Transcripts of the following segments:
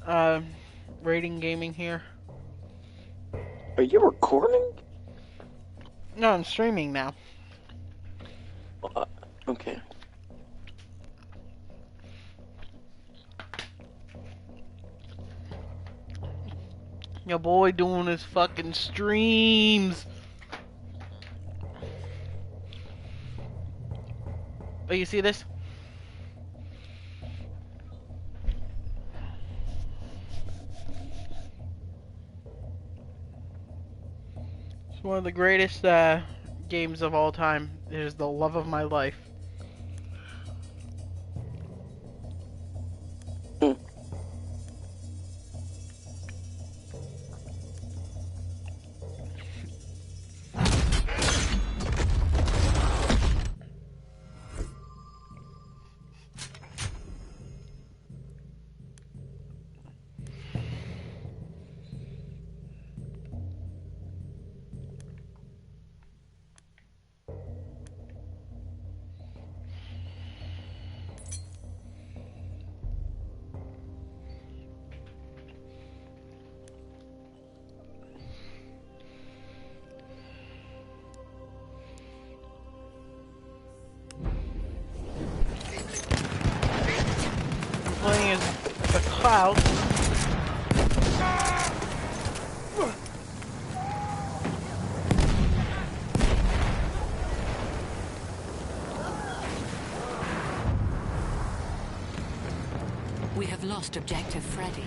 Uh, Rating Gaming here. Are you recording? No, I'm streaming now. Okay. Your boy doing his fucking streams. Oh, you see this? It's one of the greatest games of all time. It is the love of my life. Playing as the Cloud. We have lost objective Freddy.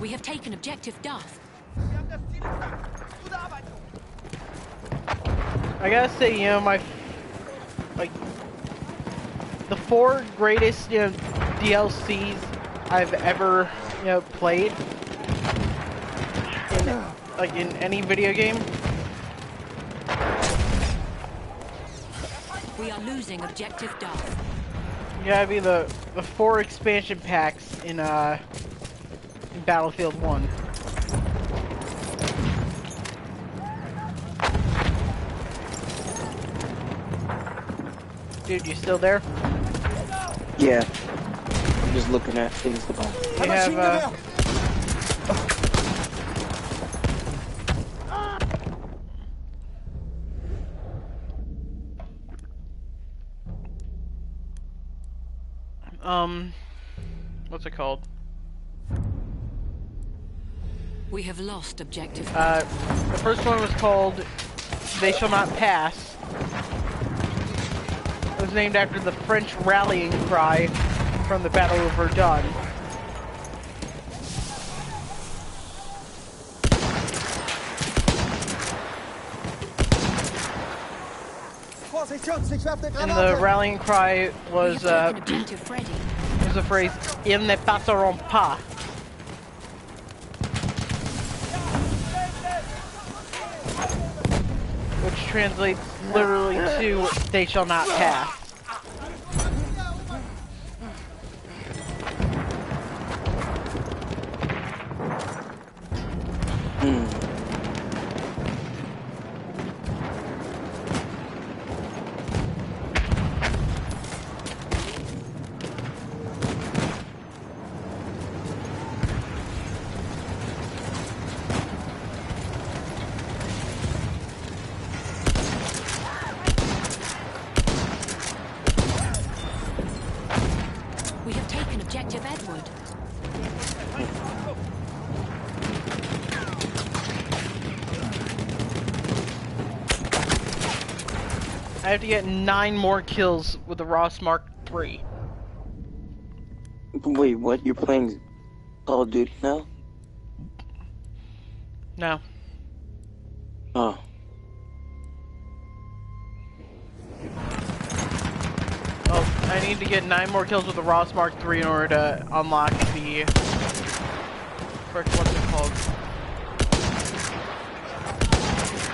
We have taken objective Duff. I gotta say, you know, like the 4 greatest, you know, DLCs I've ever, you know, played in, like, in any video game. We are losing objective Duff. You gotta be the 4 expansion packs in Battlefield 1. Dude, you still there? Yeah. I'm just looking at things about. You have, what's it called? We have lost objective. The first one was called They Shall Not Pass. It was named after the French rallying cry from the Battle of Verdun. And the rallying cry was Objective Freddy. the phrase "Ils ne passeront pas." Which translates literally to "They shall not pass." We have taken objective Edward. I have to get 9 more kills with the Ross Mark III. Wait, what? You're playing Call of Duty now? No. Oh. Oh, I need to get 9 more kills with the Ross Mark III in order to unlock the... Frick, what's it called?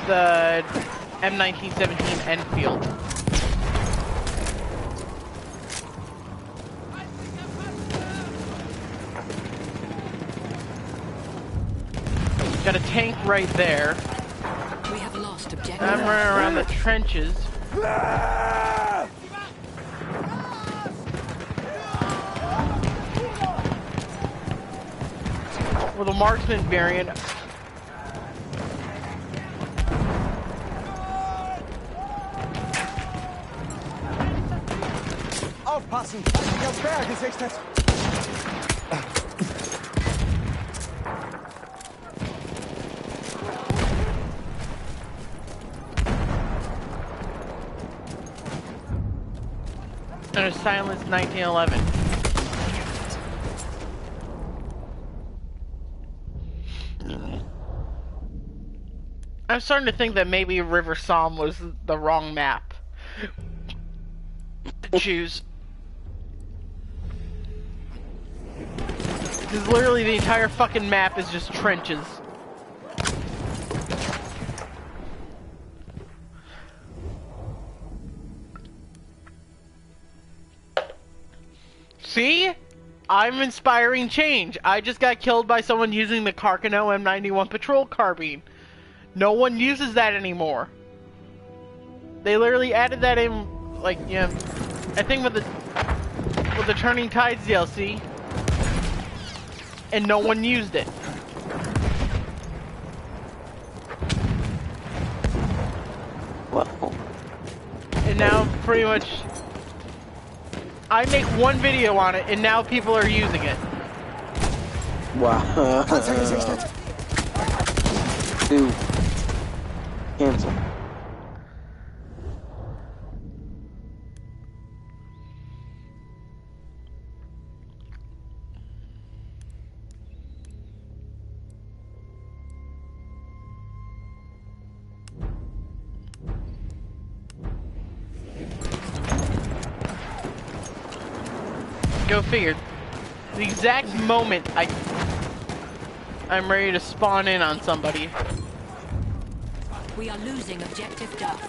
The M1917 Enfield. Which Got a tank right there. We have lost objective. I'm running around the trenches. With a marksman variant. Aufpassen! Das Berg gesichtet! Under silence 1911. I'm starting to think that maybe River Somme was the wrong map to choose. Because literally the entire fucking map is just trenches. See? I'm inspiring change. I just got killed by someone using the Carcano M91 patrol carbine. No one uses that anymore. They literally added that in, like, you know, I think with the Turning Tides DLC, and no one used it. Well, And now, pretty much, I make one video on it, and now people are using it. wow. Panzer gesichtet! 2. Cancel. Go figure. The exact moment I'm ready to spawn in on somebody. We are losing objective Duff.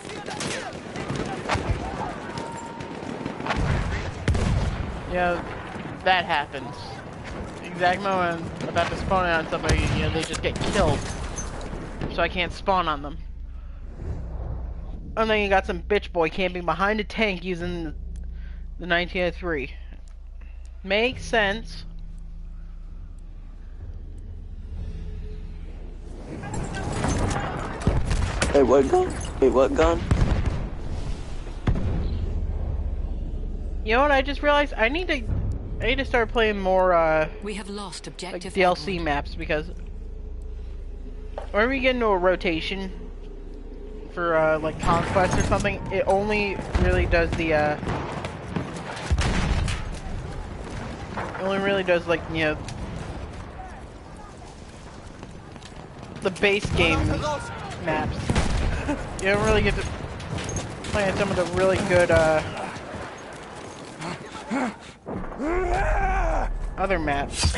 Yeah, that happens. The exact moment I'm about to spawn in on somebody, you know, they just get killed. So I can't spawn on them. And then you got some bitch boy camping behind a tank using the 1903. Makes sense. Wait, what gun? Wait, what gun? You know what? I just realized I need to start playing more We have lost like objective DLC Edward. maps, because whenever you get into a rotation for like Conquest or something, it only really does the it only really does, like, you know, the base game maps. You don't really get to play on some of the really good other maps,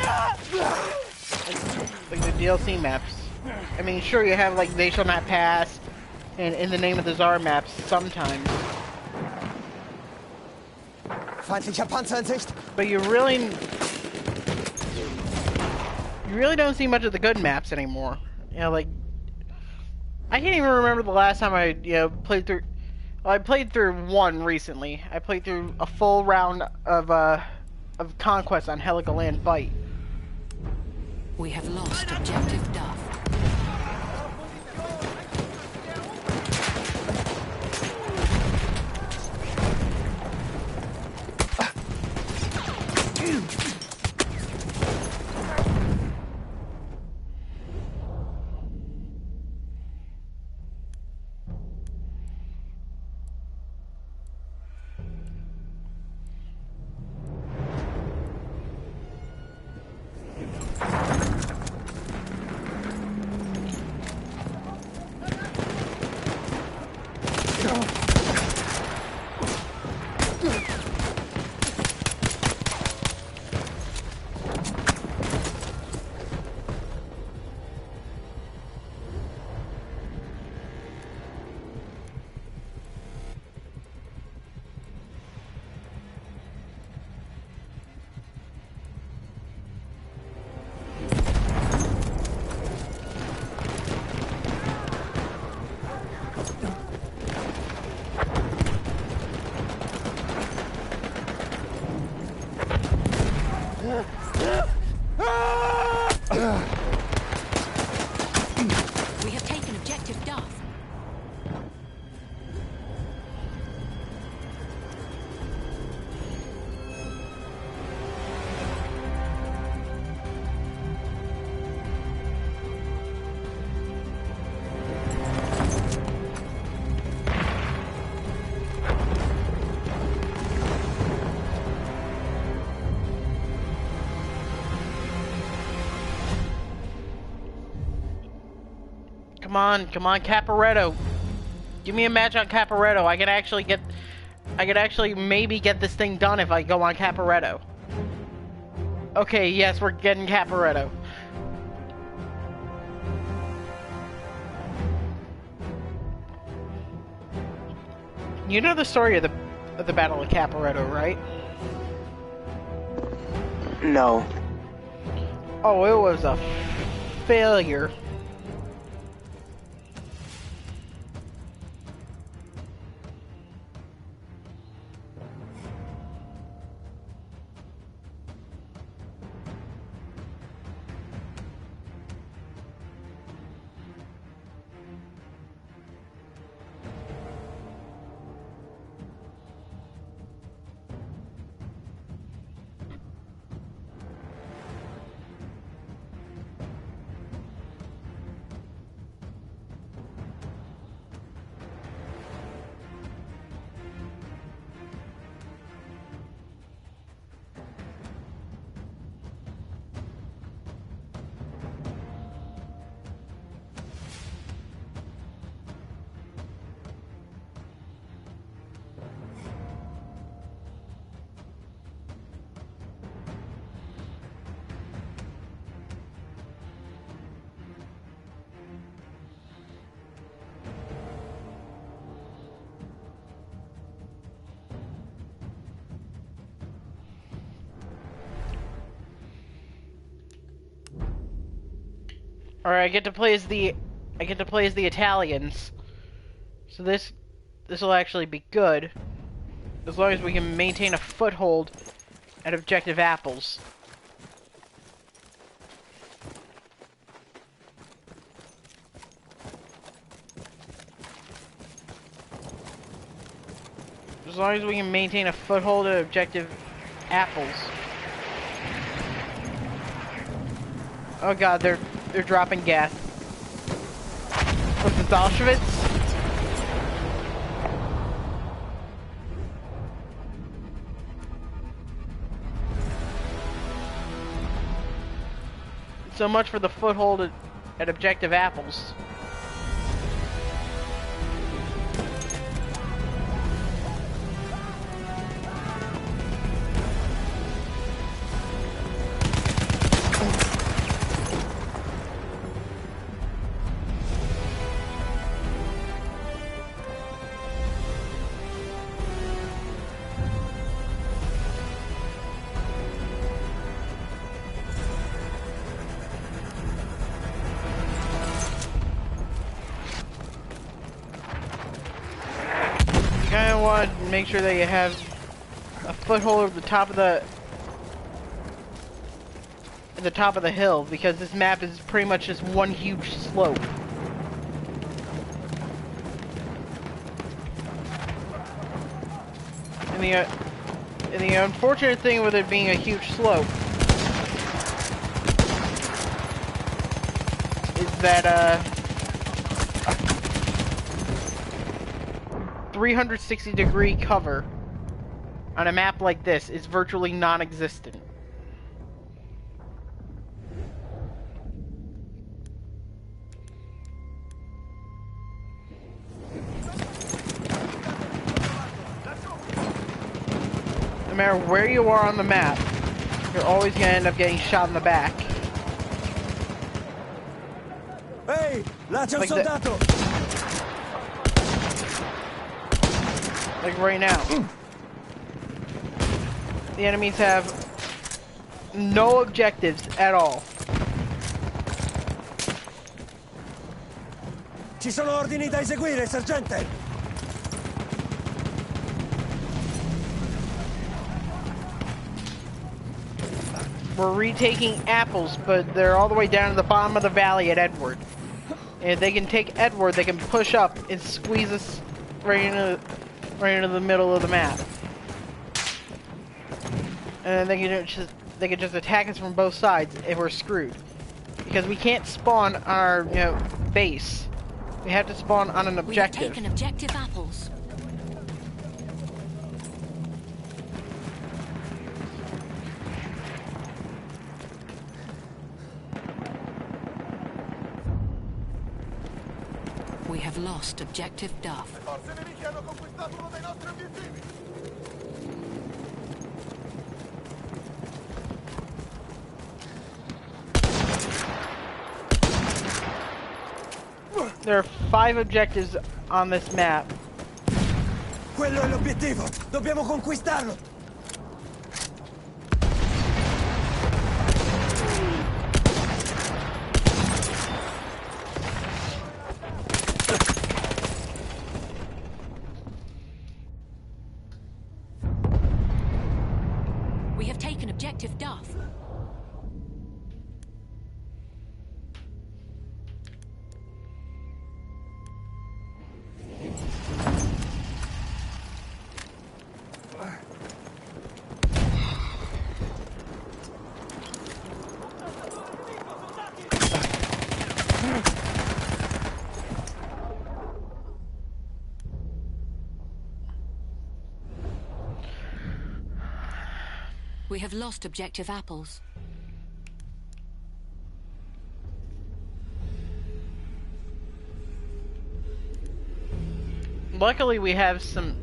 like the DLC maps. I mean, sure, you have like They Shall Not Pass and In the Name of the Tsar maps sometimes, Feindlicher Panzer in Sicht! but you really don't see much of the good maps anymore. You know, like, I can't even remember the last time I, you know, played through. Well, I played through one recently. I played through a full round of Conquest on Heligoland Fight. We have lost objective Duff. Come on, Caporetto. Give me a match on Caporetto. I could actually maybe get this thing done if I go on Caporetto. Okay, yes, we're getting Caporetto. You know the story of the Battle of Caporetto, right? No. Oh, it was a failure. Alright, I get to play as the Italians. So this will actually be good. As long as we can maintain a foothold at Objective Apples. As long as we can maintain a foothold at Objective Apples. Oh god, they're dropping gas. Was this Auschwitz? So much for the foothold at Objective Apples. Make sure that you have a foothold at the top of the hill, because this map is pretty much just one huge slope. And the unfortunate thing with it being a huge slope is that 360-degree cover on a map like this is virtually non-existent. No matter where you are on the map, you're always gonna end up getting shot in the back. Ehi, là c'è un soldato! Like right now. The enemies have no objectives at all. Ci sono ordini da eseguire, sergente! We're retaking Apples, but they're all the way down to the bottom of the valley at Edward. And if they can take Edward, they can push up and squeeze us right into the middle of the map. And they can just attack us from both sides if we're screwed. Because we can't spawn on our, base. We have to spawn on an objective. We have taken Objective Apples. We have lost objective Duff. Forze nemiche hanno conquistato uno dei nostri obiettivi. There are 5 objectives on this map. Quello è l'obiettivo! Dobbiamo conquistarlo! We have taken objective Duff. We have lost objective apples. Luckily, we have some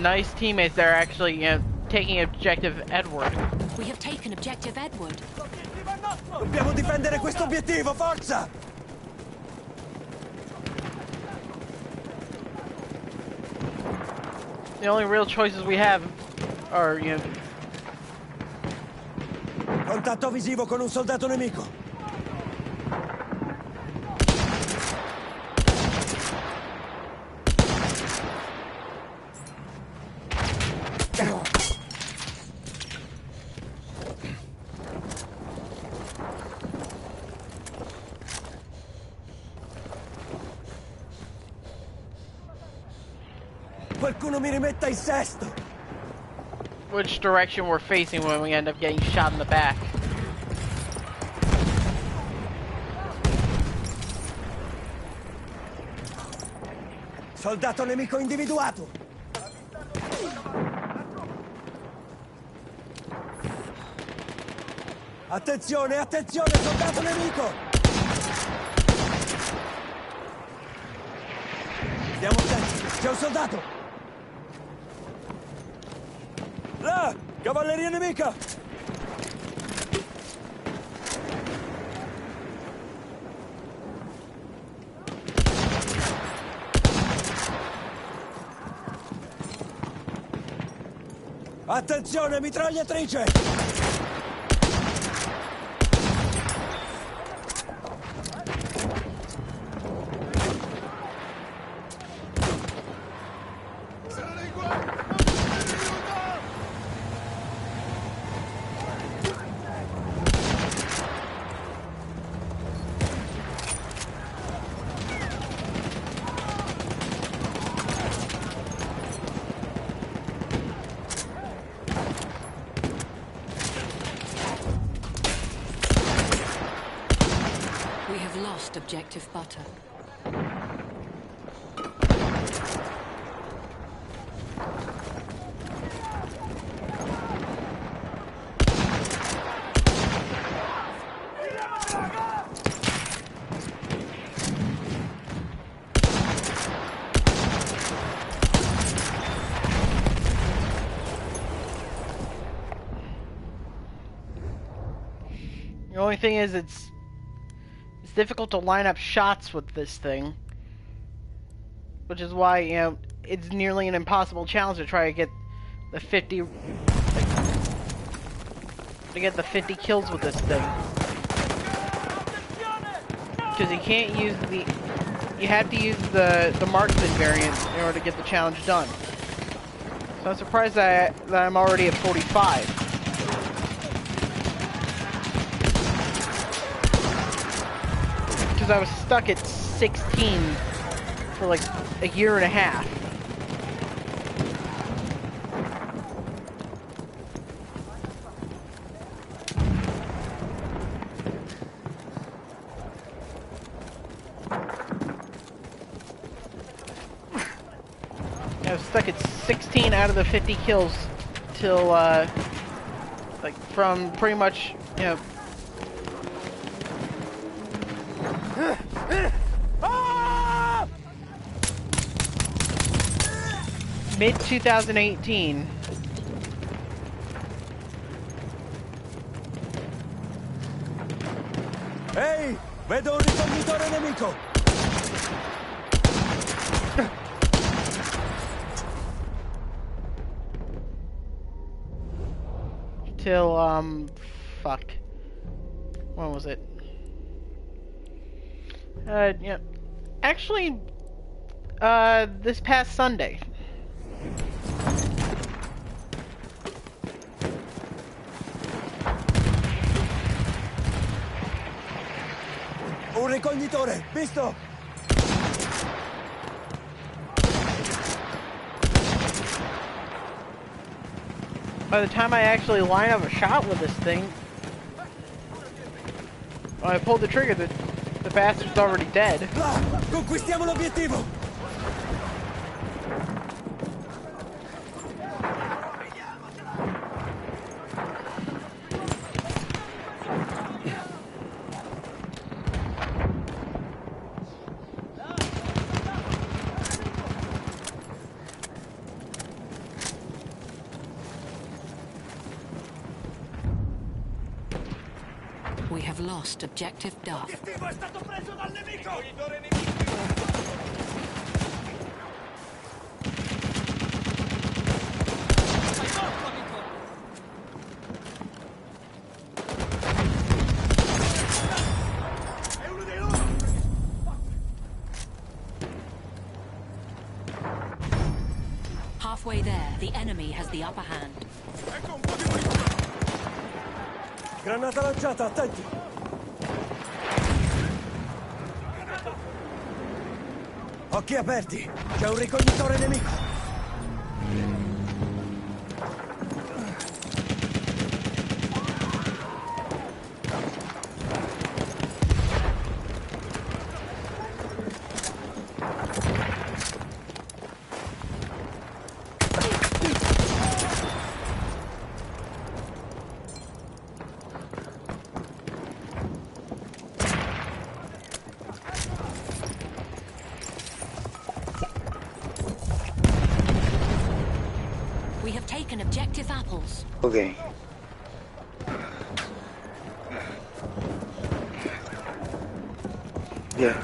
nice teammates that are actually, you know, taking objective Edward. We have taken objective Edward. Dobbiamo difendere questo obiettivo, forza! The only real choices we have are, you know... Contatto visivo con un soldato nemico. Qualcuno mi rimetta in sesto! Which direction we're facing when we end up getting shot in the back. Soldato nemico individuato! Attenzione, attenzione, soldato nemico! Stiamo attenti, c'è un soldato! Là! Cavalleria nemica! Attenzione, mitragliatrice! Objective butter. The only thing is it's difficult to line up shots with this thing, which is why, you know, it's nearly an impossible challenge to try to get the 50 kills with this thing, because you can't use you have to use the marksman variant in order to get the challenge done. So I'm surprised that I'm already at 45. Because I was stuck at 16 for like a year and a half. I was stuck at 16 out of the 50 kills till like from pretty much, you know, mid-2018. Ehi, vedo un rifornitore nemico. Till, fuck. When was it? Yeah. Actually, this past Sunday. Un ricognitore, visto? By the time I actually line up a shot with this thing, when I pulled the trigger, the bastard's already dead. Là, conquistiamo l'obiettivo. We have lost objective Duff. L'obiettivo è stato preso dal nemico. È uno dei loro! Halfway there, the enemy has the upper hand. Ecco un po' di munizione! Granata lanciata, attenti. Occhi aperti, c'è un ricognitore nemico. We have taken objective apples. Ok. Yeah.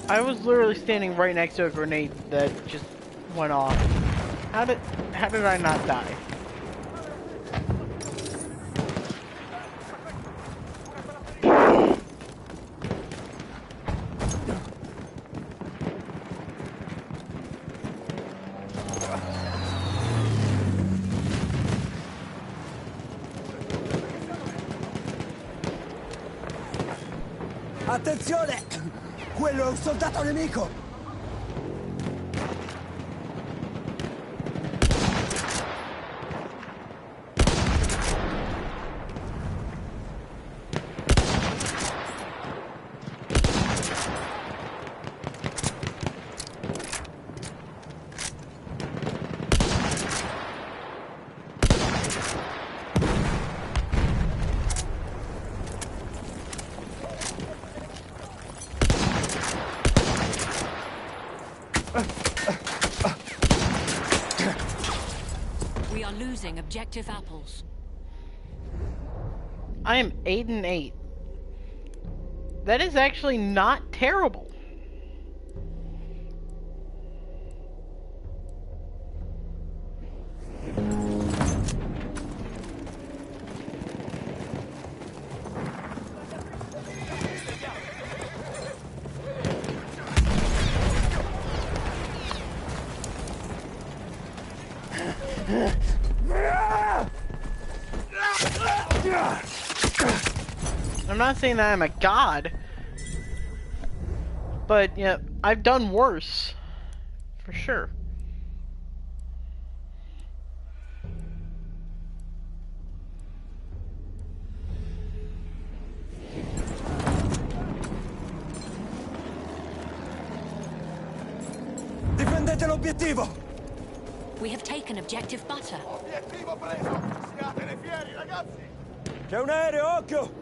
I was literally standing right next to a grenade that just went off. How did I not die? Attenzione! Quello è un soldato nemico! We are losing objective apples. I am 8-8. That is actually not terrible. I'm not saying that I'm a god, but yeah, I've done worse, for sure. Difendete l'obiettivo! We have taken objective butter. Obiettivo preso! Siatene fieri, ragazzi! C'è un aereo, occhio!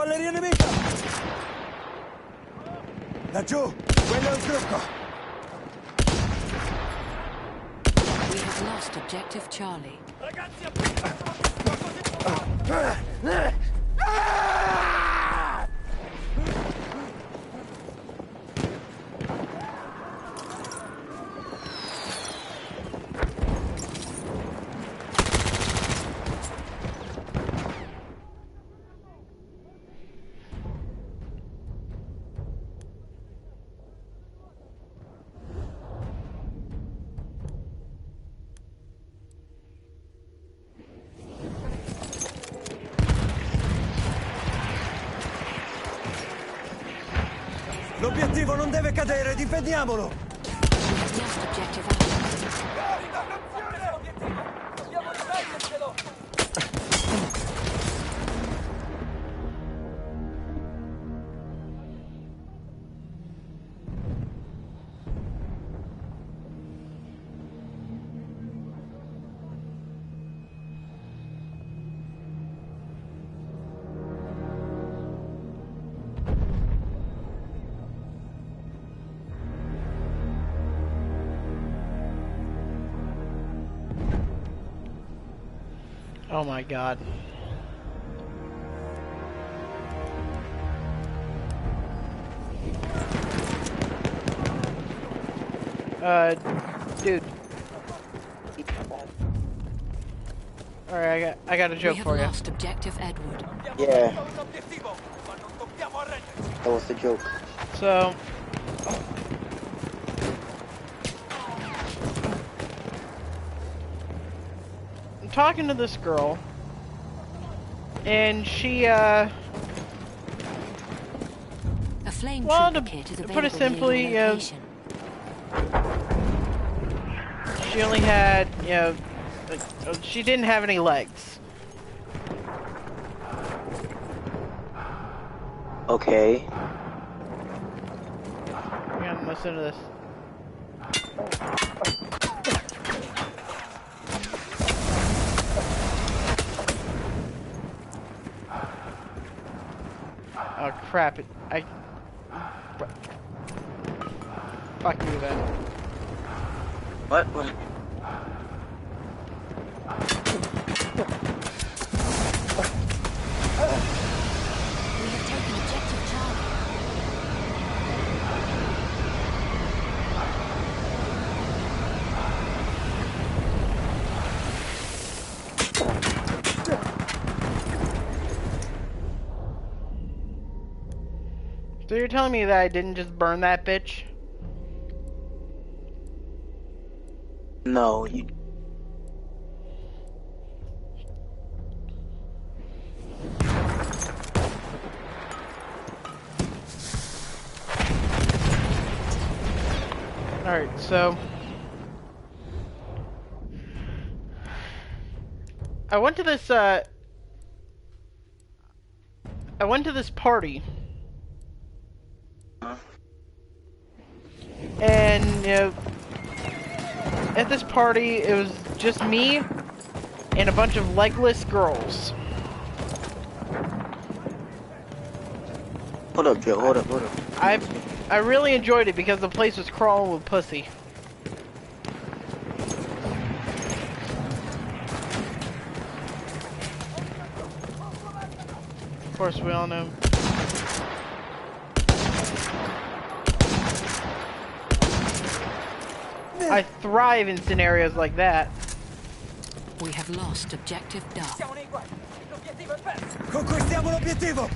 cavalleria nemica! Laggiù! Quello è un trucco! We have lost objective Charlie. L'obiettivo non deve cadere, difendiamolo! We have lost objective Alpha. Dobbiamo riprendercelo! Oh my god. Dude. Alright, I got a We joke have for you. lost objective Edward. Yeah, Un obiettivo, ma non dobbiamo arrenderci! that was the joke. So, I'm talking to this girl, and she, A flame Well, trooper to kit is put it available simply, near your location. she only had, you know, she didn't have any legs. Okay. Hang on, listen to this. Oh crap! Fuck you then. What? We have taken objective Charlie. So you're telling me that I didn't just burn that bitch? No, you. Alright, so I went to this party. And you know, at this party it was just me and a bunch of legless girls. Hold up, Joe. Hold up, hold up. I really enjoyed it because the place was crawling with pussy. Of course, we all know. I thrive in scenarios like that. We have lost objective Duff. Siamo nei guai! L'obiettivo è perso! Conquistiamo l'obiettivo!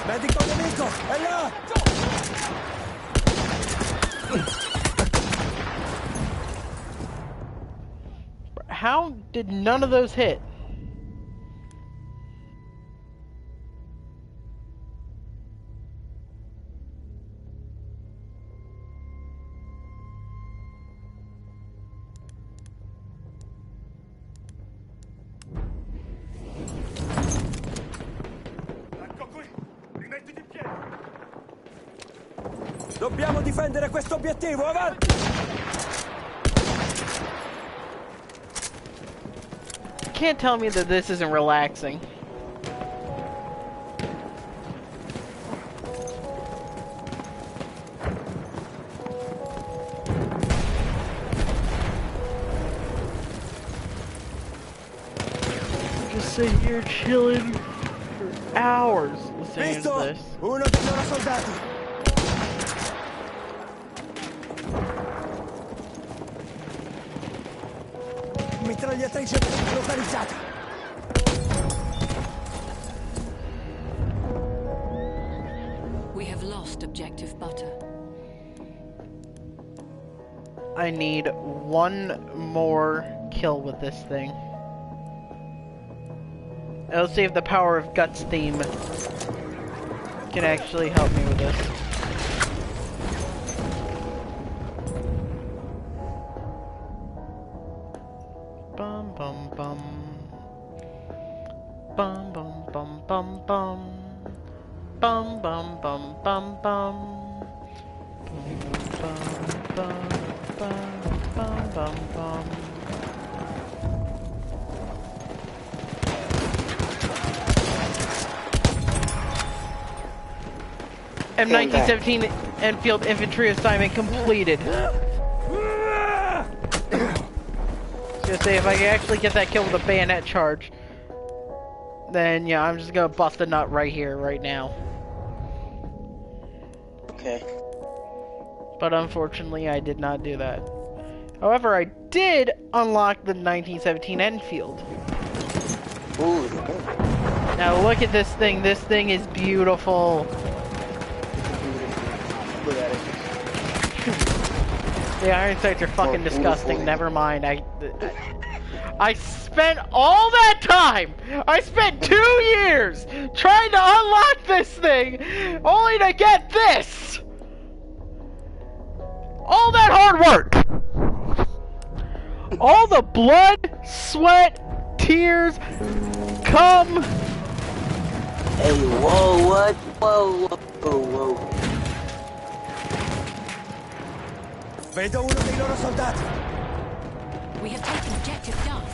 Medico nemico! È là! How did none of those hit? Ecco qui! Rimettiti in piedi! Dobbiamo difendere questo obiettivo, avanti! can't tell me that this isn't relaxing. Just sit here chilling for hours listening to Visto? this. Uno dei loro soldati. Mitragliatrice localizzata. We have lost objective butter. I need one more kill with this thing. Let's see if the Power of Guts theme can actually help me with this. Bum bum bum. Bum bum bum bum bum. Bum bum bum bum bum. Bum bum bum bum bum bum. M1917 Enfield Infantry assignment completed. Gonna say if I can actually get that kill with a bayonet charge, then yeah, I'm just gonna bust a nut right here, right now. Okay. But unfortunately, I did not do that. However, I did unlock the 1917 Enfield. Ooh. Now look at this thing. This thing is beautiful. Look at it. The iron sights are fucking Oh, disgusting. beautiful. Never mind. I spent all that time. I spent 2 years trying to unlock this thing, only to get this. All that hard work. All the blood, sweat, tears, cum. Hey, whoa, what? Whoa, whoa, whoa. Vedo uno dei loro soldati. We have taken objective Duff.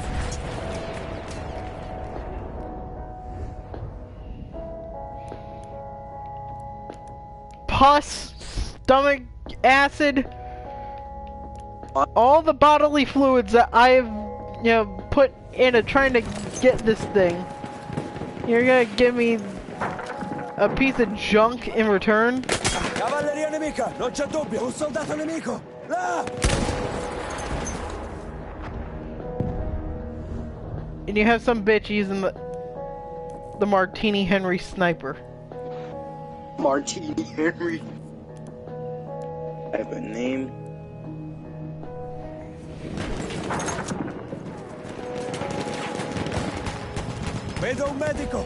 Pus, stomach acid, all the bodily fluids that I've, put into trying to get this thing. You're gonna give me a piece of junk in return? Cavalleria nemica, non c'è dubbio. Un soldato nemico. Là! And you have some bitch using the Martini Henry sniper. Martini Henry. I have a name. Vedo un medico.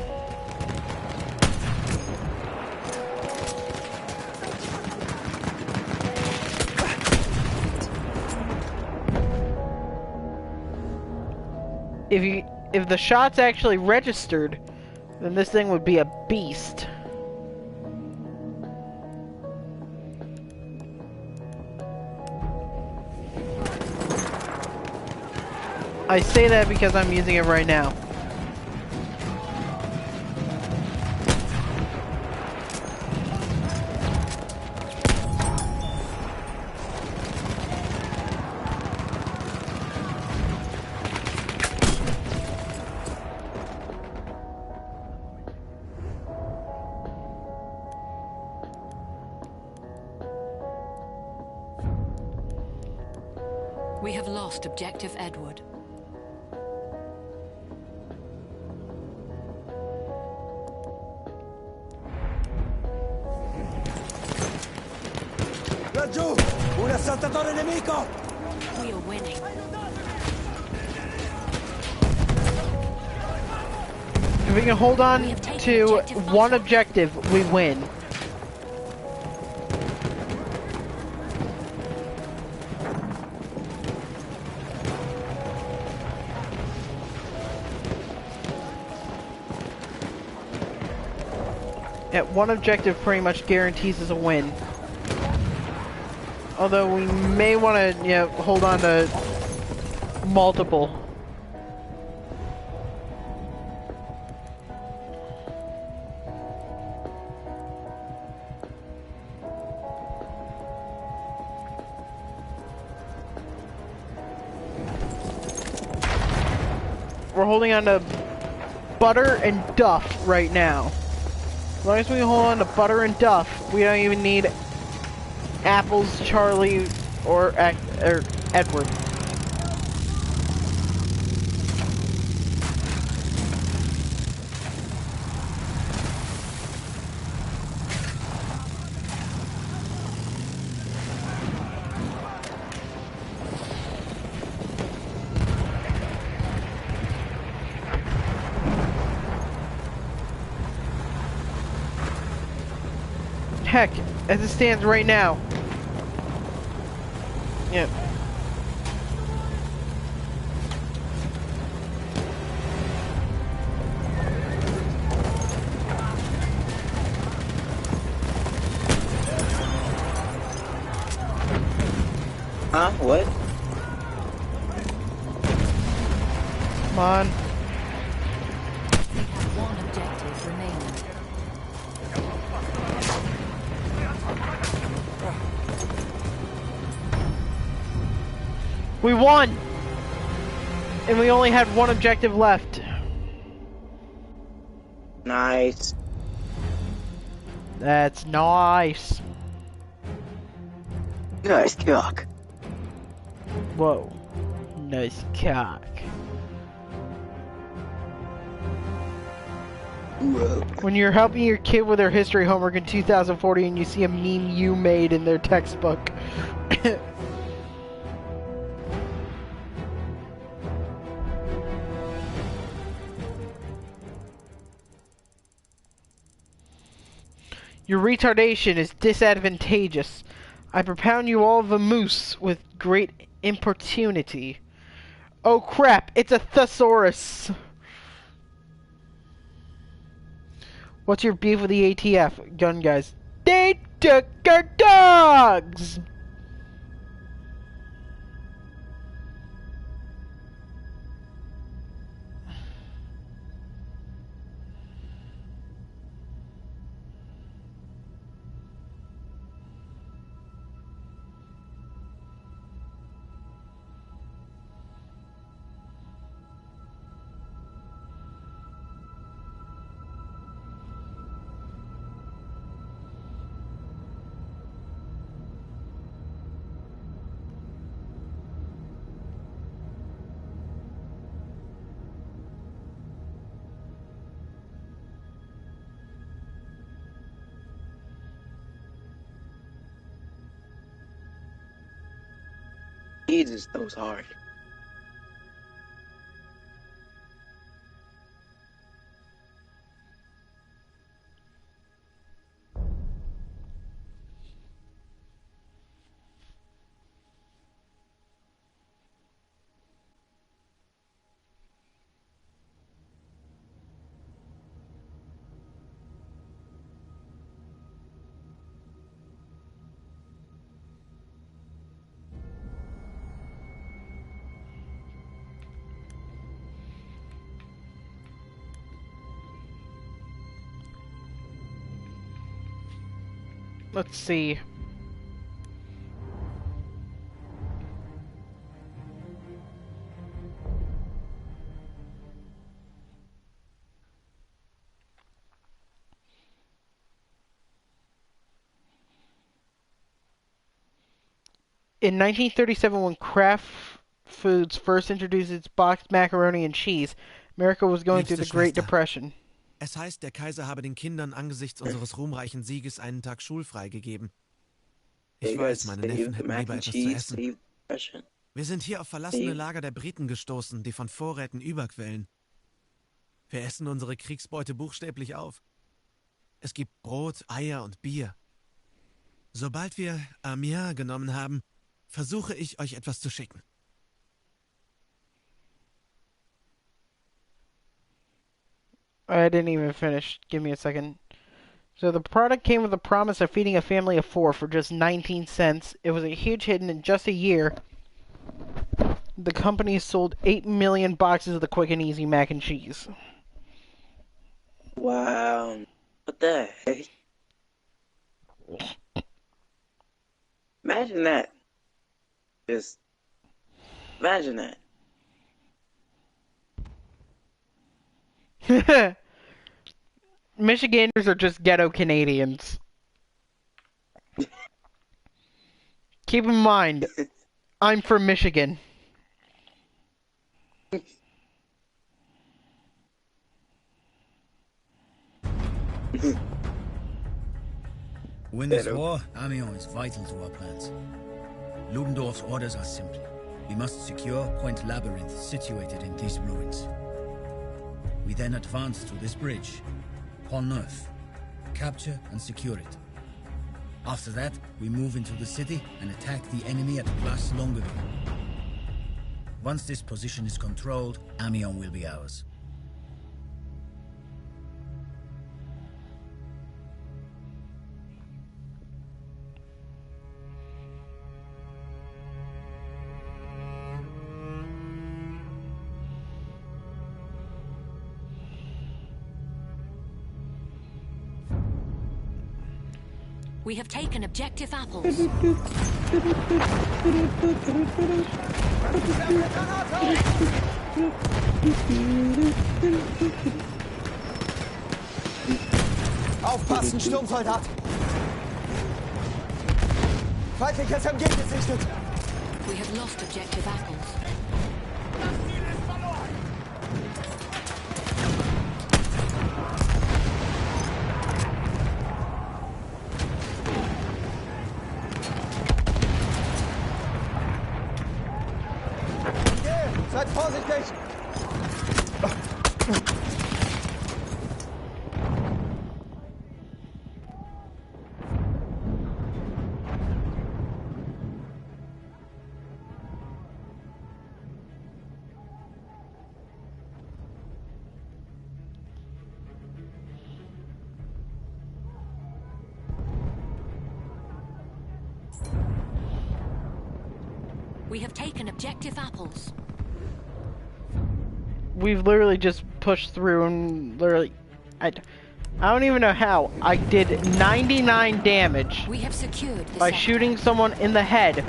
If the shots actually registered, then this thing would be a beast. I say that because I'm using it right now. We have lost objective Edward. Laggiù! Un assaltatore nemico! We are winning. If we can hold on to one objective, we win. At one objective pretty much guarantees us a win. Although we may want to, hold on to multiple. we're holding on to Butter and Duff right now. As long as we hold on to Butter and Duff, we don't even need Apples, Charlie, or Edward. Heck, as it stands right now. Yep. Huh? What? Come on. We have one objective remaining. We won! And we only had one objective left. Nice. That's nice. Nice cock. Whoa. Nice cock. Whoa. When you're helping your kid with their history homework in 2040 and you see a meme you made in their textbook. Your retardation is disadvantageous. I propound you all the moose with great importunity. Oh crap, it's a thesaurus. What's your beef with the ATF, gun guys? They took our dogs! Jesus, that was hard. Let's see. In 1937, when Kraft Foods first introduced its boxed macaroni and cheese, America was going through the Great Depression. Es heißt, der Kaiser habe den Kindern angesichts unseres ruhmreichen Sieges einen Tag schulfrei gegeben. Ich weiß, meine Neffen hätten lieber etwas zu essen. Wir sind hier auf verlassene Lager der Briten gestoßen, die von Vorräten überquellen. Wir essen unsere Kriegsbeute buchstäblich auf. Es gibt Brot, Eier und Bier. Sobald wir Amiens genommen haben, versuche ich, euch etwas zu schicken. I didn't even finish. Give me a second. So the product came with a promise of feeding a family of 4 for just 19 cents. It was a huge hit, and in just a year, the company sold 8 million boxes of the quick and easy mac and cheese. Wow. What the heck? Imagine that. Just imagine that. Michiganders are just ghetto Canadians. Keep in mind, I'm from Michigan. Win this war, Amiens is vital to our plans. Ludendorff's orders are simple. We must secure Point Labyrinth, situated in these ruins. We then advance to this bridge, Pont Neuf, capture and secure it. After that, we move into the city and attack the enemy at Place Longueville. Once this position is controlled, Amiens will be ours. We have taken objective apples. Aufpassen, Sturmsoldat! Feindliches MG gesichtet! We have lost objective apples. Seid vorsichtig! We have taken objective apples. We've literally just pushed through and literally... I don't even know how. I did 99 damage We have secured the by sector. shooting someone in the head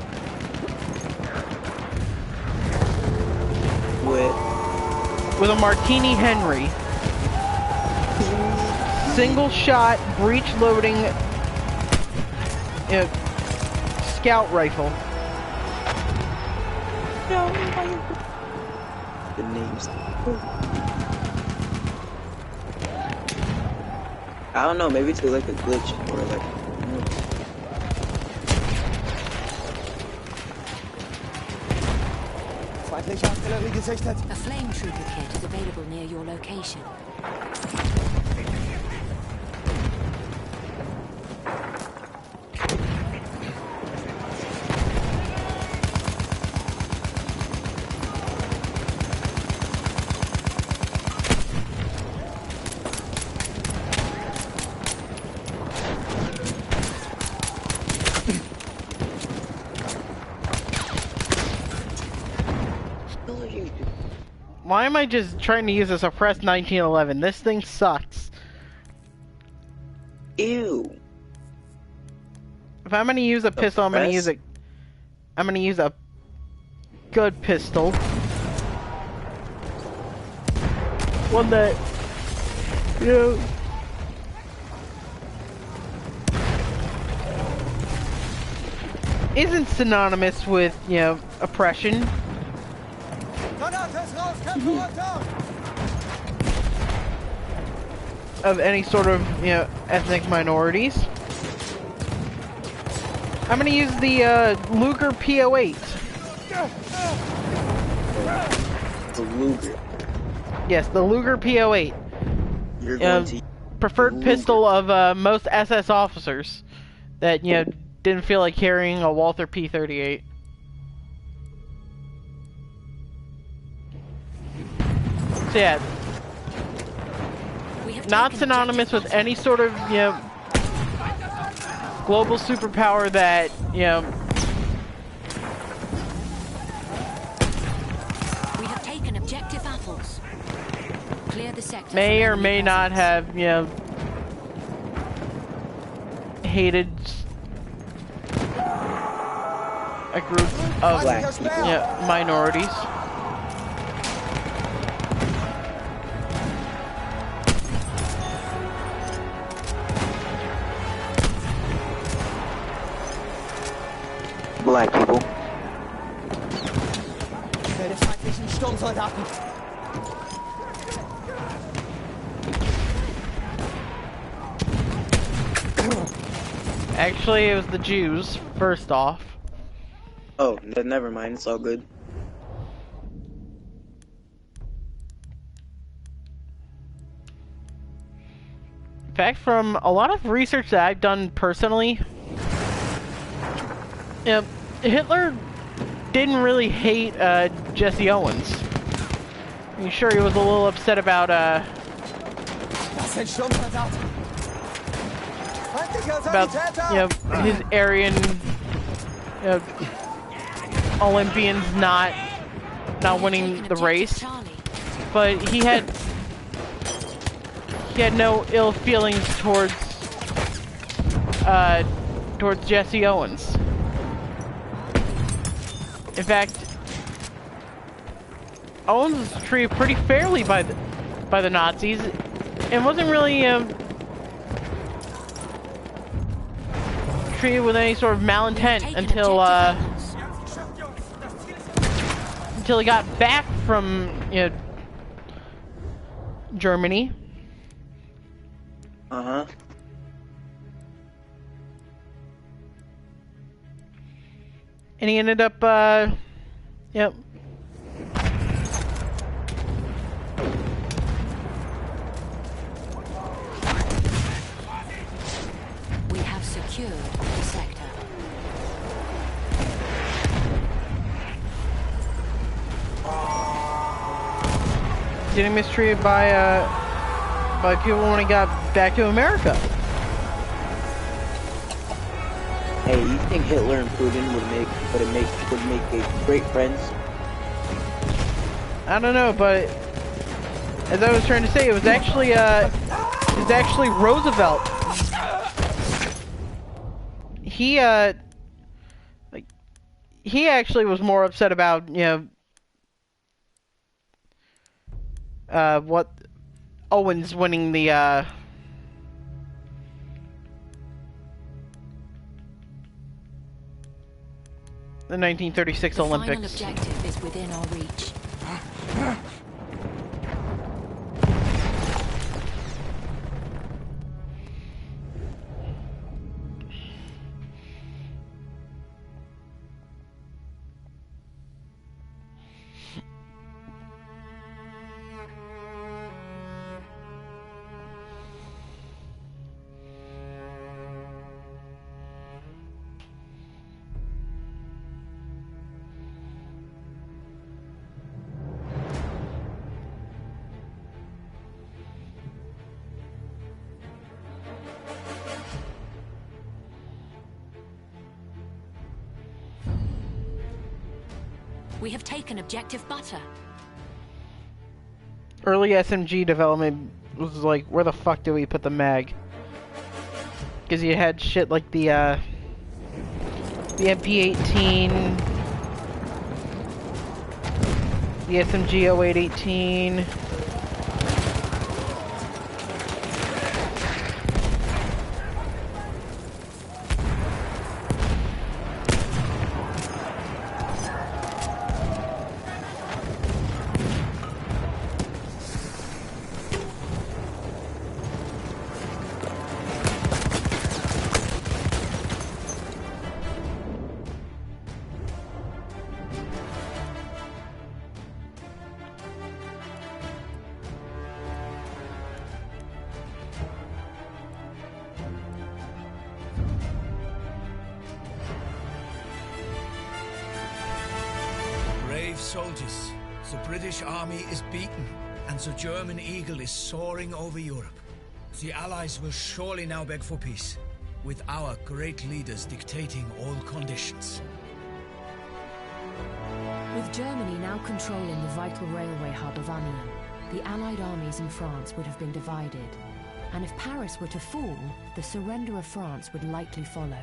with a Martini Henry. Single shot, breech loading, scout rifle. The names. I don't know, maybe it's like a glitch or like. Feindliche Artillerie gesichtet! A flame trooper kit is available near your location. Why am I just trying to use a suppressed 1911? This thing sucks. Ew. If I'm gonna use a pistol, I'm gonna use a good pistol. One that, you know, isn't synonymous with, you know, oppression. Of any sort of, you know, ethnic minorities. I'm gonna use the Luger P08. The Luger. Yes, the Luger P08. You're going to preferred pistol of most SS officers that, you know, didn't feel like carrying a Walther P38. So yeah, not synonymous with any sort of, you know, global superpower that, you know, We have taken objective apples. Clear the sector. may from or enemy may not presence. have, you know, hated a group of, Black people. you know, minorities. black people. Meine feindlichen Sturmsoldaten. Actually, it was the Jews, first off. Oh, never mind. It's all good. In fact, from a lot of research that I've done personally, Hitler didn't really hate Jesse Owens. I'm sure he was a little upset about his Aryan Olympians not winning the race, but he had no ill feelings towards Jesse Owens. In fact, Owens was treated pretty fairly by the Nazis, and wasn't really treated with any sort of malintent until he got back from Germany. Uh-huh. And he ended up yep. We have secured the sector. Getting mistreated by people when he got back to America. Hey, you think Hitler and Putin would make great friends? I don't know, but as I was trying to say, it was actually Roosevelt. He actually was more upset about what Owens winning the 1936 Olympics. The final objective is within our reach. We have taken objective butter. Early SMG development was like, where the fuck do we put the mag? Because you had shit like the MP18, the SMG 0818. Soldiers, the British army is beaten, and the German eagle is soaring over Europe. The Allies will surely now beg for peace, with our great leaders dictating all conditions. With Germany now controlling the vital railway hub of Amiens, the Allied armies in France would have been divided. And if Paris were to fall, the surrender of France would likely follow.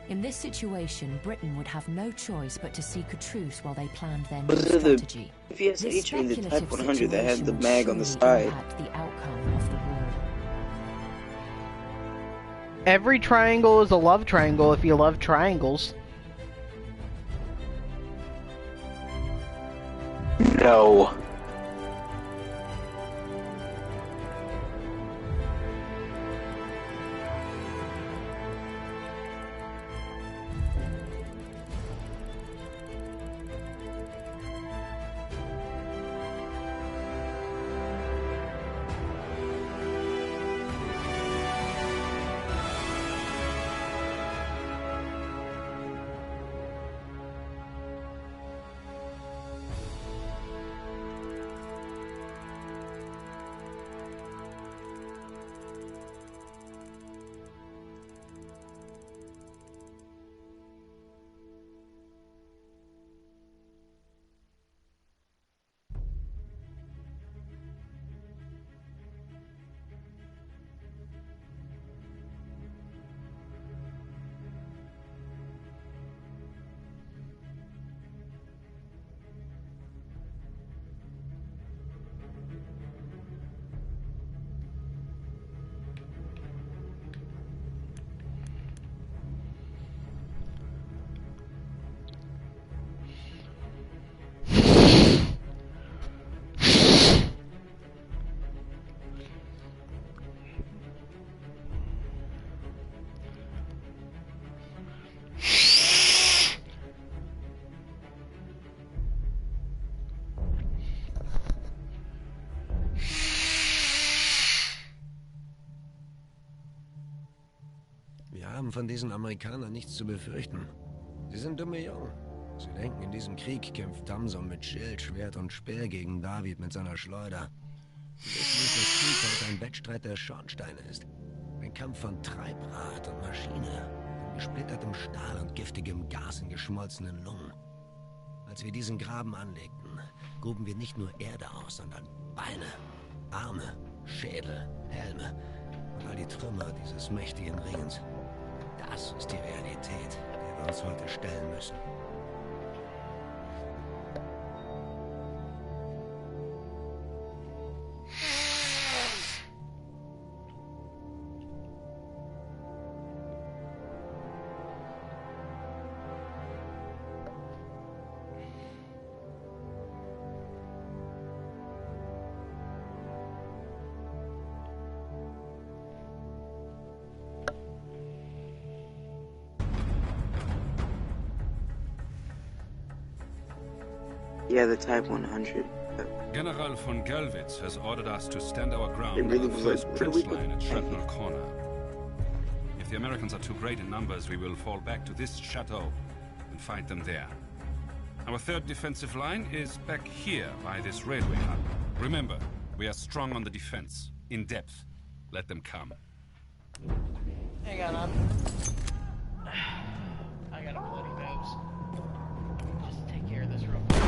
In this situation, Britain would have no choice but to seek a truce while they planned their new strategy. VSH in the Type 100 that has the mag on the side. The outcome of the war. Every triangle is a love triangle if you love triangles. No. Wir haben von diesen Amerikanern nichts zu befürchten. Sie sind dumme Jungen. Sie denken, in diesem Krieg kämpft Tamson mit Schild, Schwert und Speer gegen David mit seiner Schleuder. Sie wissen nicht, dass Krieg heute ein Wettstreit der Schornsteine ist. Ein Kampf von Treibrad und Maschine, von gesplittertem Stahl und giftigem Gas in geschmolzenen Lungen. Als wir diesen Graben anlegten, gruben wir nicht nur Erde aus, sondern Beine, Arme, Schädel, Helme und all die Trümmer dieses mächtigen Ringens. Das ist die Realität, der wir uns heute stellen müssen. Yeah, the Type 100. General von Gelwitz has ordered us to stand our ground It really on the was first like, trench really line at good. Shrapnel Corner. If the Americans are too great in numbers, we will fall back to this chateau and fight them there. Our third defensive line is back here by this railway hub. Remember, we are strong on the defense, in depth. Let them come. Hang on, I got a bloody nose. Just take care of this real quick.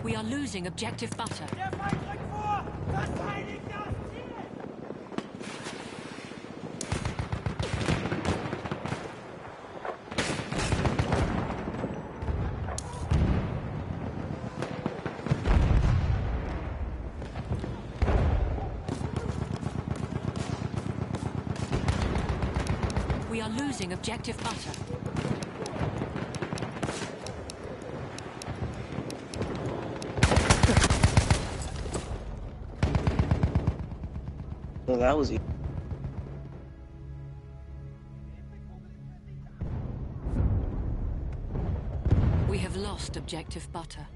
We are losing objective butter. Der Feind rückt vor! Verteidigt das Ziel! We are losing objective butter. Well, that was easy. We have lost objective butter.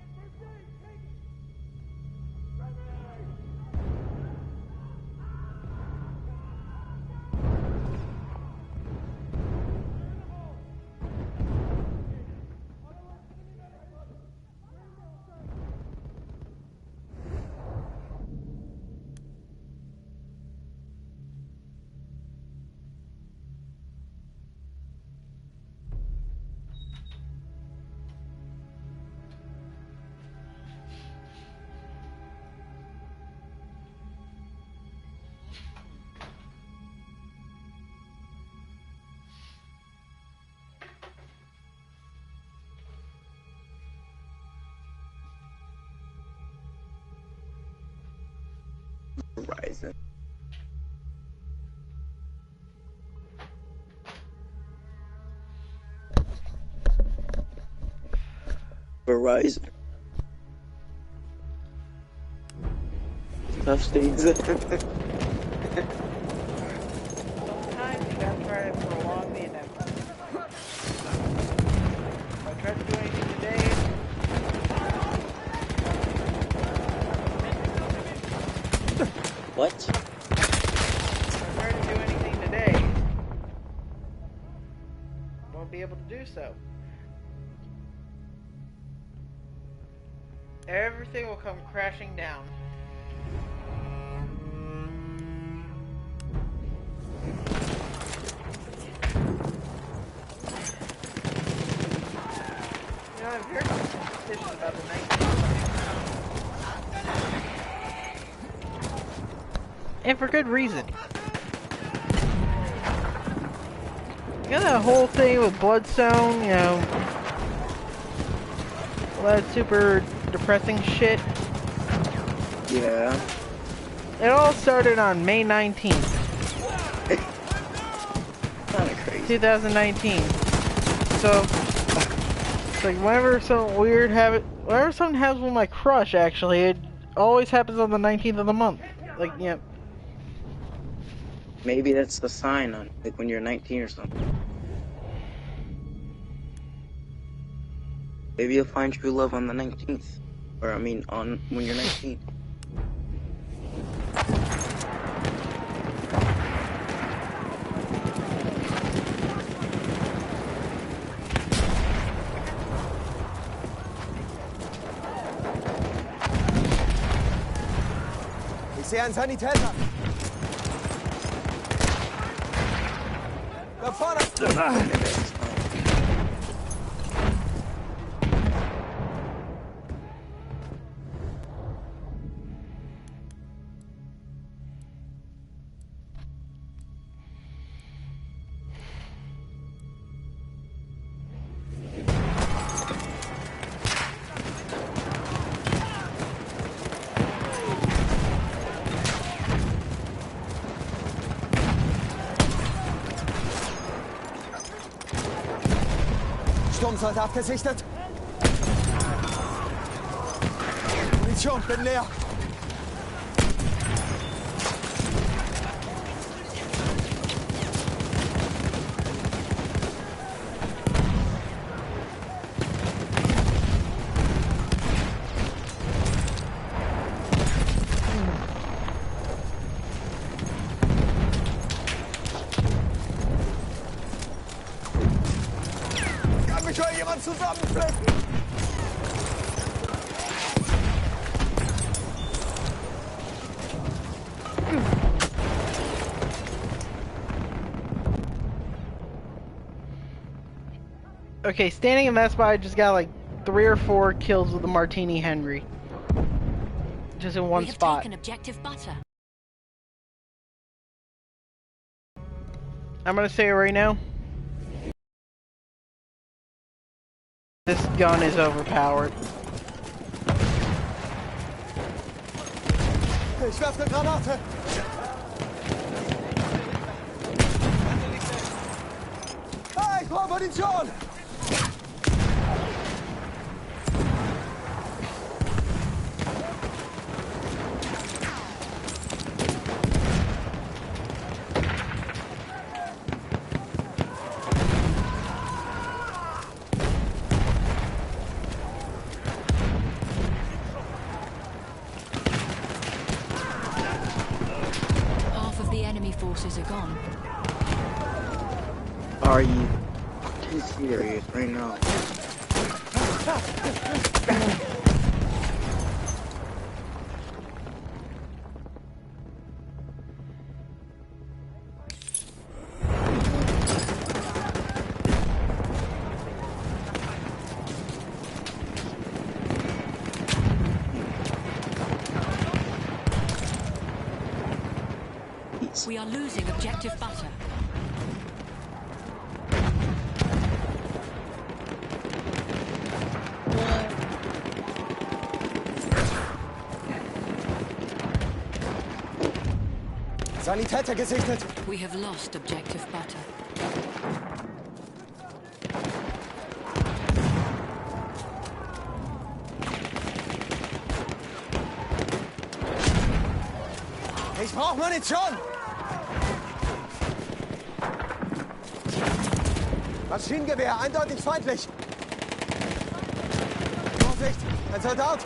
Verizon. Verizon. Tough states. Sometimes you gotta try to prolong the inevitable. If I try to do anything today, What? if I try to do anything today, I won't be able to do so. Everything will come crashing down. You know, I'm very suspicious about the 19. And for good reason. You got that whole thing with Bloodstone, you know, all that super depressing shit. Yeah. It all started on May 19th, Kinda crazy. 2019. So, it's like whenever whenever something happens with my crush, actually, it always happens on the 19th of the month. Like, yeah. Maybe that's the sign on, like, when you're 19 or something. Maybe you'll find true love on the 19th. Or, I mean, when you're 19. Ich sehe einen Sanitäter. Da vorne. Sturmsoldat gesichtet. Munition, bin leer. Kann mich schon jemand zusammenflicken? Okay, standing in that spot, I just got like 3 or 4 kills with the Martini Henry. Just in one spot. Taken objective butter. I'm gonna say it right now. This gun is overpowered. Ich werfe eine Granate. Ah, ich brauche Munition. Half of the enemy forces are gone. Are you too serious right now? We are losing objective butter. Sanitäter gesichtet. We have lost objective butter. Ich brauche Munition! Maschinengewehr, eindeutig feindlich! Vorsicht, ein Soldat!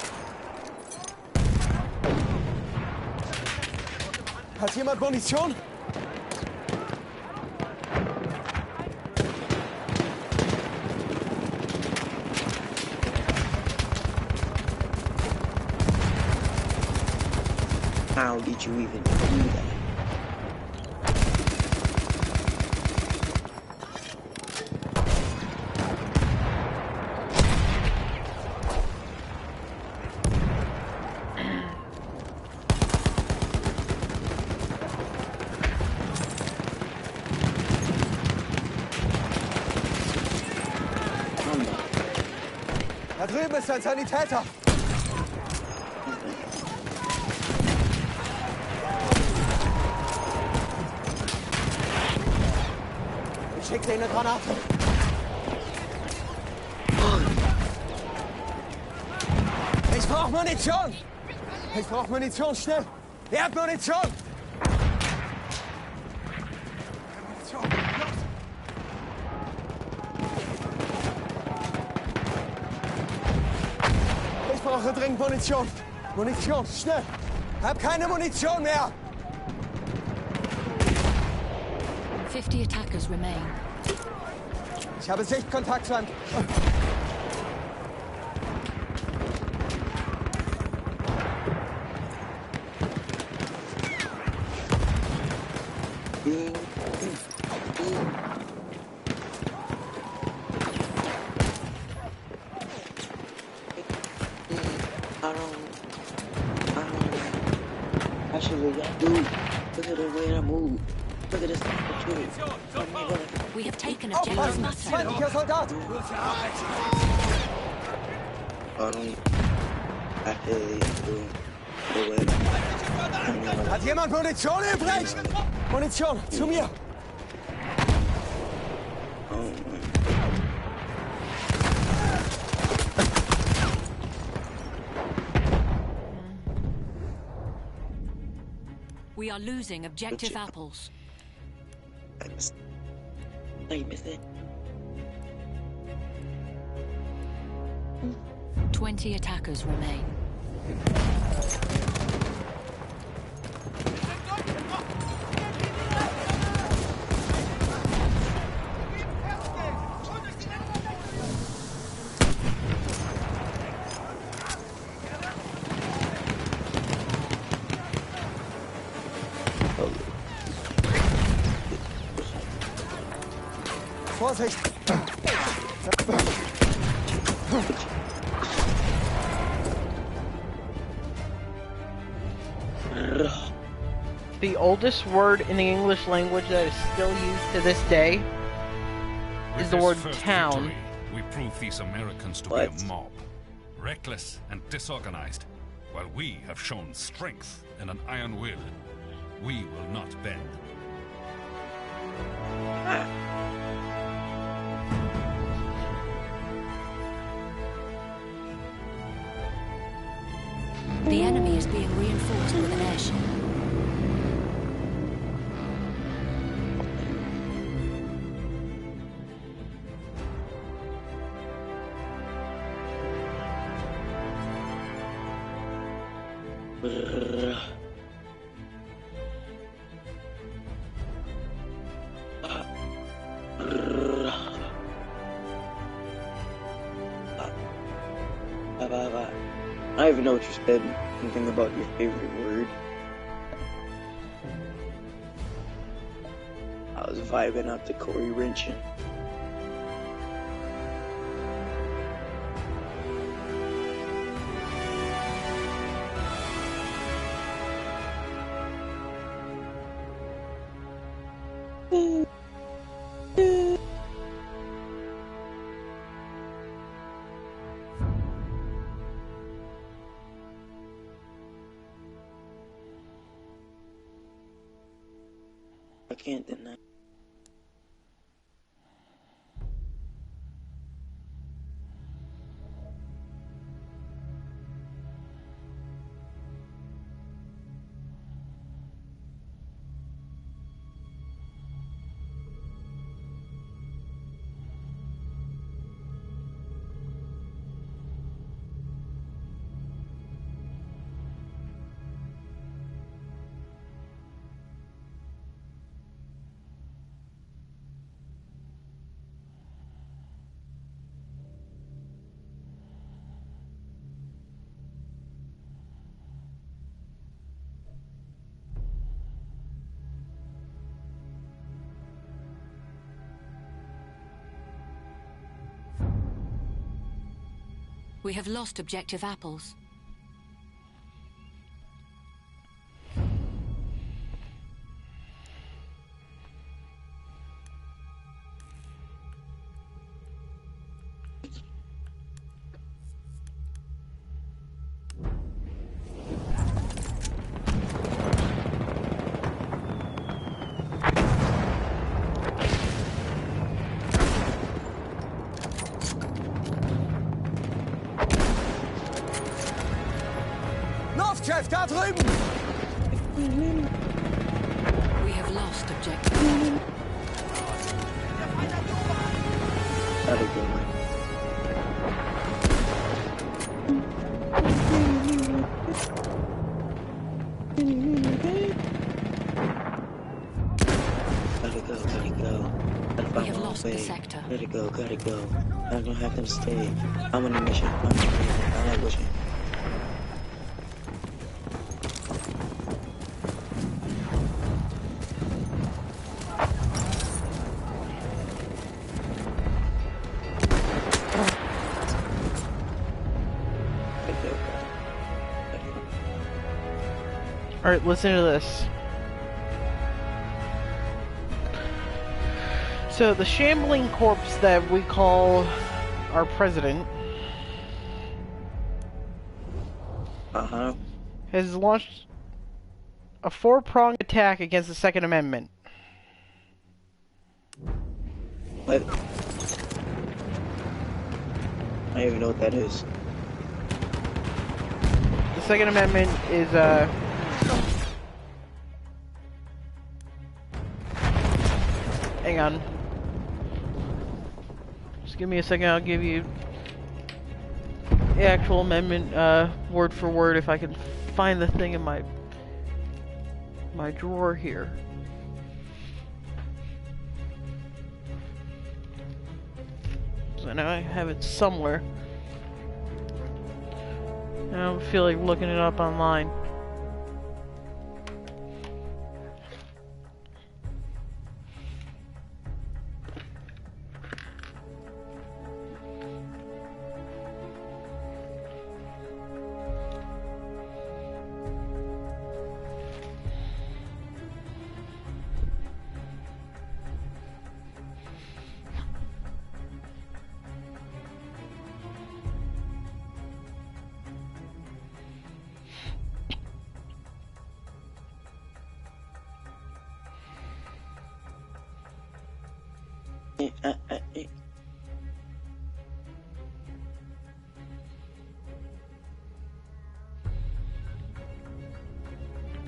Hat jemand Munition? How did you even do that? Da drüben ist ein Sanitäter! Ich schick dir eine Granate! Ich brauch Munition! Ich brauch Munition, schnell! Wer hat Munition? Ich brauche dringend Munition! Munition, schnell! Hab keine Munition mehr! 50 attackers remain. Ich habe Sichtkontakt zu einem... Look at the way I move. Look at this. We have taken objective butter. Feindlicher Soldat! Hat jemand Munition übrig? Munition, zu mir! We are losing objective apples. 20 attackers remain. Vorsicht! The oldest word in the English language that is still used to this day is the word town. Victory, we prove these Americans to be a mob, reckless and disorganized, while we have shown strength and an iron will. We will not bend. The enemy is being reinforced with an airship. I don't even know what you said. Anything about your favorite word? I was vibing out to Corey Wrenching. can't deny. We have lost objective apples. Chef, da drüben! We have lost objective. Gotta go, man. Gotta go. Gotta find my way. Gotta go. I'm gonna have them stay. I'm on a mission. I'm like pushing. Alright, listen to this. So, the shambling corpse that we call our president has launched a four-pronged attack against the Second Amendment. What? I don't even know what that is. The Second Amendment is, hang on. Just give me a second, I'll give you the actual amendment, word for word, if I can find the thing in my drawer here. So now I have it somewhere. I don't feel like looking it up online.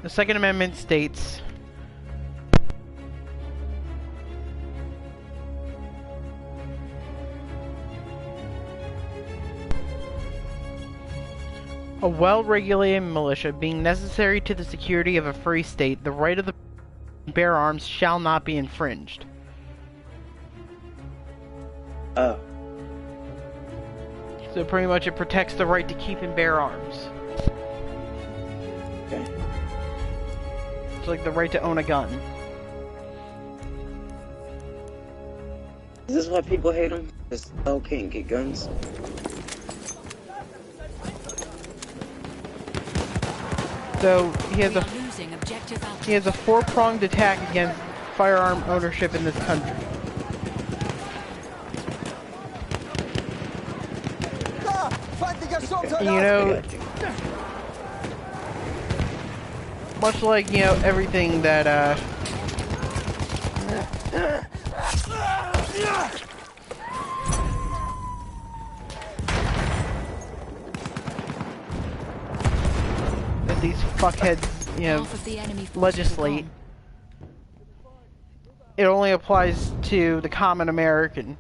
The Second Amendment states, a well-regulated militia being necessary to the security of a free state, the right of the bear arms shall not be infringed. Oh. So pretty much it protects the right to keep and bear arms. Okay. It's like the right to own a gun. Is this why people hate him? Because all can't get guns. So he has a four-pronged attack against firearm ownership in this country. And, you know, much like, you know, everything that That these fuckheads, you know, legislate. It only applies to the common American.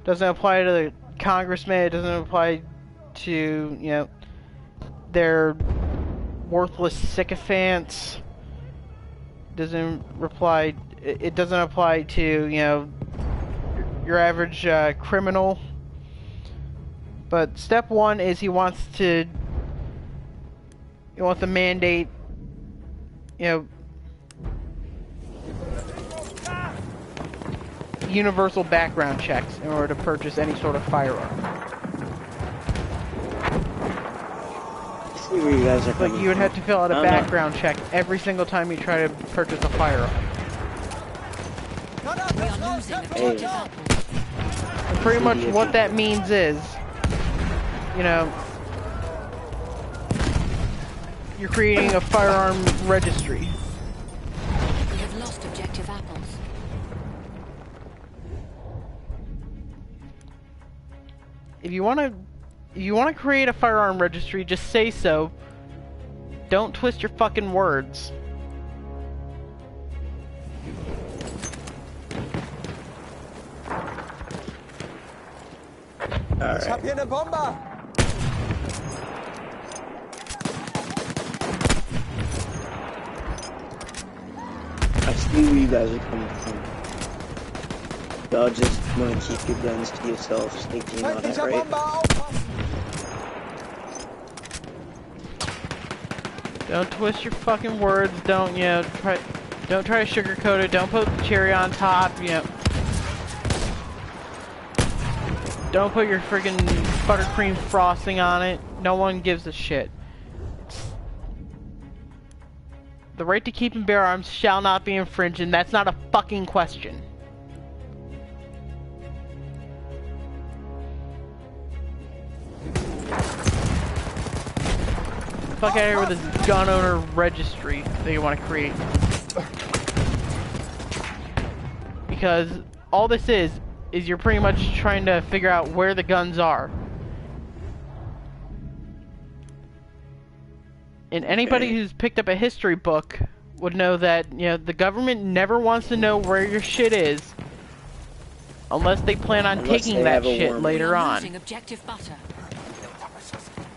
Doesn't apply to the congressman. It doesn't apply to, you know, their worthless sycophants. Doesn't apply. It doesn't apply to, you know, your average criminal. But step one is he wants to mandate, you know, universal background checks in order to purchase any sort of firearm. See where you guys are But you would have to fill out a background check every single time you try to purchase a firearm. Hey. And pretty much what that means is, you know, you're creating a firearm registry. We have lost objective apples. If you want to create a firearm registry, just say so. Don't twist your fucking words. Ich hab hier eine Bombe! I see where you guys are coming from. Y'all just want to keep your guns to yourself, sneaking all that, right? Don't twist your fucking words. Don't, you know, don't try to sugarcoat it. Don't put the cherry on top, you know. Don't put your friggin' buttercream frosting on it. No one gives a shit. The right to keep and bear arms shall not be infringed, and that's not a fucking question. Fuck out of here with this gun owner registry that you want to create. Because all this is you're pretty much trying to figure out where the guns are. And anybody who's picked up a history book would know that, you know, the government never wants to know where your shit is unless they plan on taking that shit later on. Objective butter.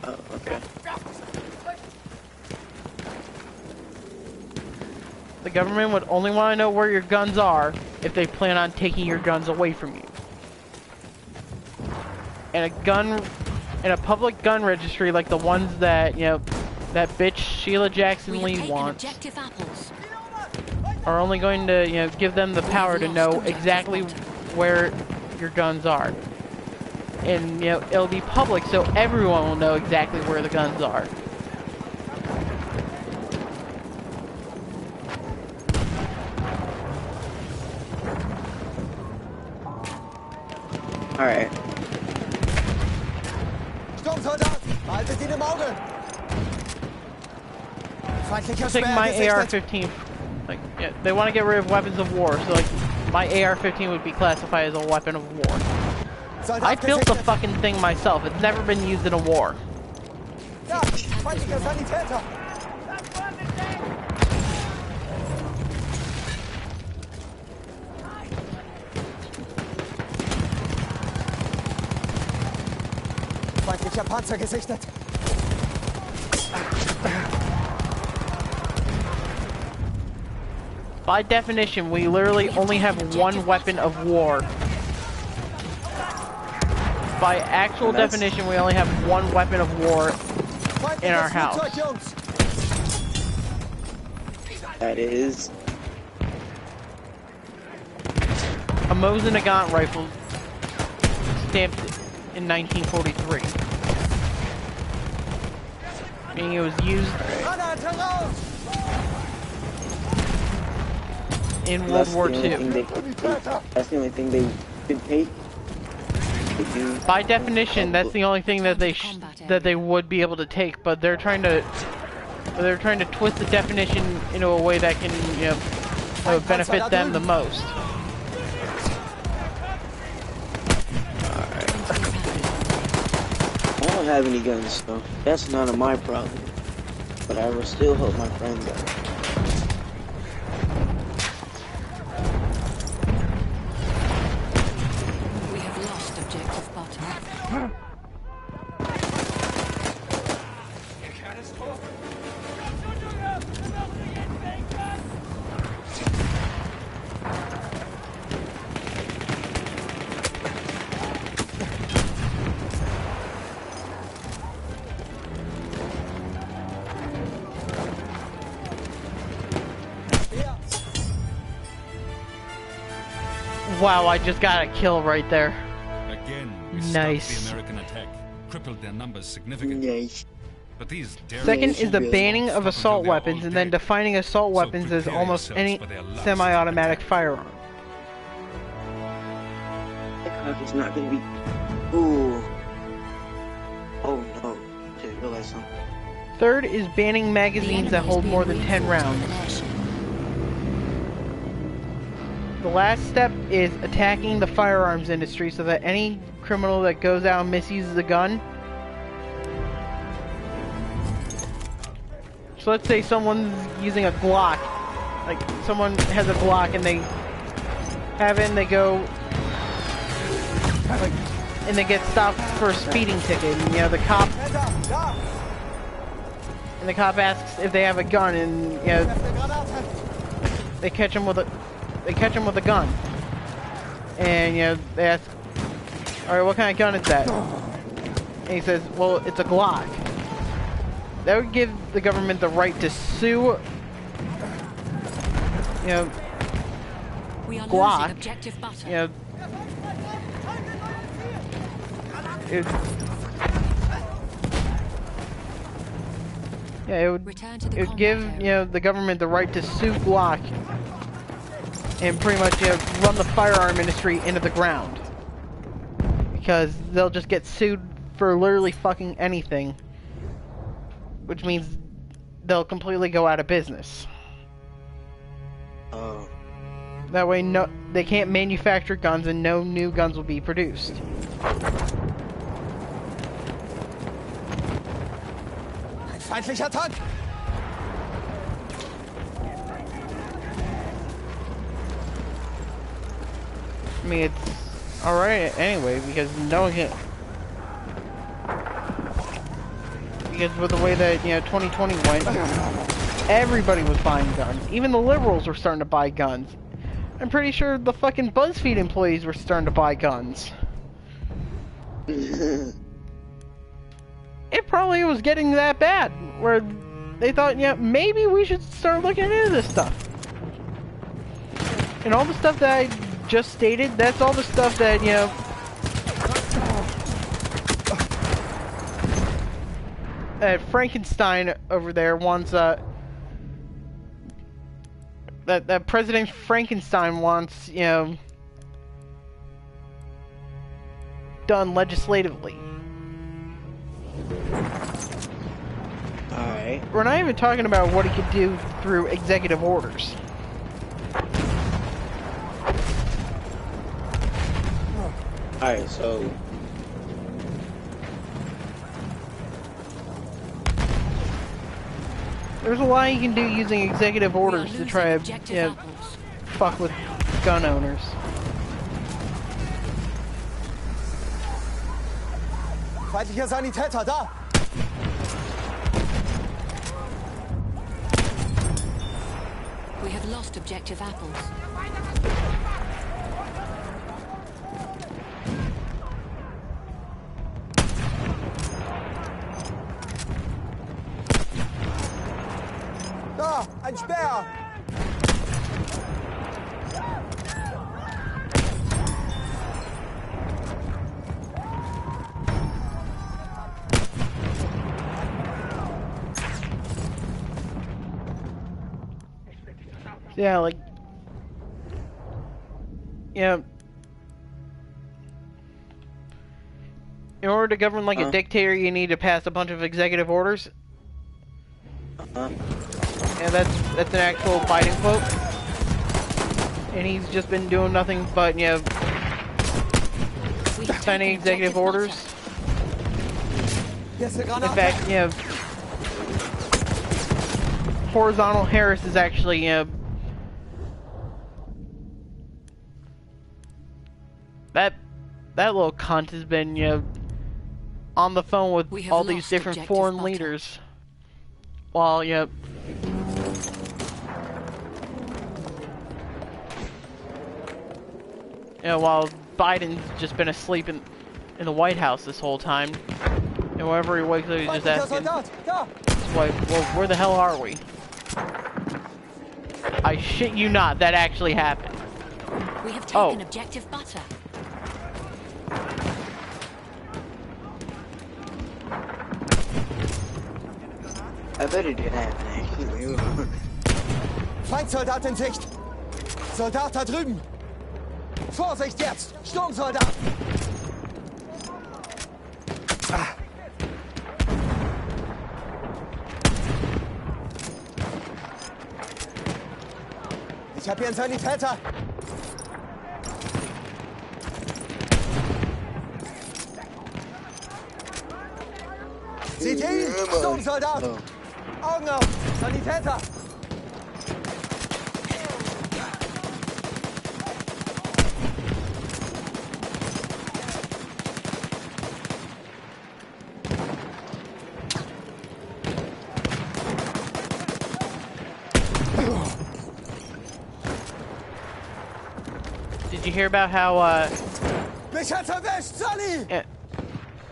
Oh, okay. The government would only want to know where your guns are if they plan on taking your guns away from you. And a public gun registry like the ones that, you know, that bitch Sheila Jackson Lee wants are only going to, you know, give them the power to know exactly where your guns are. And, you know, it'll be public so everyone will know exactly where the guns are. Alright. Sturmsoldat! Haltet ihn im Auge! Feindlicher Take my AR-15. Like, yeah, they want to get rid of weapons of war, so like, my AR-15 would be classified as a weapon of war. I built the fucking thing myself. It's never been used in a war. Ja, feindlicher Sanitäter! Feindlicher Panzer gesichtet! By definition, we literally only have one weapon of war. By actual definition, we only have one weapon of war in our house. That is a Mosin Nagant rifle stamped in 1943. Meaning it was used in World War II. That's the only thing they could take. By definition, that's the only thing that they would be able to take. But they're trying to twist the definition into a way that can, you know, benefit them the most. don't have any guns, so that's none of my problem. But I will still help my friend out. We have lost objective button. Wow, I just got a kill right there. Again, we nice. stopped the American attack, crippled their numbers significantly. Nice. But these Second is the banning of assault weapons, and then defining assault weapons as almost any semi-automatic firearm. That cock is not gonna be. Ooh. Oh no! I just realized something. Third is banning magazines that hold more than 10 rounds. The last step is attacking the firearms industry so that any criminal that goes out and misuses a gun. So let's say someone's using a Glock. Like, someone has a Glock and they have it and they go... Like, and they get stopped for a speeding ticket. And, you know, the cop... And the cop asks if they have a gun and, you know... They catch him with a... They catch him with a gun, and you know they ask, "All right, what kind of gun is that?" And he says, "Well, it's a Glock." That would give the government the right to sue, you know, Glock. You know, it would give the government the right to sue Glock. And pretty much, you know, run the firearm industry into the ground. Because they'll just get sued for literally fucking anything. Which means they'll completely go out of business. Oh. That way, they can't manufacture guns and no new guns will be produced. Ein feindlicher Tank! I mean, it's alright anyway, because no one can... Because with the way that, 2020 went, everybody was buying guns. Even the liberals were starting to buy guns. I'm pretty sure the fucking BuzzFeed employees were starting to buy guns. It probably was getting that bad, where they thought, maybe we should start looking into this stuff. And all the stuff that I just stated, that's all the stuff that, Frankenstein over there wants, that President Frankenstein wants, done legislatively. Alright. We're not even talking about what he could do through executive orders. Alright, so... There's a lot you can do using executive orders to try to, fuck with gun owners. Feindlicher Sanitäter, da! We have lost objective apples. Da! Ein Speer! Yeah, like... In order to govern like a dictator, you need to pass a bunch of executive orders. And that's an actual Biden quote. And he's just been doing nothing but, signing executive orders. In fact, you know, Horizontal Harris is actually, you know, that little cunt has been, you know, on the phone with all these different foreign leaders. While, you know, while Biden's just been asleep in the White House this whole time. And whenever he wakes up, he's just asking, well, where the hell are we? I shit you not, that actually happened. We have taken objective butter. I bet it did happen, actually. Feindsoldat in Sicht! Soldat da drüben! Vorsicht jetzt! Sturmsoldat! Ich hab hier einen Sanitäter! Seht ihr ihn? Sturmsoldat! Augen auf! Sanitäter! Did you hear about how, Mich hat's erwischt, Sonny!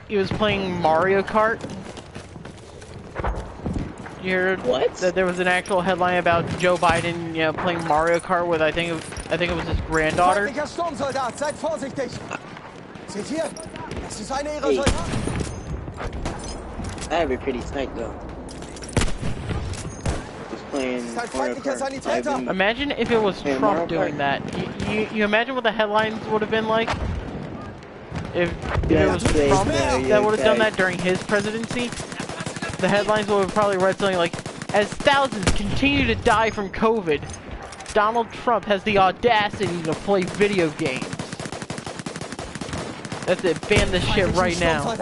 He was playing Mario Kart? You heard that there was an actual headline about Joe Biden, you know, playing Mario Kart with I think it was his granddaughter. Feindlicher Sturmsoldat, seid vorsichtig! Seht ihr? Das ist eine ihrer Soldaten! That'd be pretty tight though. Just playing Mario Kart. Imagine if it was Trump doing that. You imagine what the headlines would have been like? If it was Trump that would have done that during his presidency? The headlines would have probably read something like, as thousands continue to die from COVID, Donald Trump has the audacity to play video games. That's it, ban this shit right now.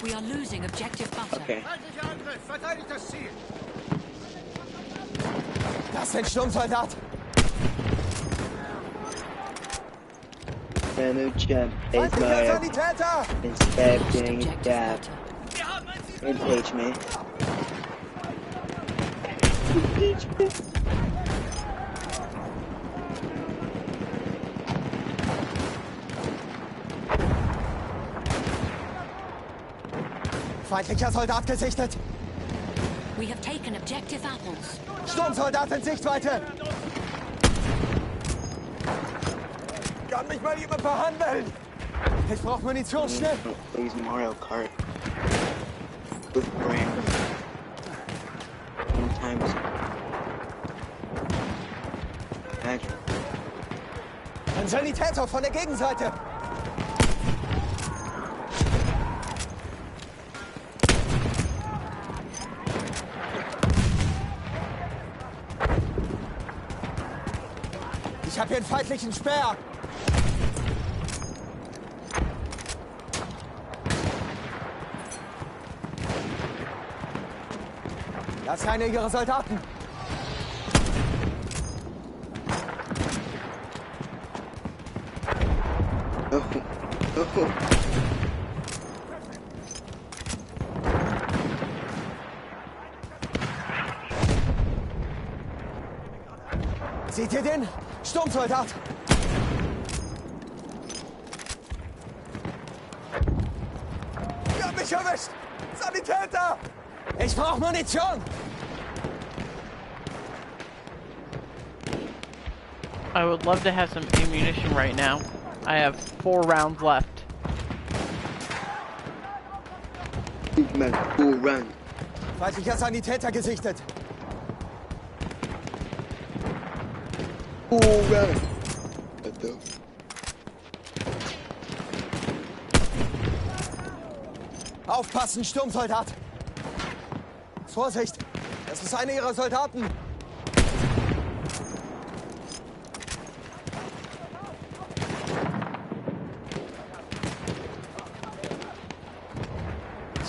We are losing objective butter. Okay. Das ist ein Sturmsoldat! New chip is by inspecting gap. Impeachment. Feindlicher Soldat gesichtet! We have taken objective apples. Sturmsoldat in Sichtweite! Kann mich mal jemand behandeln? Ich brauch Munition, schnell! Please Mario Kart. With brain. Sometimes. Imagine. Ein Sanitäter von der Gegenseite! Ich hab hier einen feindlichen Speer! Das ist einer ihrer Soldaten! Seht ihr den? Sturmsoldat! Ihr habt mich erwischt! Sanitäter! Ich brauch Munition! I would love to have some ammunition right now. I have 4 rounds left. Full run. Feindlicher Sanitäter gesichtet! Full run. Aufpassen, Sturmsoldat! Vorsicht! Das ist einer ihrer Soldaten!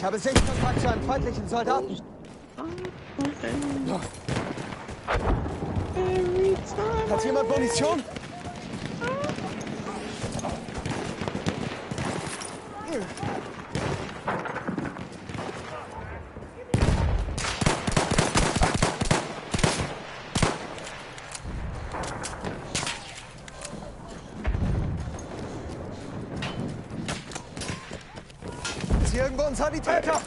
Ich habe Sichtkontakt zu einem feindlichen Soldaten. Hat jemand Munition? Ist hier irgendwo ein Sanitäter?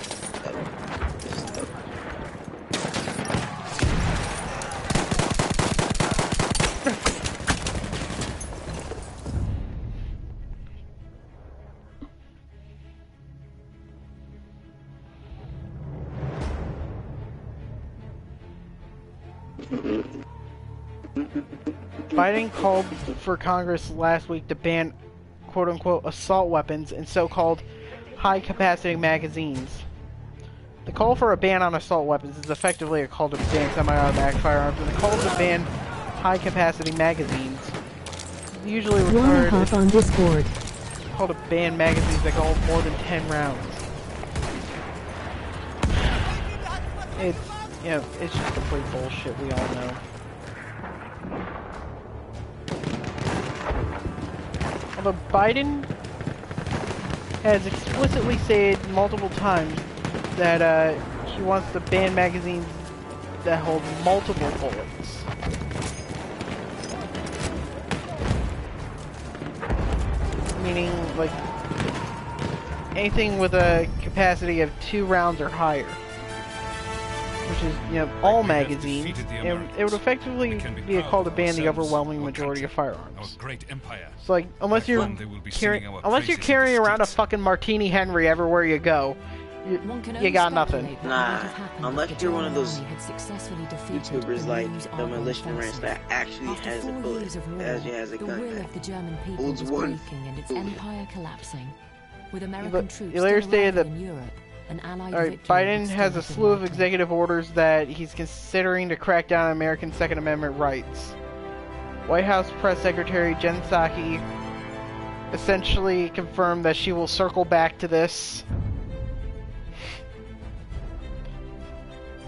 Biden called for Congress last week to ban quote-unquote assault weapons and so-called high-capacity magazines. The call for a ban on assault weapons is effectively a call to ban semi-automatic firearms, and the call to ban high-capacity magazines is usually referred on Discord. Called to ban magazines that hold more than 10 rounds. It's, you know, it's just complete bullshit, we all know. Although Biden has explicitly said multiple times that he wants to ban magazines that hold multiple bullets. Meaning, like, anything with a capacity of 2 rounds or higher. Which is, you know, all magazines, and it would effectively be a call to ban the overwhelming majority of firearms. So, like, unless you're carrying around a fucking Martini Henry everywhere you go, you got nothing. Nah, unless you're one of those YouTubers like the Militia Ranch that actually has a bullet, actually has a gun that holds one. You later stated that Biden has a slew of executive orders that he's considering to crack down on American Second Amendment rights. White House Press Secretary Jen Psaki essentially confirmed that she will circle back to this,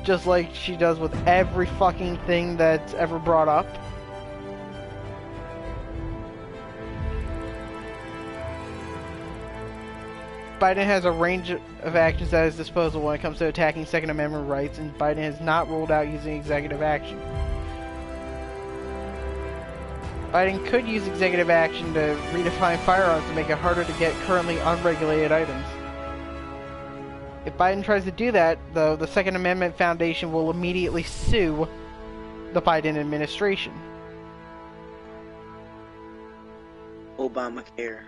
just like she does with every fucking thing that's ever brought up. Biden has a range of actions at his disposal when it comes to attacking Second Amendment rights, and Biden has not ruled out using executive action. Biden could use executive action to redefine firearms to make it harder to get currently unregulated items. If Biden tries to do that, though, the Second Amendment Foundation will immediately sue the Biden administration. Obamacare.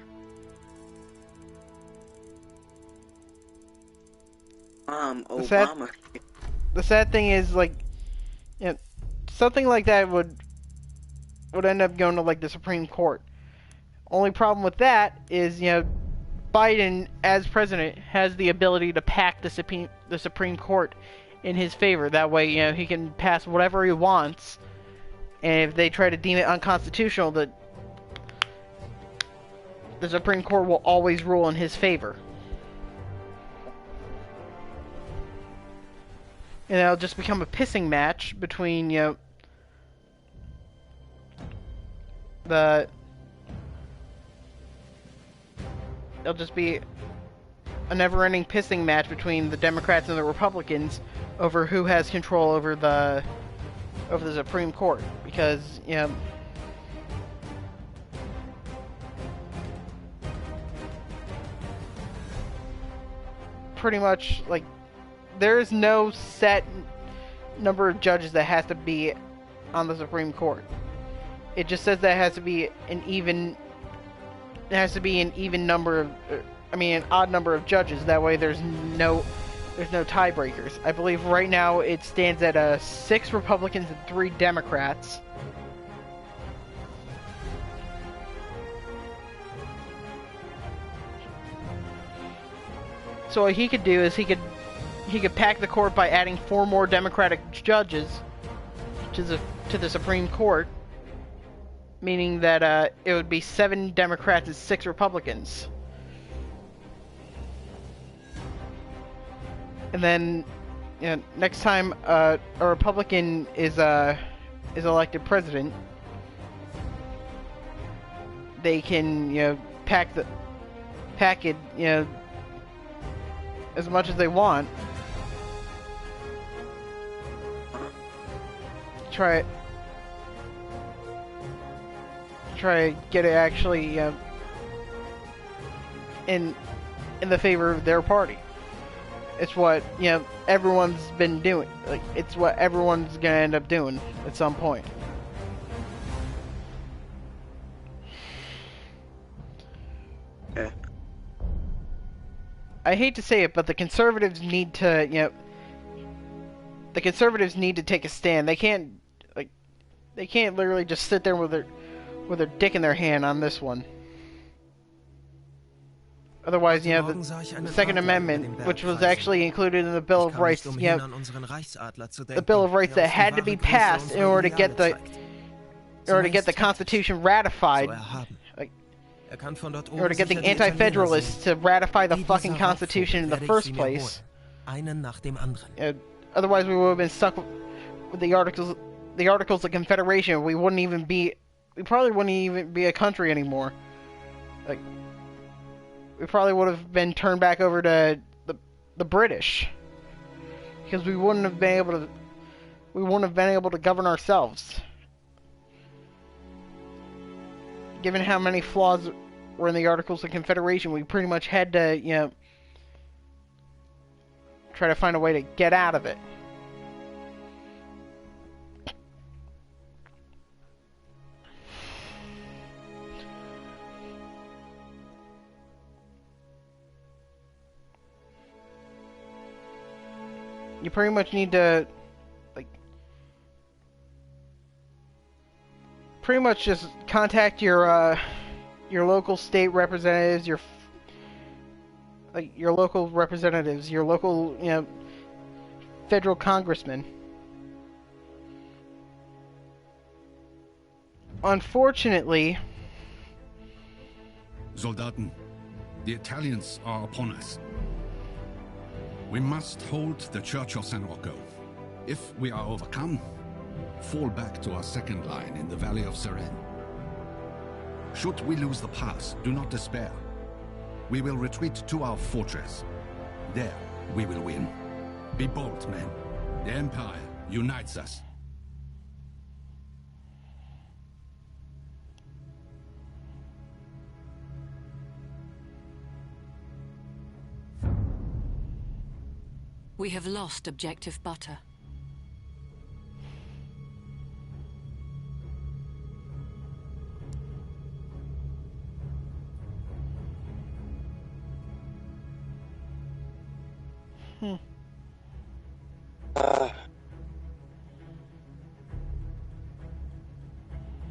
The sad thing is, like, you know, something like that would end up going to, like, the Supreme Court. Only problem with that is, you know, Biden, as president, has the ability to pack the Supreme Court in his favor. That way, you know, he can pass whatever he wants, and if they try to deem it unconstitutional, the Supreme Court will always rule in his favor. And it'll just become a pissing match between, you know, it'll just be a never-ending pissing match between the Democrats and the Republicans over who has control over the Supreme Court, because, you know, pretty much, like, there is no set number of judges that has to be on the Supreme Court. It just says that it has to be an even number of, an odd number of judges. That way there's no tiebreakers. I believe right now it stands at 6 Republicans and 3 Democrats. So what he could do is he could pack the court by adding 4 more Democratic judges to the Supreme Court, meaning that it would be 7 Democrats and 6 Republicans. and then, you know, next time a Republican is elected president, they can, you know, pack it, you know, as much as they want. Try to get it actually, you know, in the favor of their party. It's what, you know, everyone's been doing. Like, it's what everyone's gonna end up doing at some point. Yeah. I hate to say it, but the conservatives need to, you know, the conservatives need to take a stand. They can't, like, they can't literally just sit there with their dick in their hand on this one. Otherwise, you know, the Second Amendment, which was actually included in the Bill of Rights, you know, the Bill of Rights that had to be passed in order to get the Constitution ratified. Like, in order to get the anti-federalists to ratify the fucking Constitution in the first place. Otherwise, we would have been stuck with the Articles of Confederation. We probably wouldn't even be a country anymore. Like, we probably would have been turned back over to the British, because we wouldn't have been able to govern ourselves. Given how many flaws were in the Articles of Confederation, we pretty much had to, you know, try to find a way to get out of it. You pretty much need to, like, pretty much just contact your local state representatives, your local representatives, your local, you know, federal congressmen. Unfortunately, Soldaten, the Italians are upon us. We must hold the Church of San Rocco. If we are overcome, fall back to our second line in the Valley of Seren. Should we lose the pass, do not despair. We will retreat to our fortress. There, we will win. Be bold, men. The Empire unites us. We have lost objective butter. Hmm.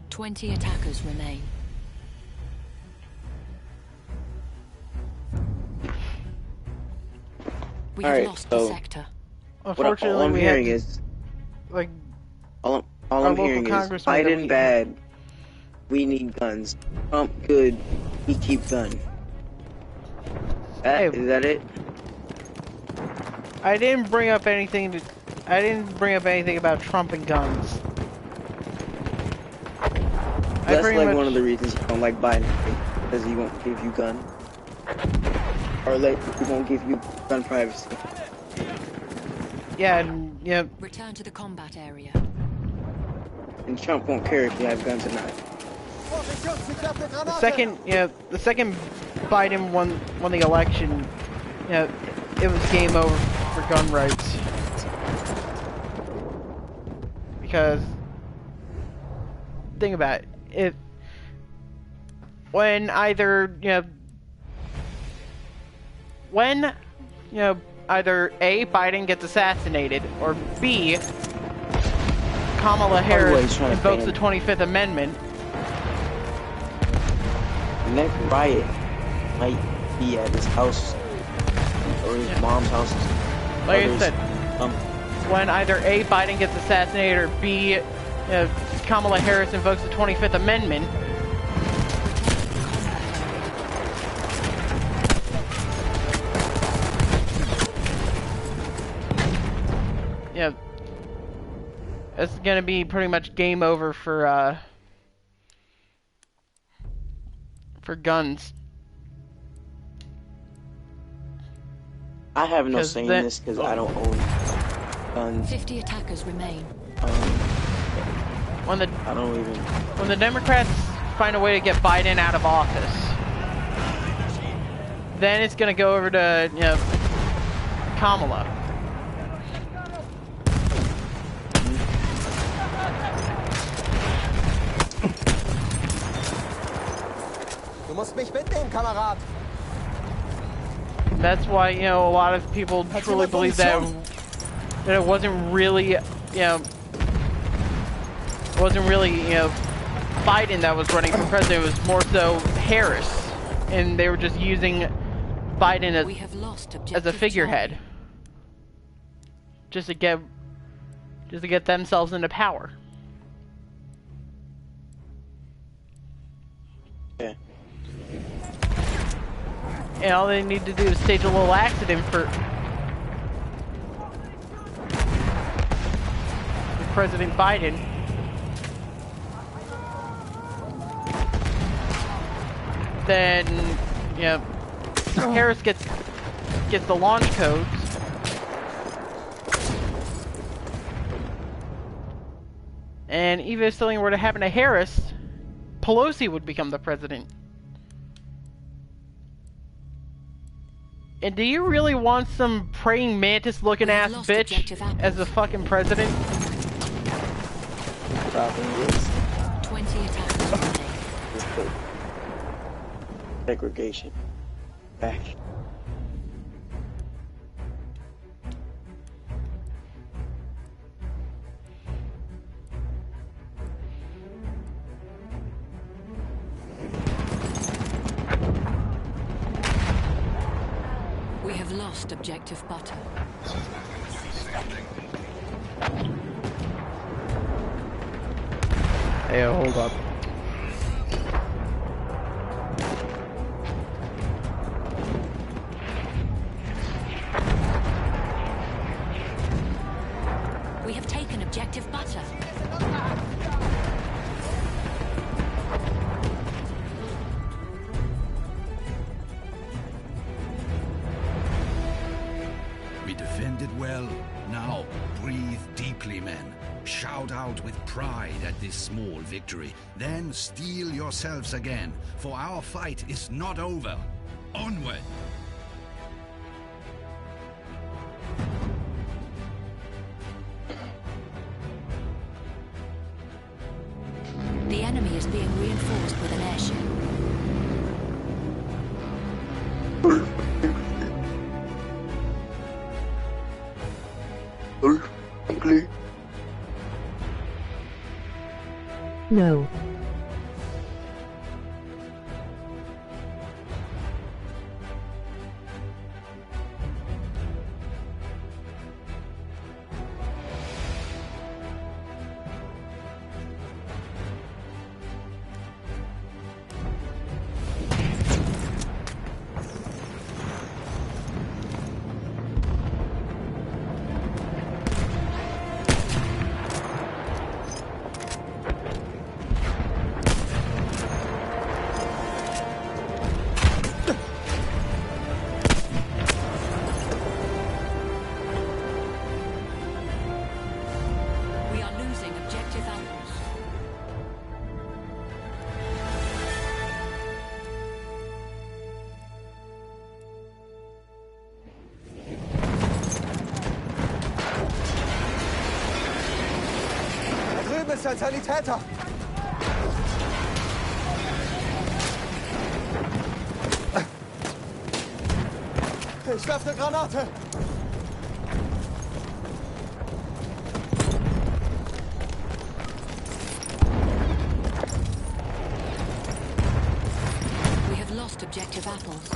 20 attackers remain. We have lost the sector. Unfortunately, all I'm hearing is, like, all I'm hearing is Biden bad. We need guns. Trump good. We keep guns. Is that it? I didn't bring up anything about Trump and guns. That's like one of the reasons you don't like Biden, because he won't give you gun, or like he won't give you gun privacy. Yeah, and yeah. Return to the combat area. And Trump won't care if you have guns or not. The second Biden won the election, it was game over for gun rights. Because think about it, when either either A, Biden gets assassinated, or B, Kamala Harris invokes the 25th Amendment. The next riot might be at his house or his mom's house. Like I said, when either A, Biden gets assassinated, or B, Kamala Harris invokes the 25th Amendment. It's gonna be pretty much game over for guns. I have no say in this because I don't own guns. 50 attackers remain. When the Democrats find a way to get Biden out of office, then it's gonna go over to, you know, Kamala. Du musst mich mitnehmen, Kamerad. That's why, you know, a lot of people truly believe that it wasn't really, you know, Biden that was running for president. It was more so Harris, and they were just using Biden as a figurehead, just to get themselves into power. Yeah. And all they need to do is stage a little accident for President Biden. Then, you know, Harris gets the launch codes. And even if something were to happen to Harris, Pelosi would become the president. And do you really want some praying mantis looking ass bitch as the fucking president? Probably is. 20 attackers. Segregation. Back. We have lost objective butter. Hey, hold up. We have taken objective butter. We defended well. Now, breathe deeply, men. Shout out with pride at this small victory. Then steel yourselves again, for our fight is not over. Onward! The enemy is being reinforced with an airship. No. Ist ein Sanitäter! Ich werfe eine Granate! We have lost objective apples.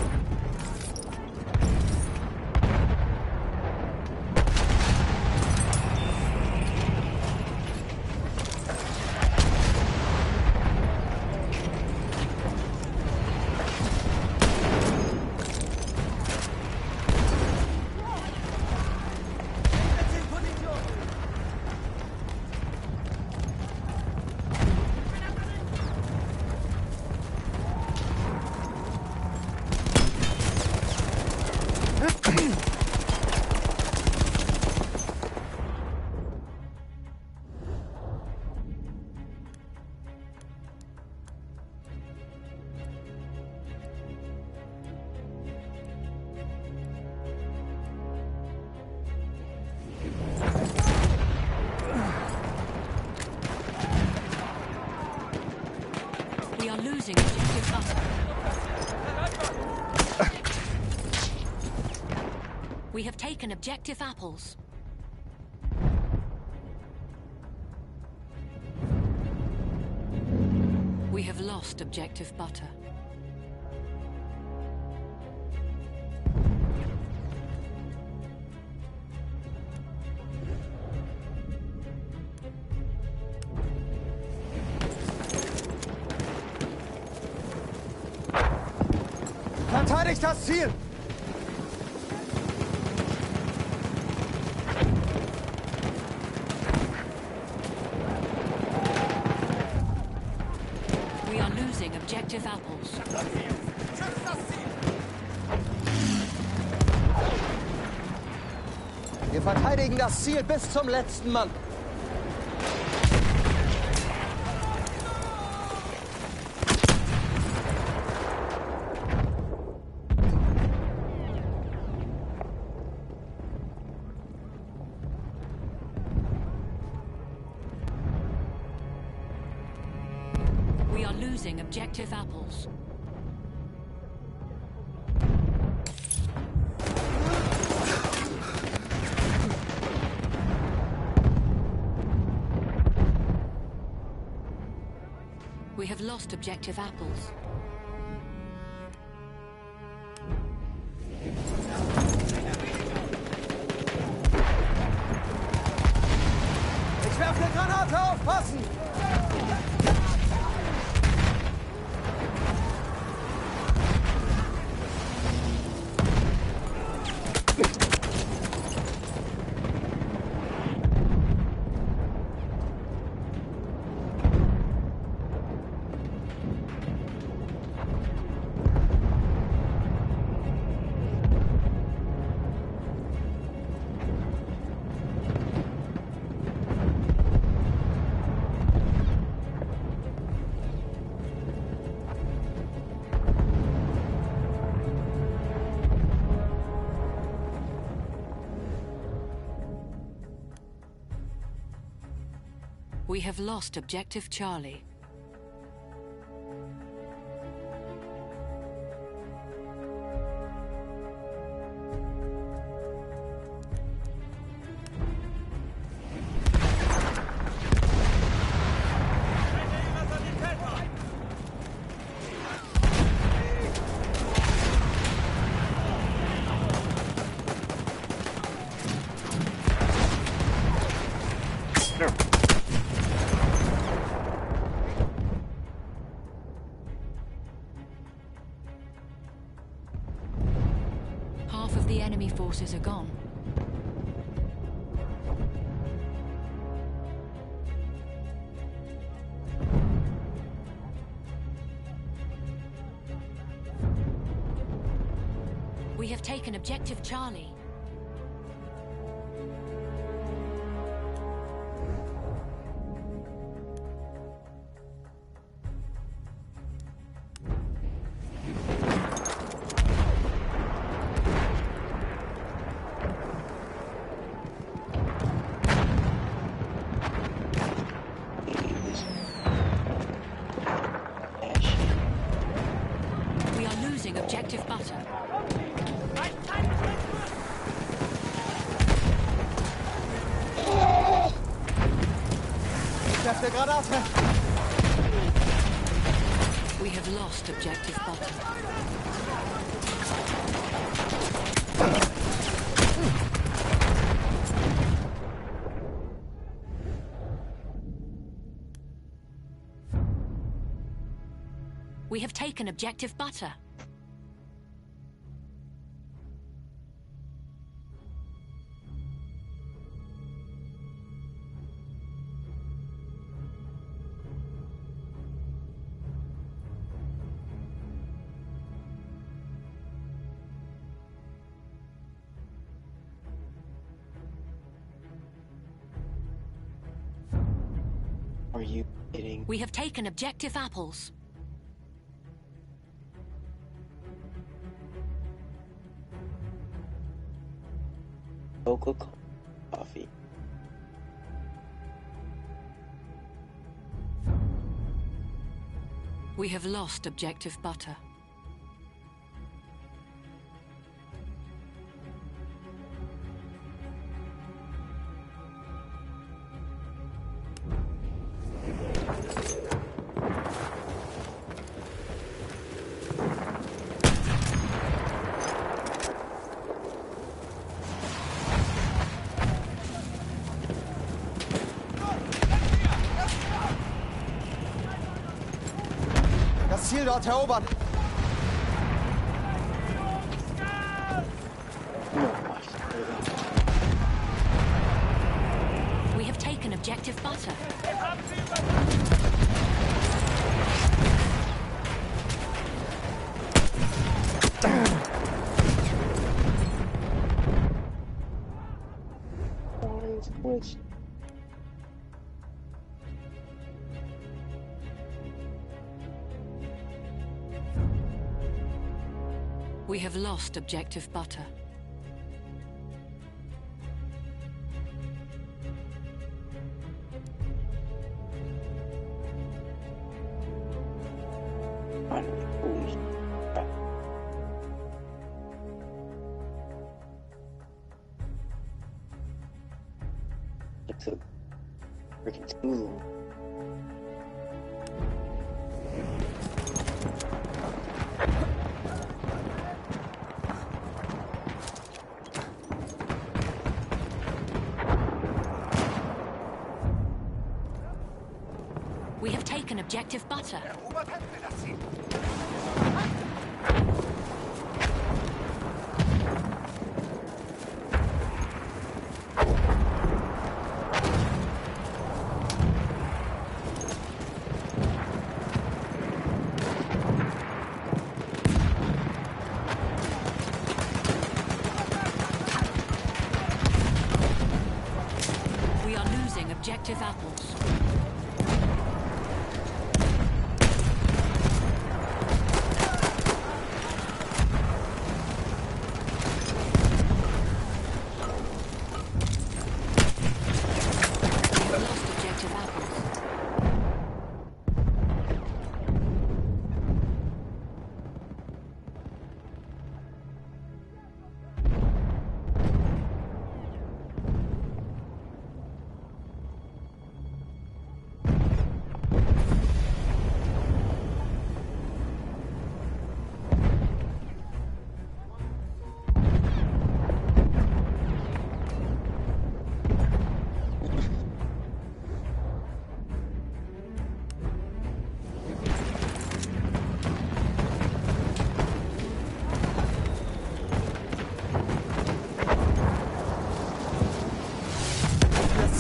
taken objective apples. We have lost objective butter. Verteidigt das Ziel! We are losing objective apples. Wir verteidigen das Ziel bis zum letzten Mann. We are losing objective apples. We have lost objective apples. Ich werfe eine Granate, aufpassen! We have lost objective Charlie. Half of the enemy forces are gone. We have taken objective Charlie. We are losing objective butter. Ich werfe eine Granate! We have lost objective butter. We have taken objective butter. Are you kidding? We have taken objective apples. Local coffee. We have lost objective butter. Ziel dort erobern. We have taken objective butter. We have lost objective butter. It took freaking too long. We have taken objective butter. We are losing objective apples.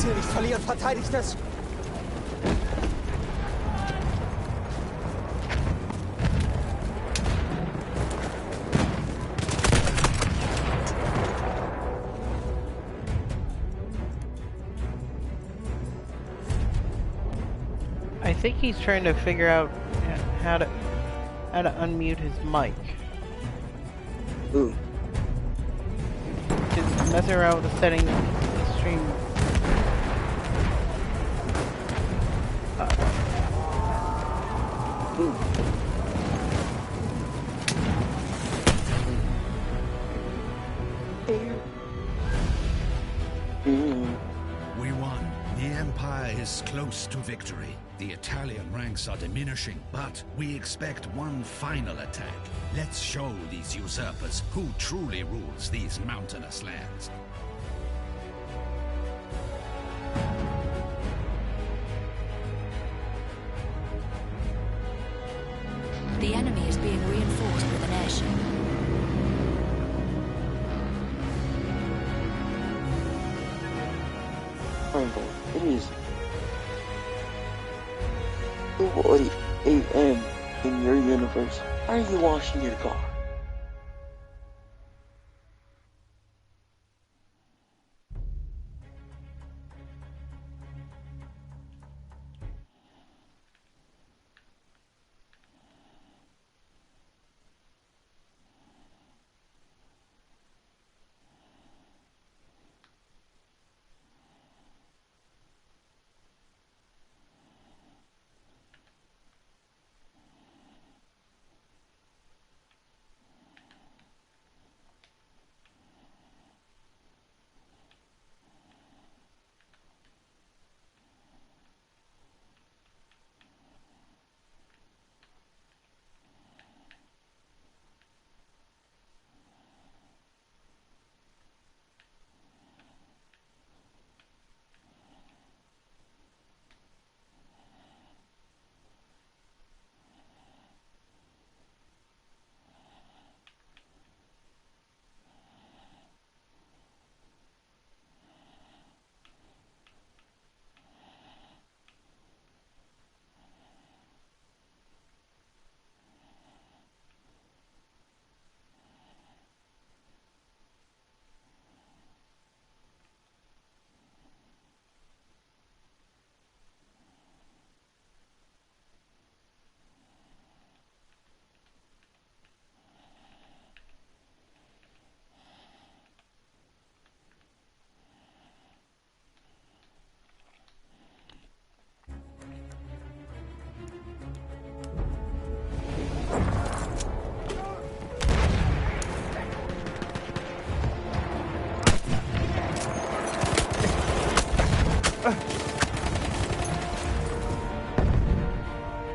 Ziel nicht verlieren, verteidigt es! I think he's trying to figure out how to unmute his mic. Ooh. Just messing around with the settings in the stream. Ooh. We won. The Empire is close to victory. The Italian ranks are diminishing, but we expect one final attack. Let's show these usurpers who truly rules these mountainous lands. The enemy is being reinforced with an airship. It is 2:40 a.m. in your universe. Why are you washing your car?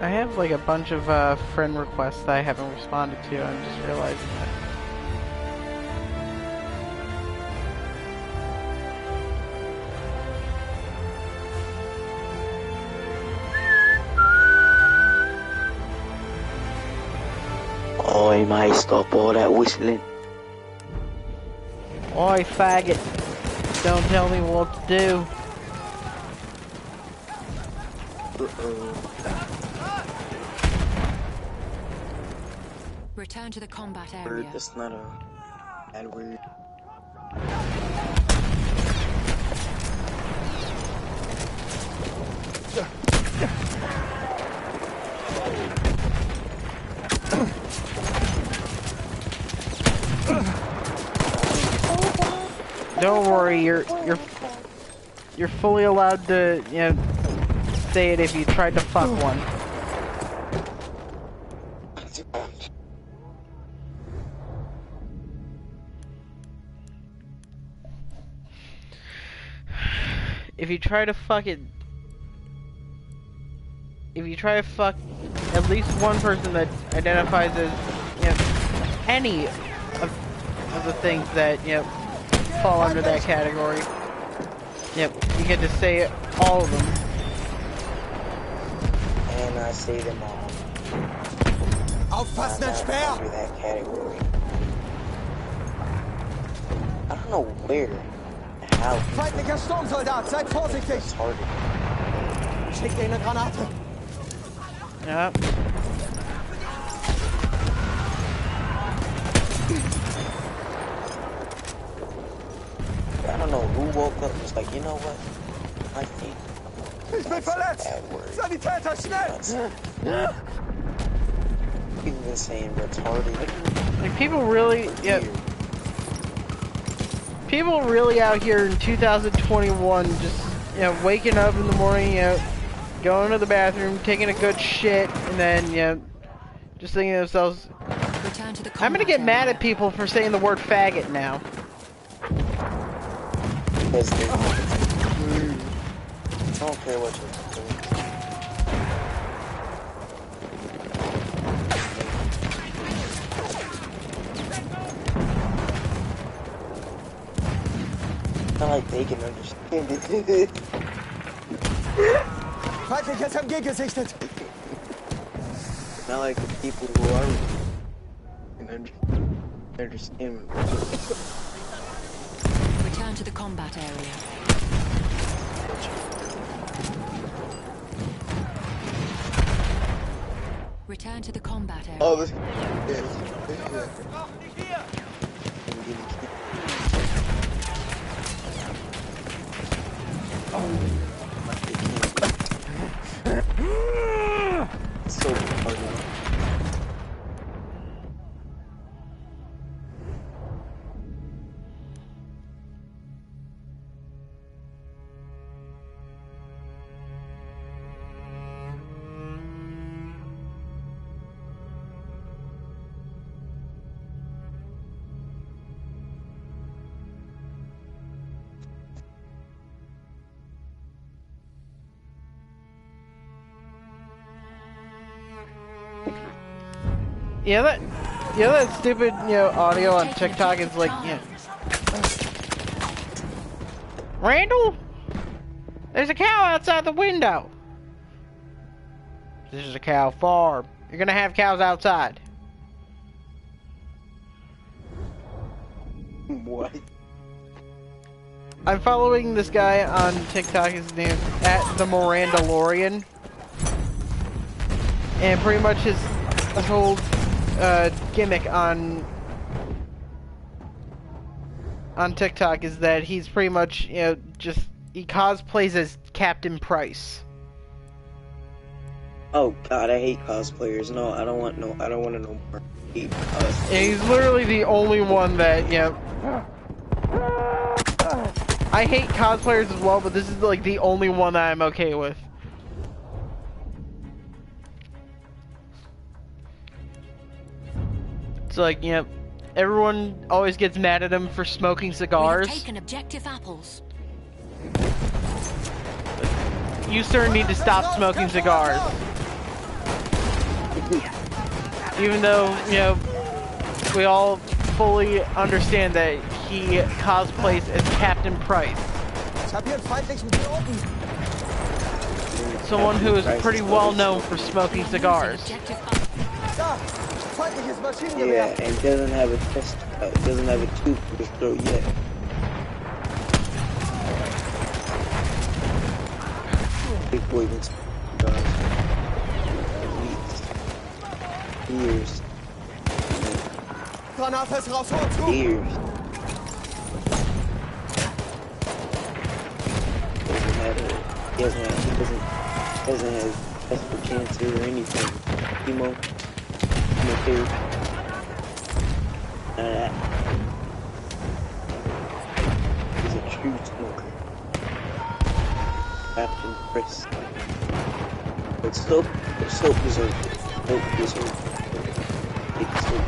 I have like a bunch of friend requests that I haven't responded to. I'm just realizing that. Oh, he might stop all that whistling. Oi, faggot. Don't tell me what to do. Return to the combat area. That's not a bad word. Don't worry, you're fully allowed to, you know, say it if you tried to fuck one. If you try to fuck it, if you try to fuck at least one person that identifies as, you know, any of the things that, you know, fall under that category, yep, you get to say all of them. And I say them all. Aufpassen, ein Speer! Under that category. I don't know where. How? Feindlicher Sturmsoldat, seid vorsichtig! Schickt dir eine Granate! Yep. I don't know who woke up and was like, you know what? I think Ich bin verletzt! Sanitäter, schnell! People been saying retarded. Like people really, yeah. People really out here in 2021 just, you know, waking up in the morning, you know, going to the bathroom, taking a good shit, and then, you know, just thinking to themselves, I'm gonna get mad at people for saying the word faggot now. I don't care what you're doing. Not like they can understand it. Feindliches MG gesichtet! Not like the people who are can understand. Return to the combat area. Return to the combat area. Oh, this. So funny. Yeah, that stupid, you know, audio on TikTok is like, you know, Randall, there's a cow outside the window. This is a cow farm. You're gonna have cows outside. What? I'm following this guy on TikTok. His name is @TheMirandalorian, and pretty much his whole gimmick on TikTok is that he's pretty much, you know, just he cosplays as Captain Price. Oh God, I hate cosplayers. No, I don't want to know more. And he's literally the only one that, you know, I hate cosplayers as well, but this is like the only one that I'm okay with. It's like, you know, everyone always gets mad at him for smoking cigars. We have taken objective apples. You, sir, need to stop smoking cigars. Even though, you know, we all fully understand that he cosplays as Captain Price. Someone who is pretty well known for smoking cigars. Yeah, and doesn't have a test, doesn't have a tooth for his throat yet. Big boy been smoking cigars for weeks, years. Years. He doesn't have testicle cancer or anything. Chemotherapy. None of that. He's a true smoker. Captain Chris. But soap deserves it. Soap deserves it. Big soap.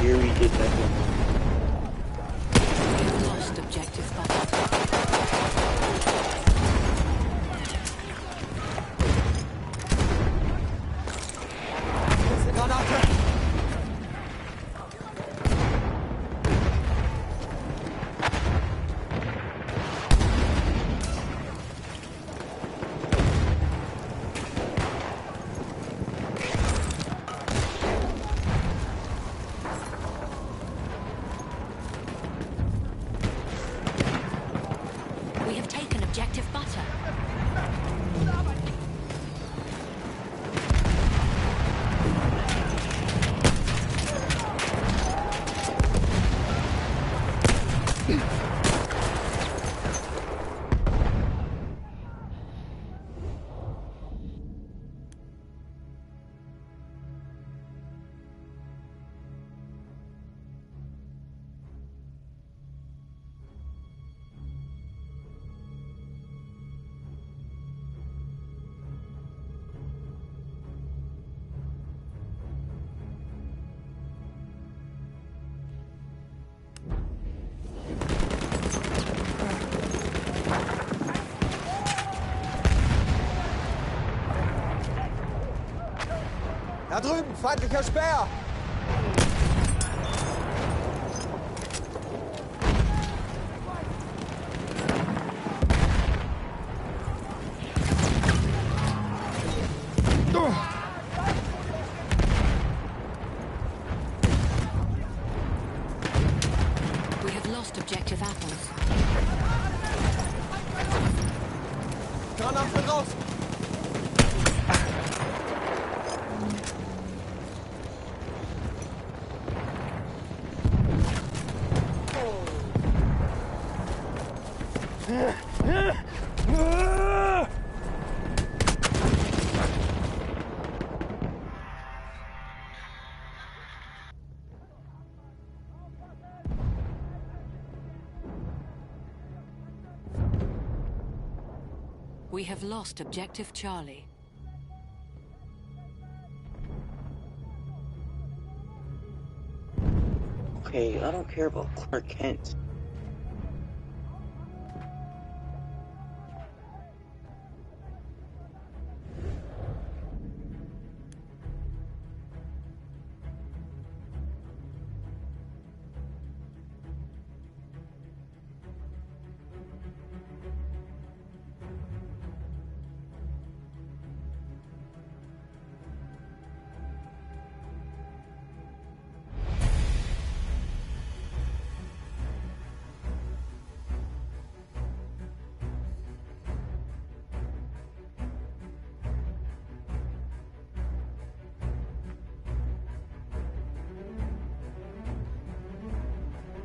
Here we did that one. Lost objective button. Da drüben, feindlicher Speer! We have lost objective apples. Granaten raus! We have lost objective Charlie. Okay, I don't care about Clark Kent.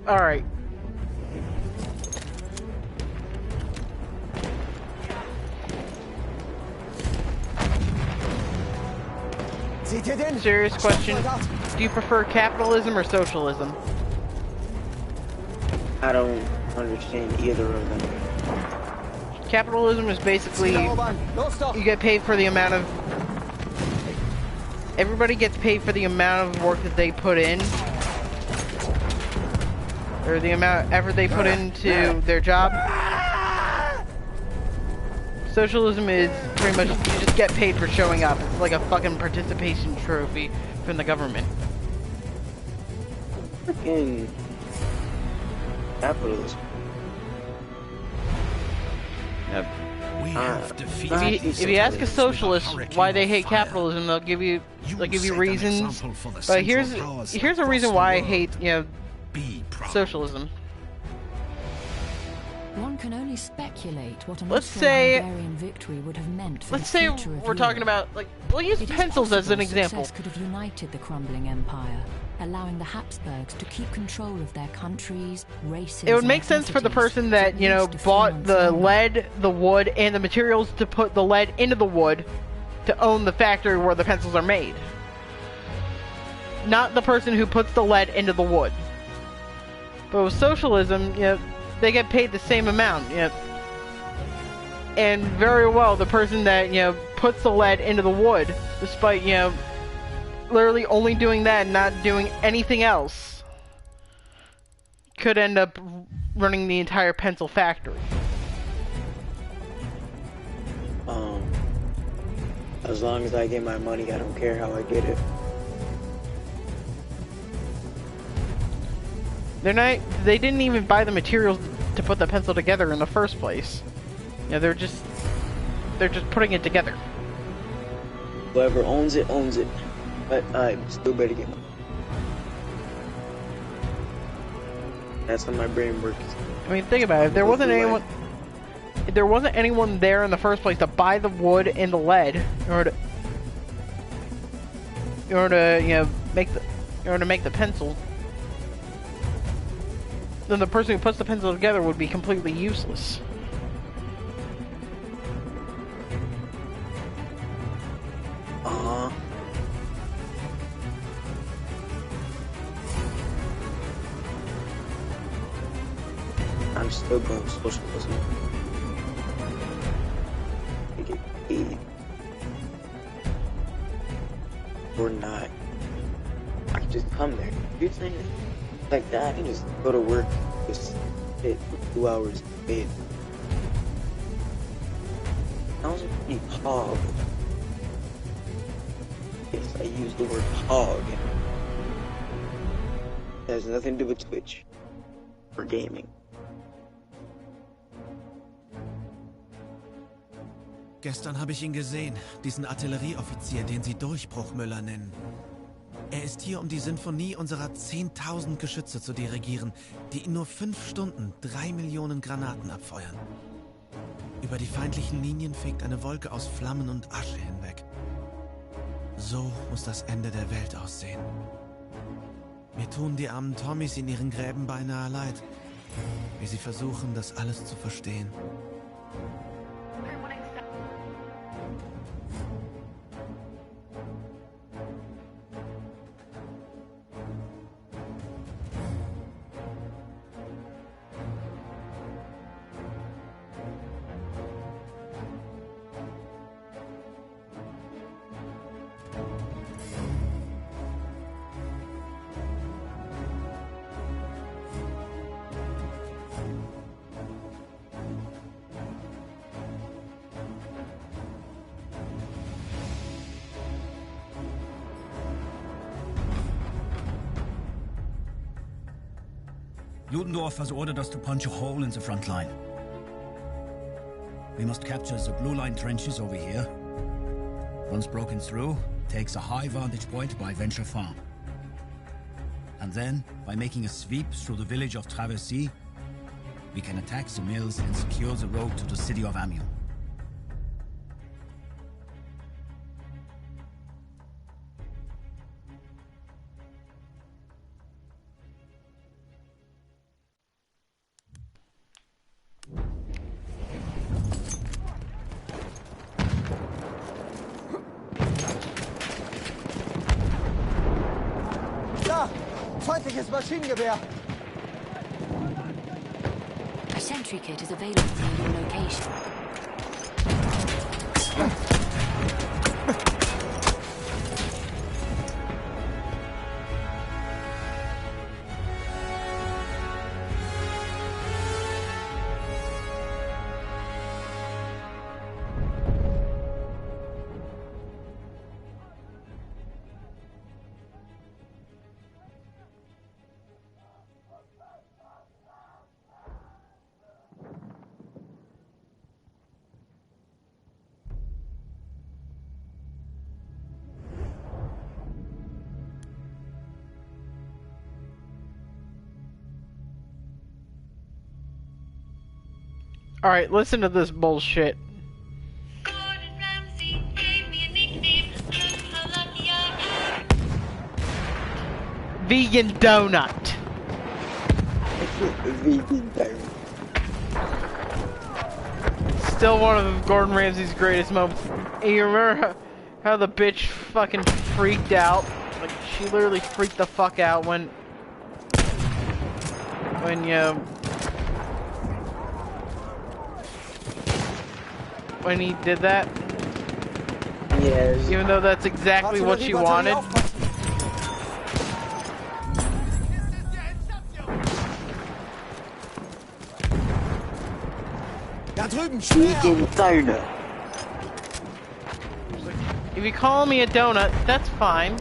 All right. Serious question. Do you prefer capitalism or socialism? I don't understand either of them. Capitalism is basically you get paid for the amount of... Everybody gets paid for the amount of work that they put in. Or the amount of effort they put into their job. Socialism is pretty much, you just get paid for showing up. It's like a fucking participation trophy from the government. Freaking capitalism. Yep. If you ask a socialist why they hate capitalism, they'll give you reasons. But here's a reason why I hate, socialism. One can only speculate what a Hungarian victory would have meant for let's say we're talking about, like, we'll use pencils as an example. Could have united the crumbling empire, allowing the Habsburgs to keep control of their countries, races. It would make sense for the person that, bought the lead, the wood, and the materials to put the lead into the wood to own the factory where the pencils are made. Not the person who puts the lead into the wood. But with socialism, they get paid the same amount, and very well the person that puts the lead into the wood, despite literally only doing that and not doing anything else, could end up running the entire pencil factory. As long as I get my money, I don't care how I get it. They didn't even buy the materials to put the pencil together in the first place. They're just putting it together. Whoever owns it, owns it. But I still better get money. That's how my brain works. I mean, think about it. If there wasn't anyone there in the first place to buy the wood and the lead in order to make the pencil, then the person who puts the pencil together would be completely useless. I'm still going socialism. I get paid. Or not. I can just come there. You're saying like that, I can just go to work, just sit for 2 hours paid. Sounds like a hog. Yes, I use the word hog. It has nothing to do with Twitch or gaming. Gestern habe ich ihn gesehen, diesen Artillerieoffizier, den Sie Durchbruchmüller nennen. Er ist hier, um die Sinfonie unserer 10.000 Geschütze zu dirigieren, die in nur 5 Stunden 3 Millionen Granaten abfeuern. Über die feindlichen Linien fegt eine Wolke aus Flammen und Asche hinweg. So muss das Ende der Welt aussehen. Mir tun die armen Tommys in ihren Gräben beinahe leid, wie sie versuchen, das alles zu verstehen. Ludendorff has ordered us to punch a hole in the front line. We must capture the blue line trenches over here. Once broken through, takes a high vantage point by Venture Farm. And then, by making a sweep through the village of Traversy, we can attack the mills and secure the road to the city of Amiens. Feindliches Maschinengewehr! A sentry kit is available near your location. Alright, listen to this bullshit. Gordon Ramsay gave me a nickname. How lucky I am. Vegan donut. Vegan donut. Still one of Gordon Ramsay's greatest moments. And you remember how the bitch fucking freaked out? Like, she literally freaked the fuck out when he did that? Yes. Even though that's exactly what she wanted. Vegan donut. If you call me a donut, that's fine.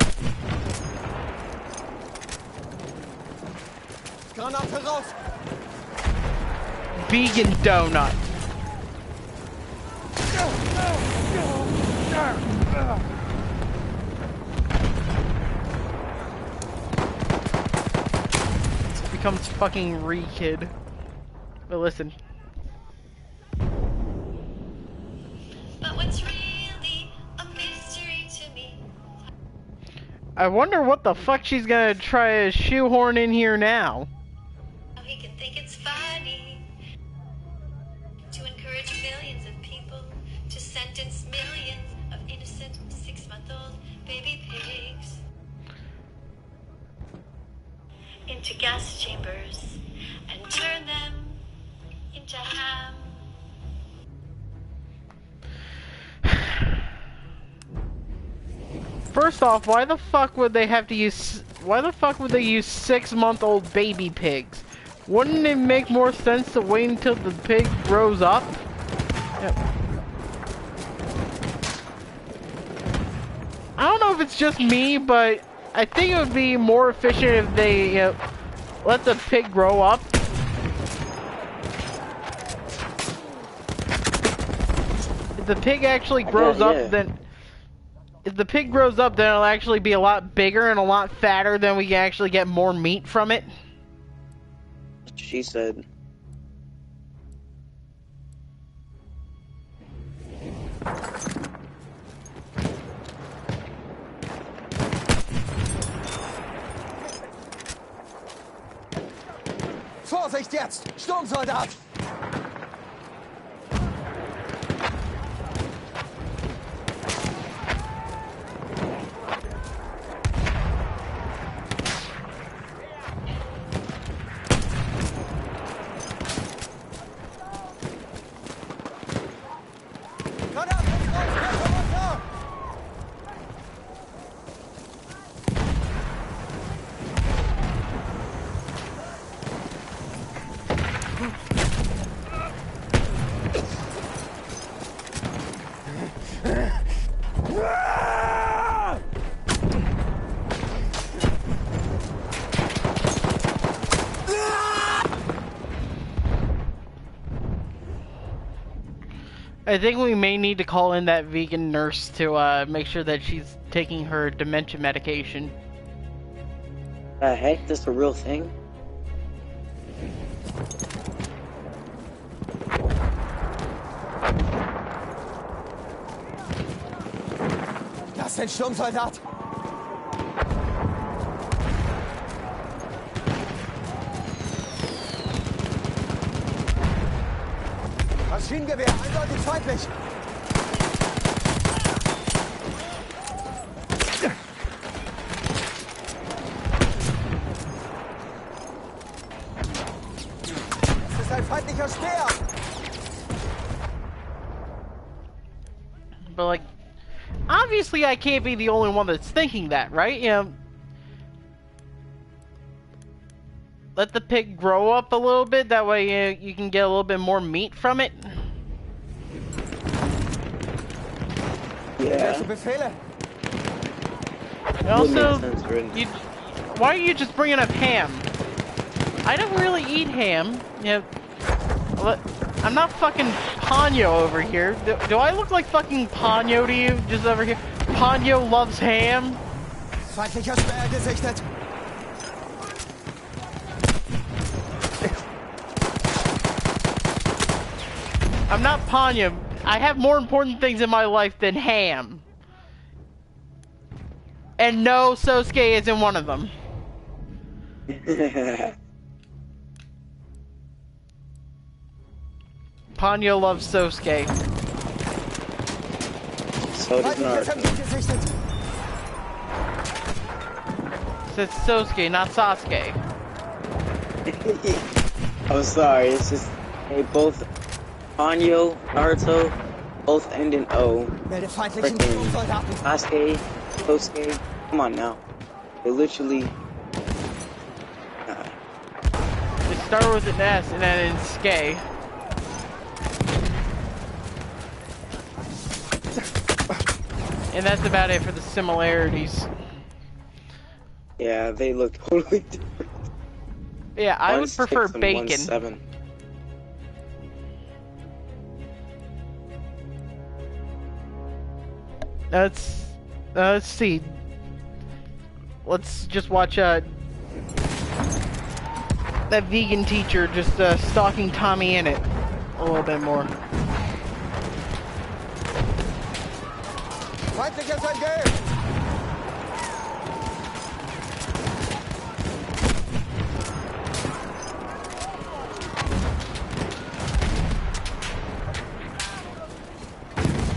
Vegan donut. It becomes fucking re-kid. But listen. But what's really a mystery to me? I wonder what the fuck she's gonna try to shoehorn in here now. How he can think it's funny to encourage millions of people to sentence millions of innocent 6-month-old baby pigs into gas chambers and turn them into ham. First off, why the fuck would they have to use? Why the fuck would they use 6-month-old baby pigs? Wouldn't it make more sense to wait until the pig grows up? Yep. I don't know if it's just me, but I think it would be more efficient if they let the pig grow up. If the pig actually grows up, then... If the pig grows up, then it'll actually be a lot bigger and a lot fatter, then we can actually get more meat from it. She said. Vorsicht jetzt! Sturmsoldat! I think we may need to call in that vegan nurse to make sure that she's taking her dementia medication. The heck? This a real thing? Das ist ein Sturmsoldat! Maschinengewehr, eindeutig feindlich! Das ist ein feindlicher Speer! But like, obviously I can't be the only one that's thinking that, right? You know, let the pig grow up a little bit, that way you can get a little bit more meat from it. Yeah. Also, why are you just bringing up ham? I don't really eat ham. You know, I'm not fucking Ponyo over here. Do I look like fucking Ponyo to you, just over here? Ponyo loves ham. Feindlicher Speer gesichtet. I'm not Ponyo. I have more important things in my life than ham. And no, Sosuke isn't one of them. Ponyo loves Sosuke. So does Naruto. It's Sosuke, not Sasuke. I'm sorry, it's just they both Ponyo, Naruto, both end in O. Freaking Sasuke, Sosuke, come on now. They literally They start with an S and then in Ske. And that's about it for the similarities. yeah, they look totally different. Yeah, I would One's prefer 6 and bacon. one's 7. Let's see. Let's just watch that vegan teacher just stalking Tommy in it a little bit more. Feindliches Entgehen!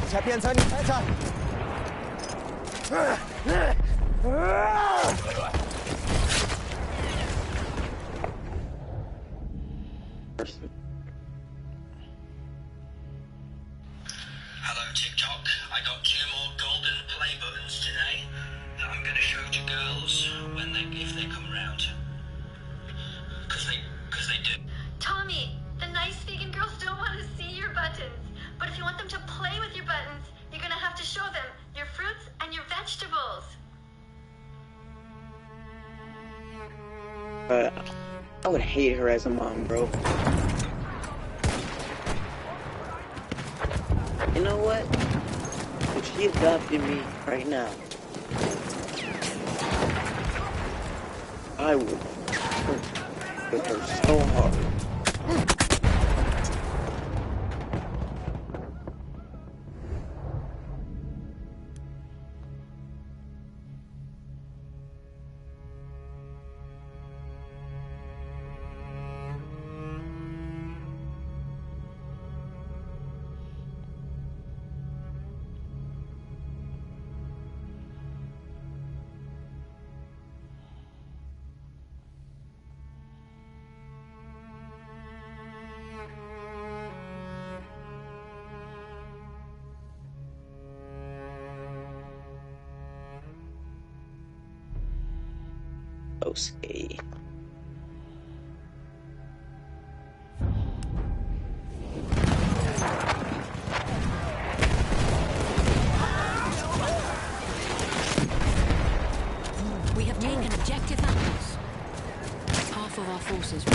Ich hab hier einen Sanitäter! Hello TikTok, I got 2 more golden play buttons today that I'm gonna show to girls when if they come round. Cause they do. Tommy, the nice vegan girls don't want to see your buttons. But if you want them to play with your buttons, you're gonna have to show them your fruits and your vegetables. I would hate her as a mom, bro. You know what? If she adopted me right now, I would with her so hard. Okay. We have taken objective Atlas. Half of our forces.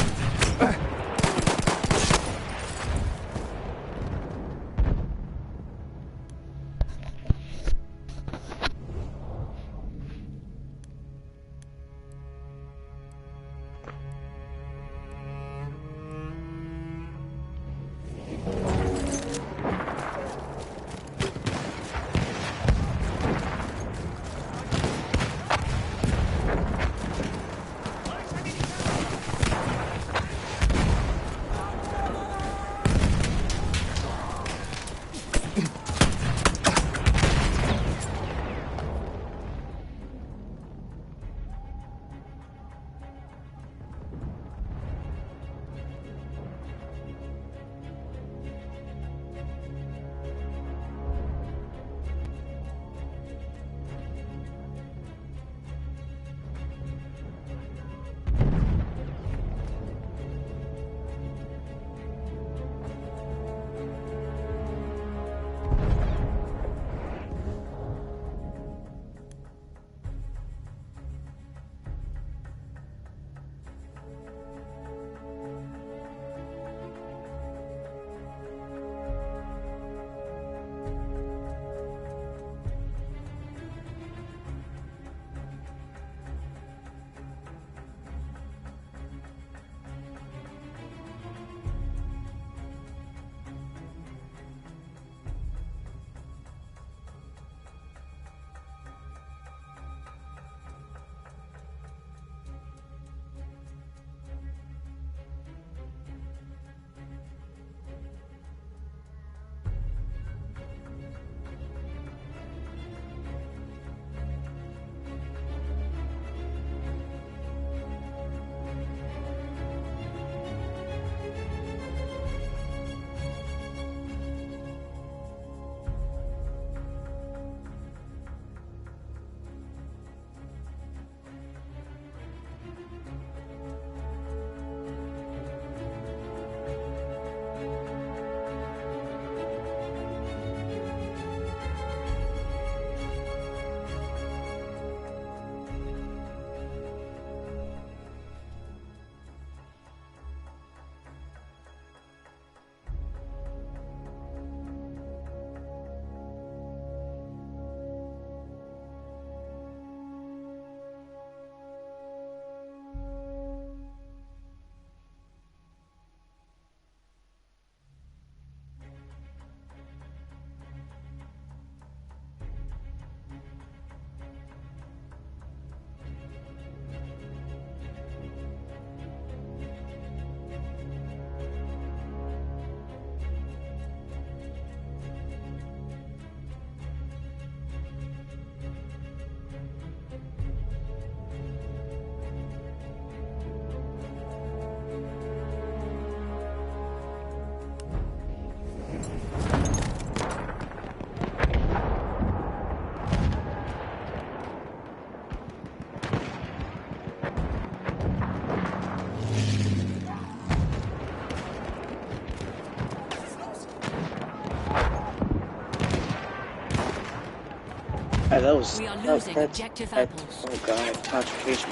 That was, we are losing objective apples. Oh god, concentration.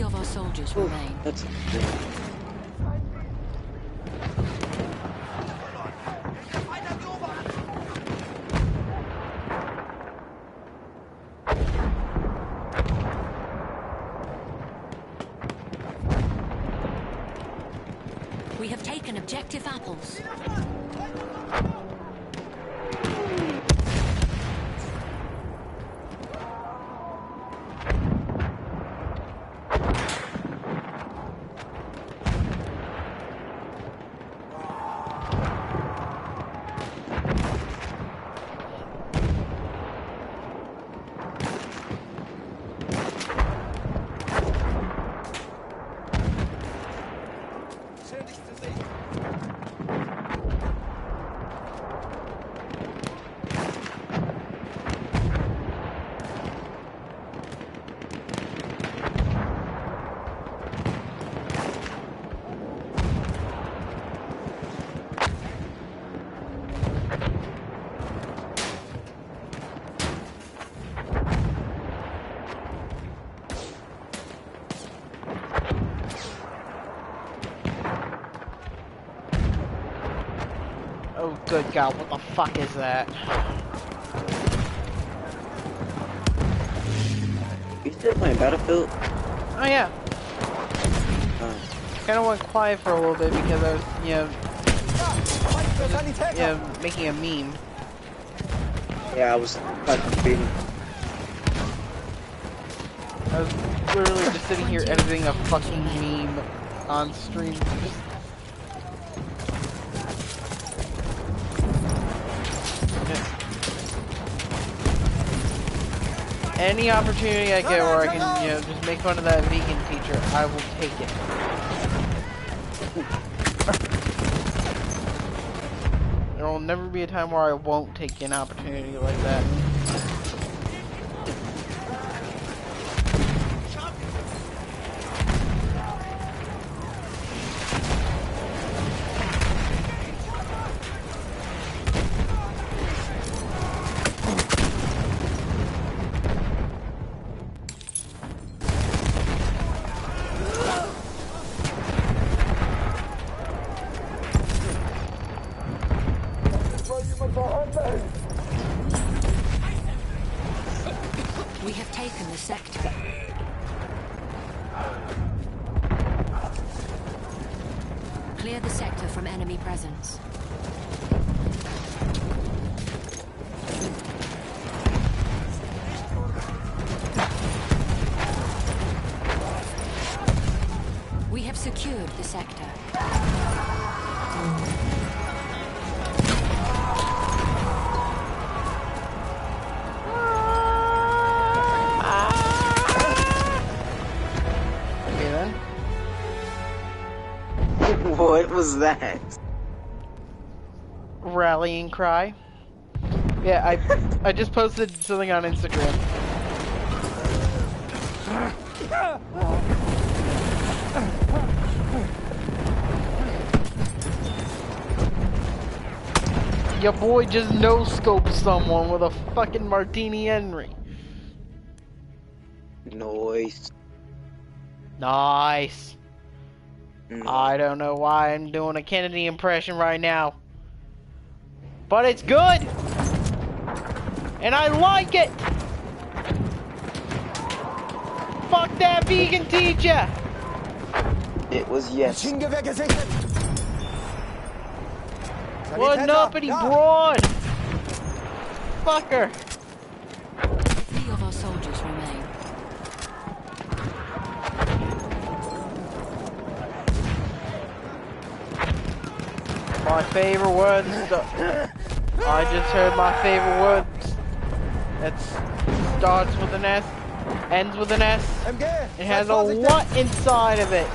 Of our soldiers remain. That's we have taken objective apples. Oh, good God, what the fuck is that? You still playing Battlefield? Oh, yeah. Kind of went quiet for a little bit because I was, making a meme. Yeah, I was fucking beating. I was literally just sitting here editing a fucking meme on stream. Any opportunity I get where I can, just make fun of that vegan teacher, I will take it. There will never be a time where I won't take an opportunity like that. We have taken the sector. Clear the sector from enemy presence. We have secured the sector. What was that? Rallying cry. Yeah, I just posted something on Instagram. Your boy just no-scoped someone with a fucking Martini Henry. Nice. Nice. No. I don't know why I'm doing a Kennedy impression right now. But it's good! And I like it! Fuck that vegan teacher! It was yes. What an uppity broad! Fucker! 50 of our soldiers remain. My favorite words. I just heard my favorite words. That starts with an S, ends with an S. It has a what inside of it?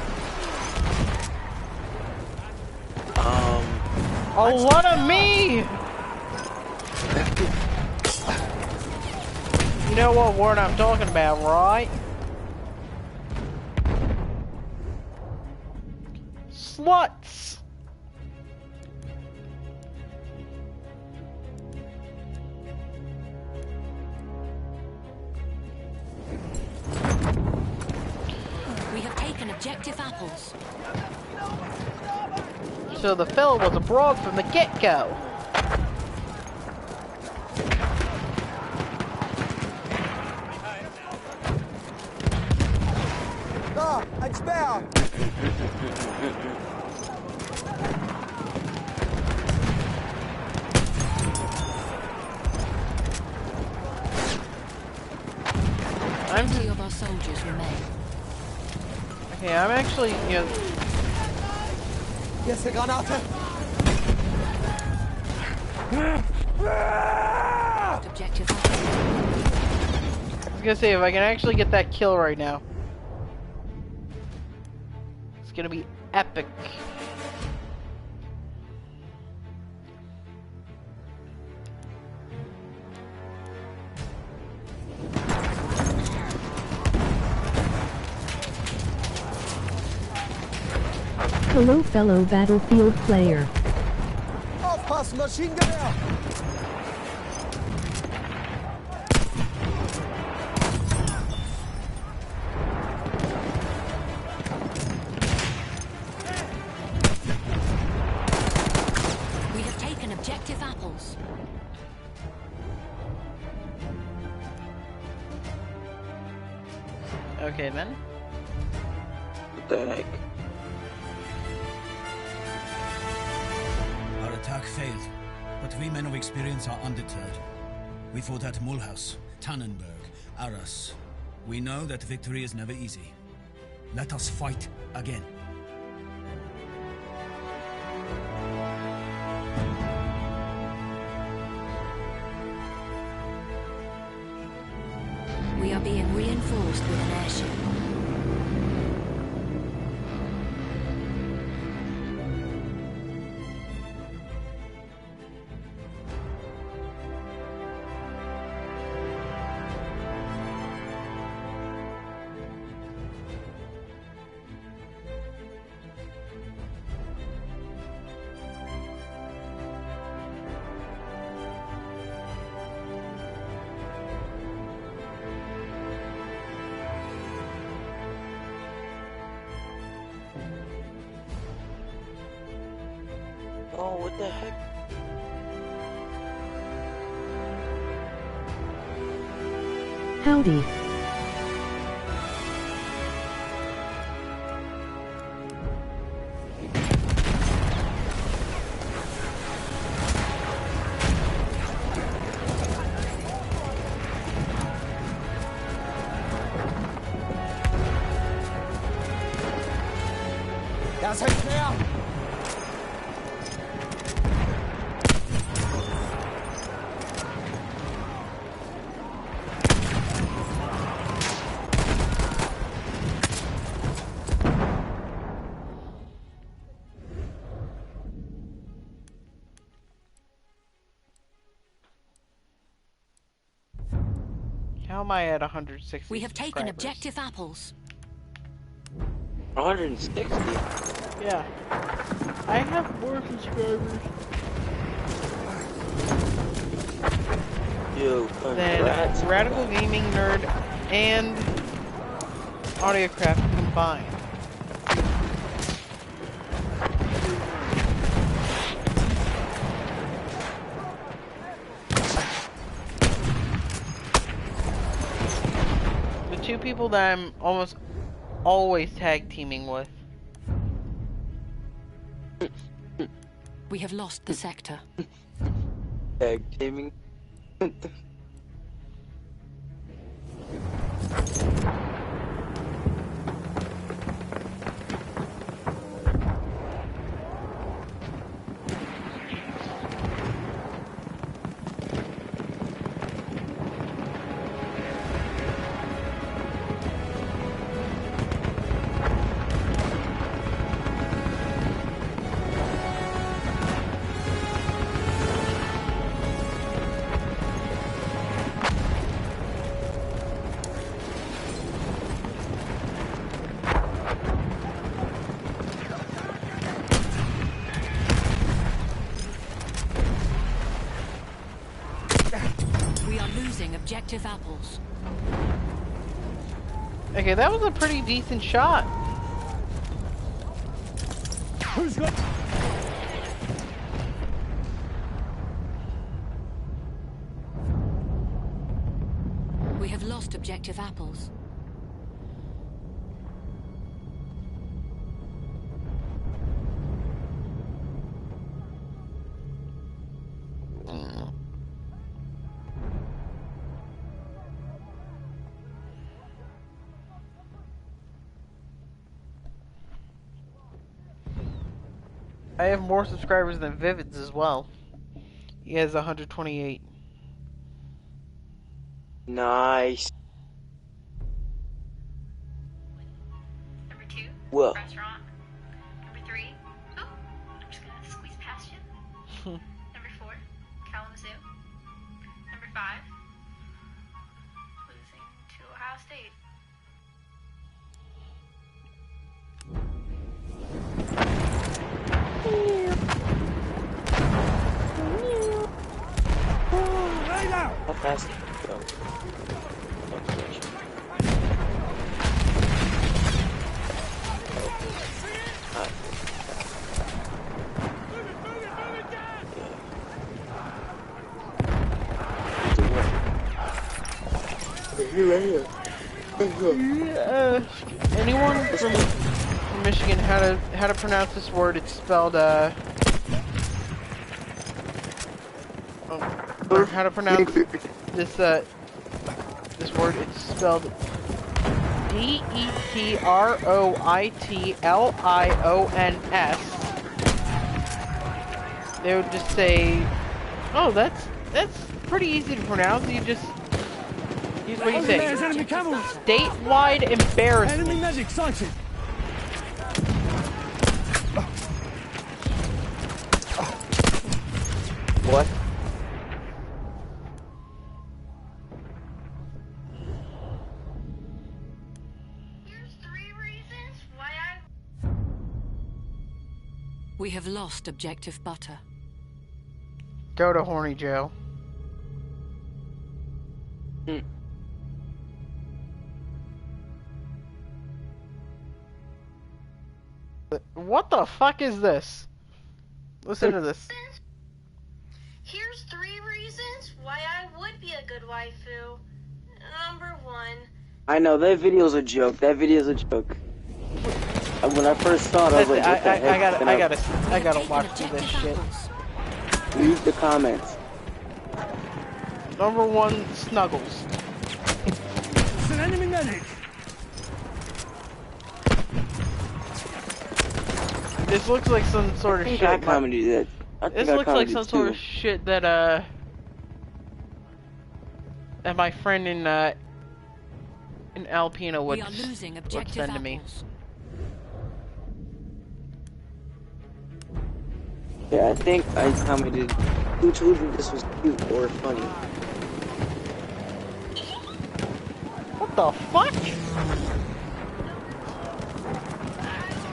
A what of me? know what word I'm talking about, right? Sluts! We have taken objective apples. So the fellow was abroad from the get-go. Da, ein Speer! Plenty of our soldiers remain. Okay, I'm actually, you know... Hier ist eine Granate! Objective I was gonna say, if I can actually get that kill right now, it's gonna be epic. Hello, fellow Battlefield player. Aufpassen, Maschinengewehr! We have taken objective apples. Okay then. What the heck? Our attack failed, but we men of experience are undeterred. We fought at Mulhouse, Tannenberg, Arras. We know that victory is never easy. Let us fight again. We are being reinforced with an airship. Oh, what the heck? Howdy. Da ist ein Speer! How am I at 160? We have taken objective apples. 160? Yeah. I have more subscribers than Radical Gaming Nerd and Audiocraft combined. The two people that I'm almost always tag teaming with. We have lost the sector. Tag teaming. We are losing objective apples. Okay, that was a pretty decent shot. Who's got... We have lost objective apples. I have more subscribers than Vivids as well. He has 128. Nice. Number 2, Well. restaurant. Number 3, oh, I'm just gonna squeeze past you. Number 4, Kalamazoo. Number 5, losing to Ohio State. How fast? Go. Anyone from Michigan how to pronounce this word? It's spelled or how to pronounce this this word? It's spelled Detroitlions. They would just say, "Oh, that's pretty easy to pronounce." You just use what you say. Statewide embarrassment. Enemy medic sighted. What? We have lost objective butter. Go to horny jail. What the fuck is this? Listen to this. Here's 3 reasons why I would be a good waifu. Number 1. I know, that video's a joke. That video's a joke. When I first saw it, I was like, what the heck? I gotta watch through this shit. Read the comments. Number 1, Snuggles. It's an enemy medic. This looks like some sort of shit. I commented that. This looks like some sort of shit that my friend in Alpena would send to me. Yeah, I think I commented, who told you this was cute or funny? What the fuck?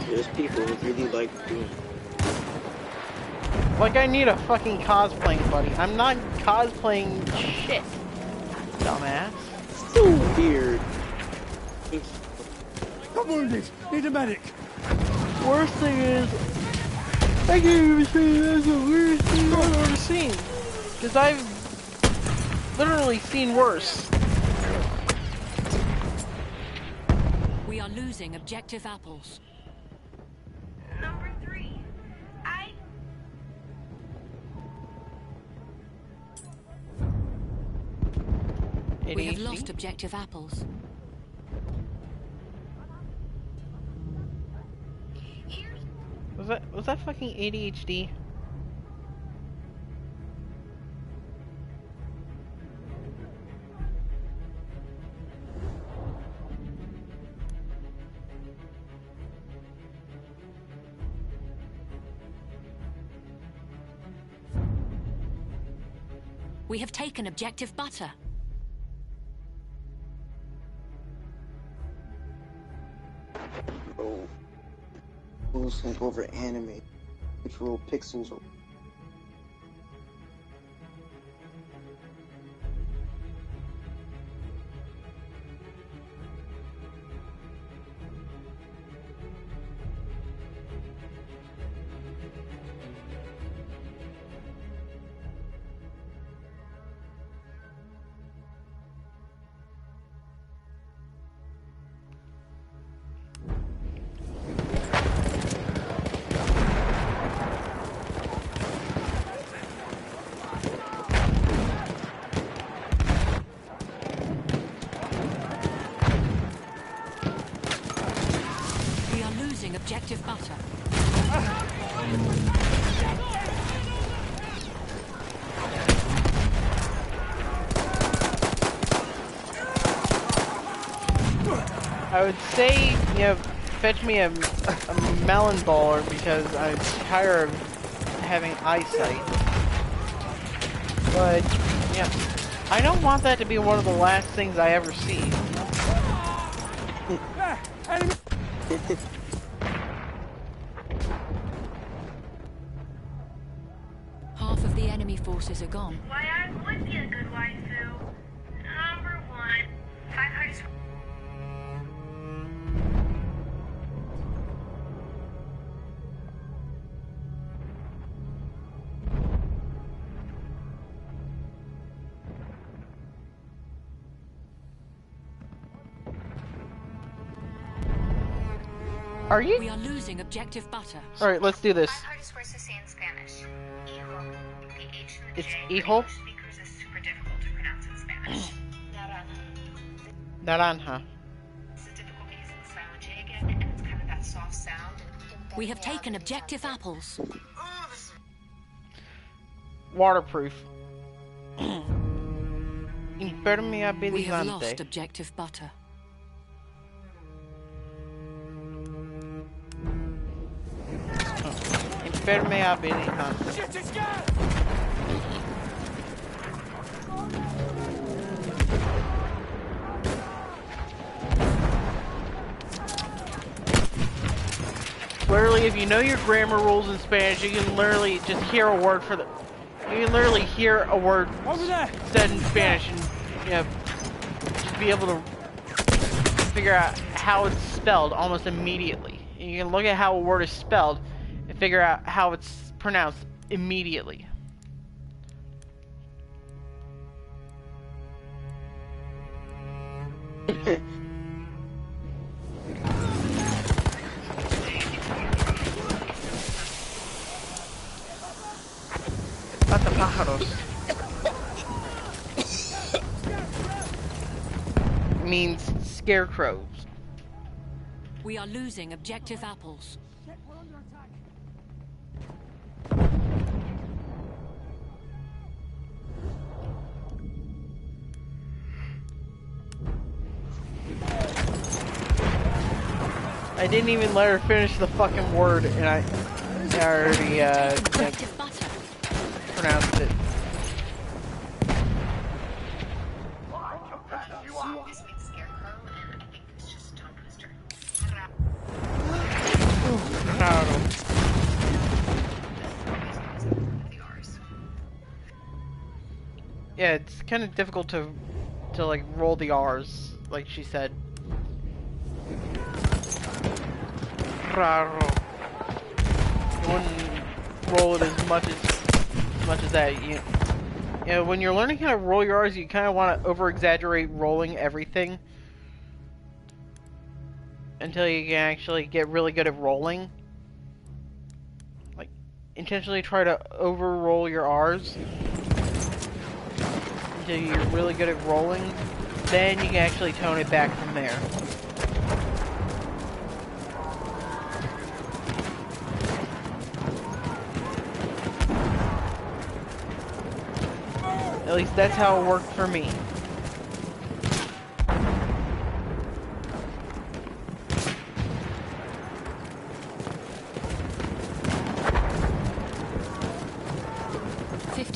There's people who really like doing. Like I need a fucking cosplaying buddy. I'm not cosplaying shit, dumbass. So weird. I'm wounded. Need a medic. Worst thing is, I can't even say that's the worst thing I've ever seen. Because I've literally seen worse. We are losing objective apples. Number 3. We have lost objective apples. Was that fucking ADHD? We have taken objective butter. Oh. Sync over anime. Control pixels. I would say, you know, fetch me a melon baller because I'm tired of having eyesight. But, yeah, I don't want that to be one of the last things I ever see. Half of the enemy forces are gone. Why, I would be a good waifu. Number one, 500. Are you? We are losing objective butter. Alright, let's do this. Hard to swear to say in Spanish. Hijo. The H and the It's J. hijo? Speakers is super difficult to pronounce in Spanish. Naranja. Naranja. It's a difficult because of the silent J again, and it's kind of that soft sound. We have taken objective apples. Waterproof. We have Impermeabilizante. lost objective butter. Impermeabilizante. Shit, it's gas! Literally, if you know your grammar rules in Spanish, you can literally just hear a word for the. You can literally hear a word said in Spanish, and you know, just be able to figure out how it's spelled almost immediately. And you can look at how a word is spelled and figure out how it's pronounced immediately. Patapájaros means scarecrows. We are losing objective apples. I didn't even let her finish the fucking word, and I already pronounced it. Yeah, it's kind of difficult to like roll the R's, like she said. Raro. You wouldn't roll it as much as that. You know, when you're learning how to roll your R's, you kind of want to over-exaggerate rolling everything until you can actually get really good at rolling. Like, intentionally try to over-roll your R's until you're really good at rolling. Then you can actually tone it back from there. At least that's how it worked for me.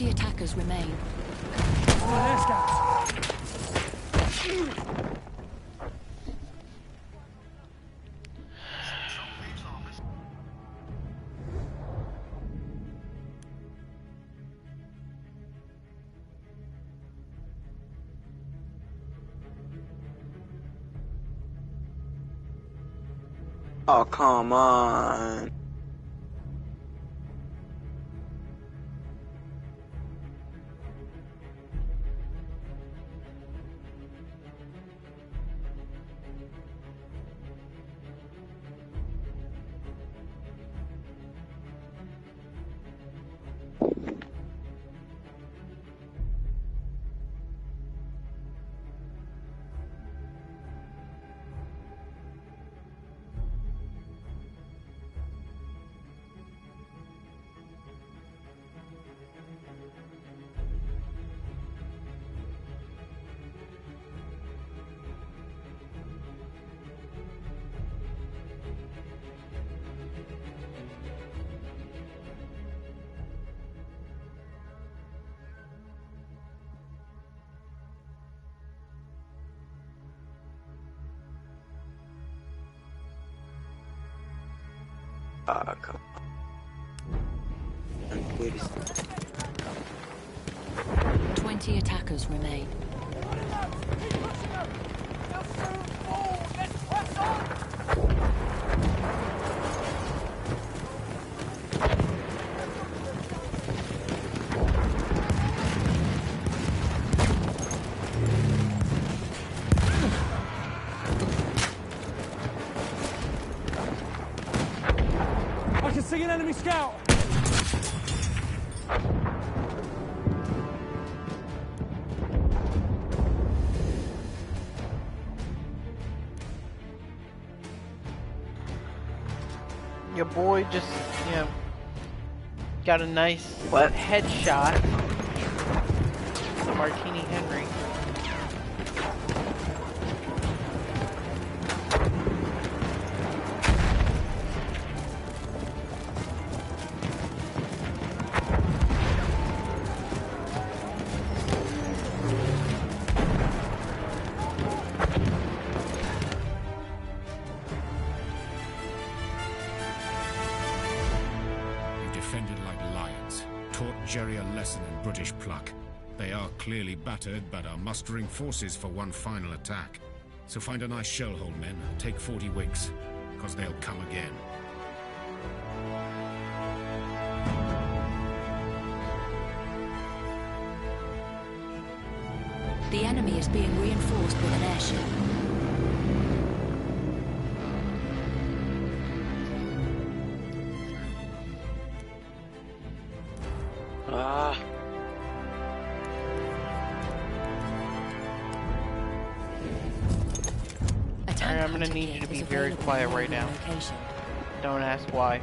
Attackers remain. Oh, come on. Come on. 20 attackers remain. I can see an enemy scout! Your boy just, you know, got a nice headshot. The Martini Henry. Jerry a lesson in British pluck. They are clearly battered, but are mustering forces for one final attack. So find a nice shell hole, men. Take 40 wigs, because they'll come again. The enemy is being reinforced with an airship. I'm gonna need you to be very quiet right now. Don't ask why.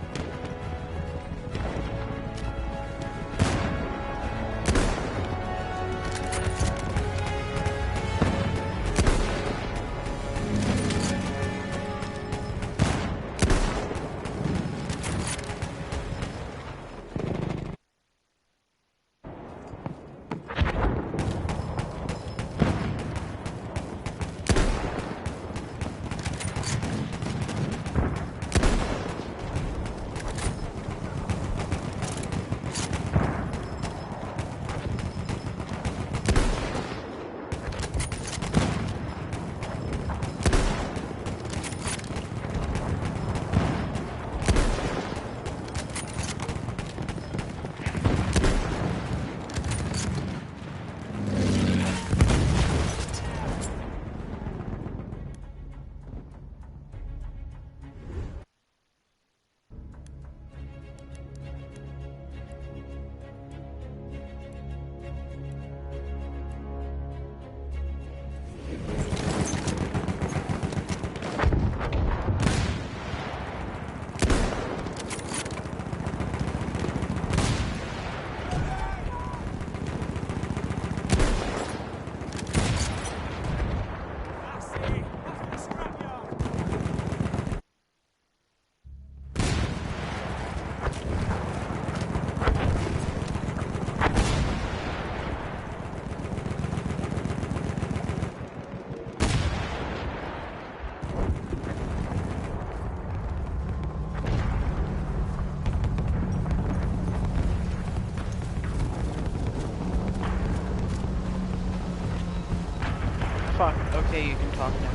Fuck, okay, you can talk now.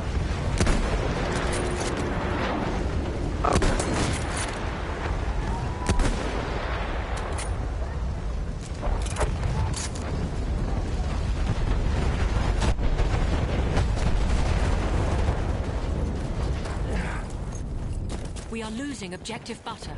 We are losing objective butter.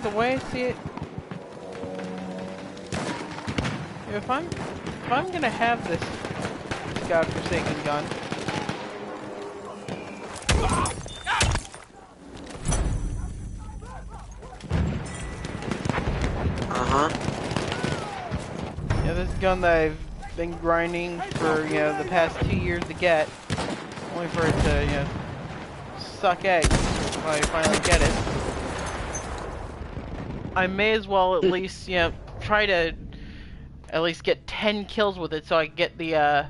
the way I see it, if I'm gonna have this godforsaken gun, yeah, this gun that I've been grinding for, you know, the past 2 years to get, only for it to, you know, suck eggs when I finally get it. I may as well at least, you know, try to at least get 10 kills with it so I get the,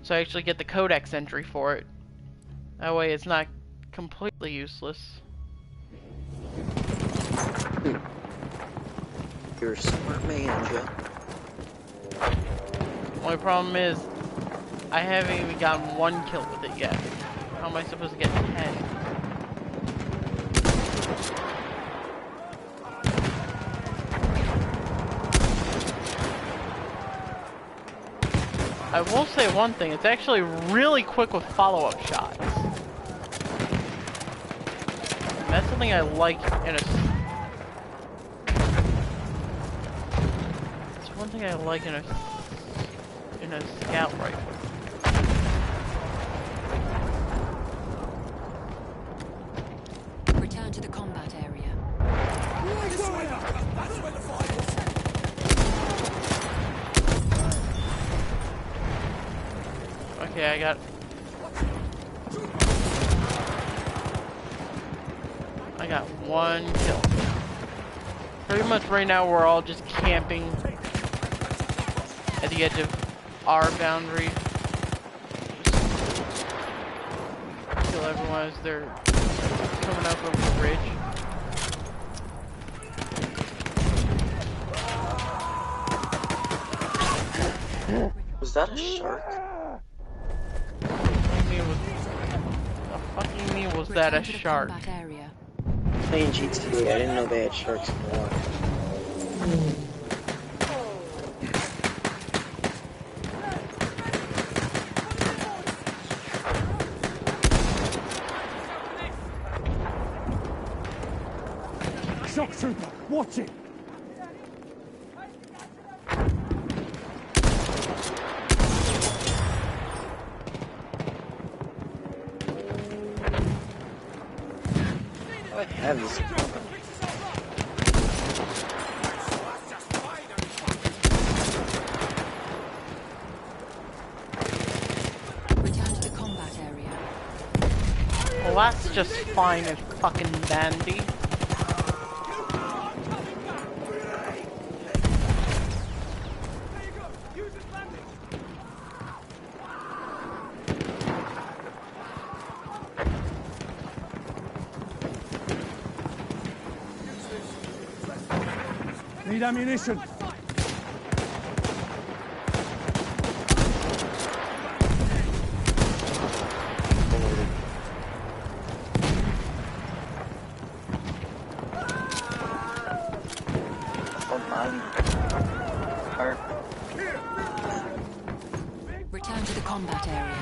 so I actually get the codex entry for it. That way it's not completely useless. You're a smart man, Joe. Only problem is, I haven't even gotten 1 kill with it yet. How am I supposed to get 10? I will say one thing, it's actually really quick with follow-up shots. And that's something I like in a... It's one thing I like in a scout rifle. Return to the combat area. That's where the fight is. Okay, I got 1 kill. Pretty much right now we're all just camping at the edge of our boundary. Just kill everyone as they're coming up over the ridge. Was that a shark? Was that a shark? Playing GTA, I didn't know they had sharks in the water. Shock trooper, watch it! I have this. Return to the combat area. Well, that's just fine and fucking dandy. Need ammunition. Return to the combat area.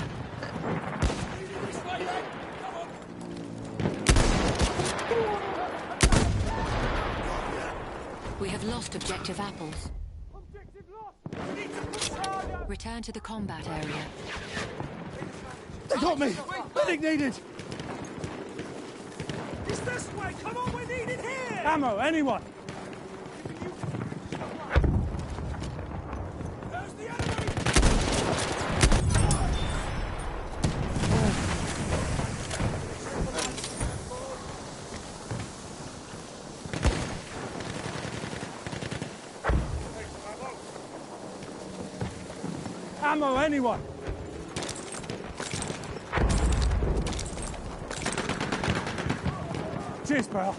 We have lost objective apples. Return to the combat area. They got me! Medic needed! It's this way! Come on, we need it here! Ammo, anyone! There's the enemy! Ammo, anyone! Cheers, pal.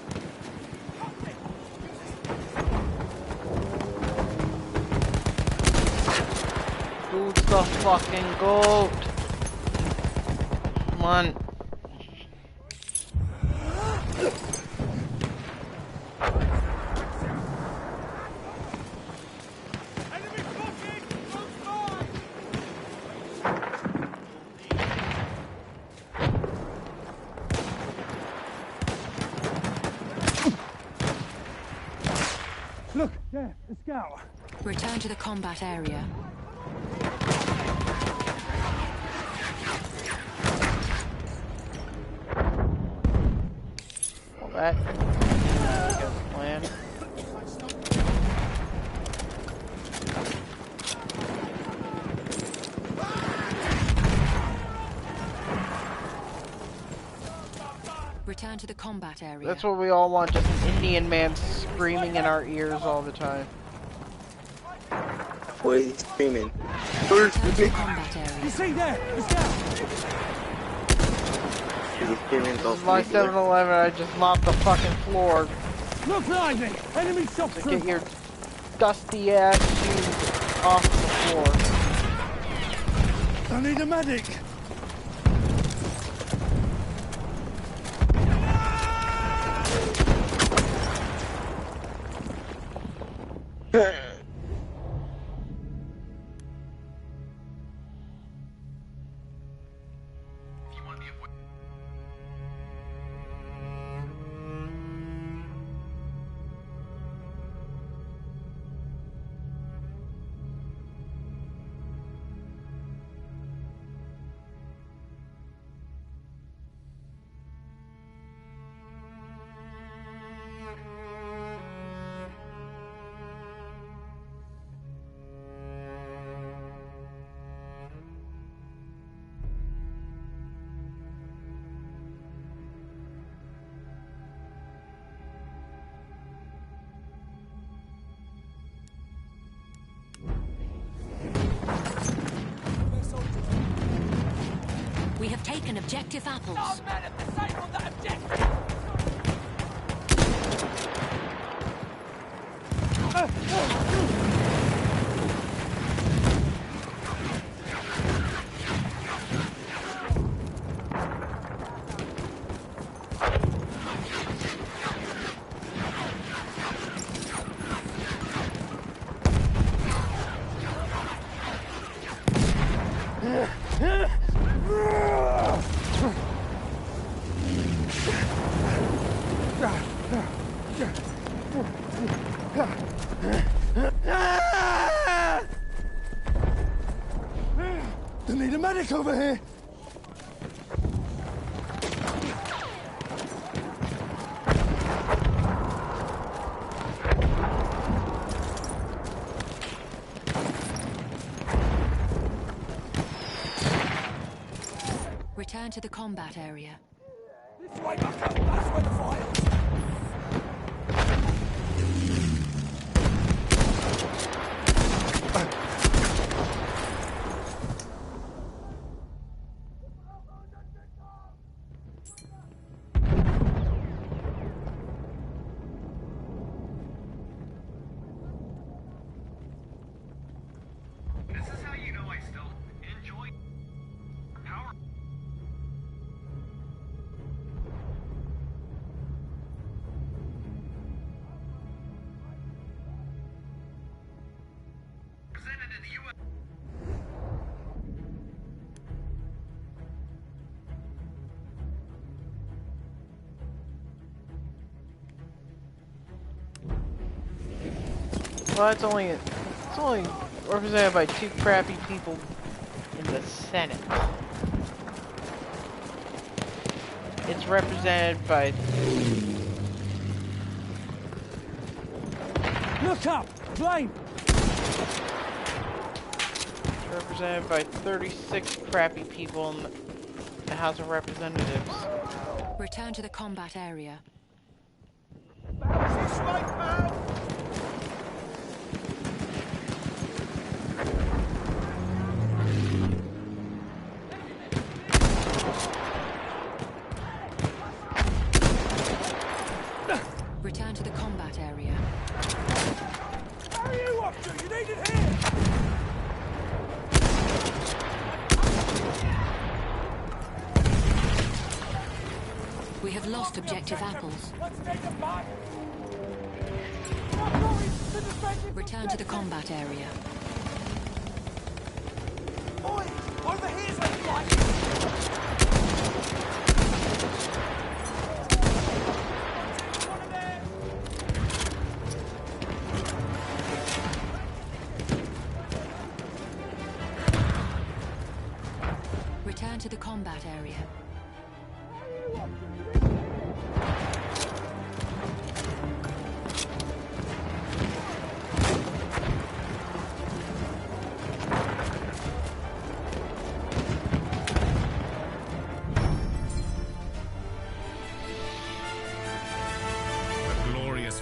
Who's the fucking goat? Come on. Yeah, a scout. Return to the combat area. Well, that is the plan. Return to the combat area. That's what we all want, just an Indian man screaming in our ears all the time. What is he screaming? Return to the combat area. You see there? It's down. This is my 7-Eleven, I just mopped the fucking floor. Look behind me! Enemy shot So through. get your dusty ass shoes off the floor. I need a medic. We have taken objective apples. Oh man, if the same on that objective! They need a medic over here! Return to the combat area. This way, Bucko! That's where the fire's! Well, it's only represented by 2 crappy people in the Senate. It's represented by... Look up! Flame! It's represented by 36 crappy people in the House of Representatives. Return to the combat area. This way, pal! Return to the combat area. How are you up to? You need it here! We have lost objective apples. Let's take them back! Return to the combat area. Boys, over here's where you like it! return to the combat area.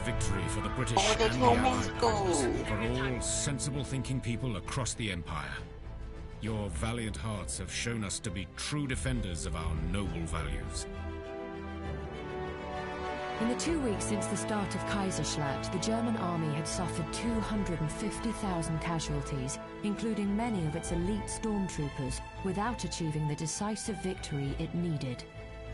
Victory for the British and the Allied cause, for all sensible-thinking people across the Empire. Your valiant hearts have shown us to be true defenders of our noble values. In the 2 weeks since the start of Kaiserschlacht, the German army had suffered 250,000 casualties, including many of its elite stormtroopers, without achieving the decisive victory it needed.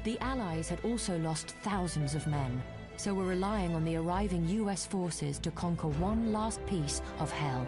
The Allies had also lost thousands of men, so we're relying on the arriving US forces to conquer one last piece of hell.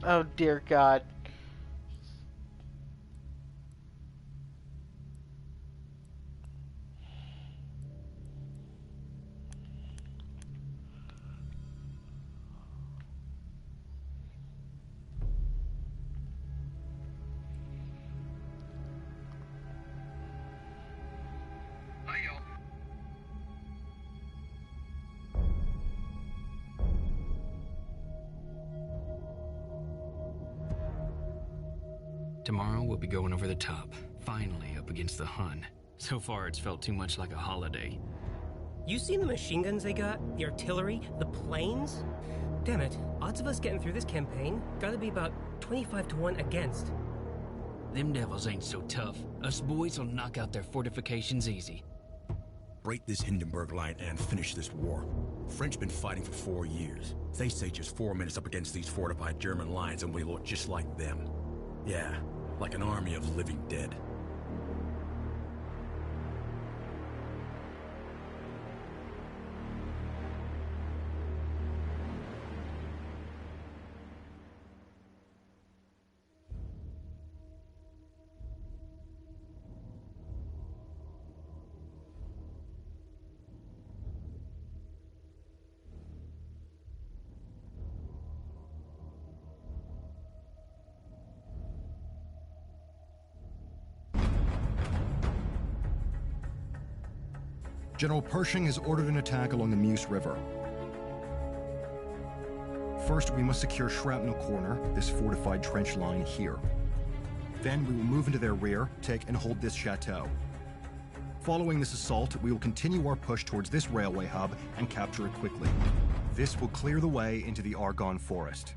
Oh dear God. Tomorrow we'll be going over the top, finally up against the Hun. So far it's felt too much like a holiday. You seen the machine guns they got? The artillery? The planes? Damn it, odds of us getting through this campaign gotta be about 25 to 1 against. Them devils ain't so tough. Us boys will knock out their fortifications easy. Break this Hindenburg line and finish this war. French been fighting for 4 years. They say just 4 minutes up against these fortified German lines and we look just like them. Yeah, like an army of living dead. General Pershing has ordered an attack along the Meuse River. First, we must secure Shrapnel Corner, this fortified trench line here. Then we will move into their rear, take and hold this chateau. Following this assault, we will continue our push towards this railway hub and capture it quickly. This will clear the way into the Argonne Forest.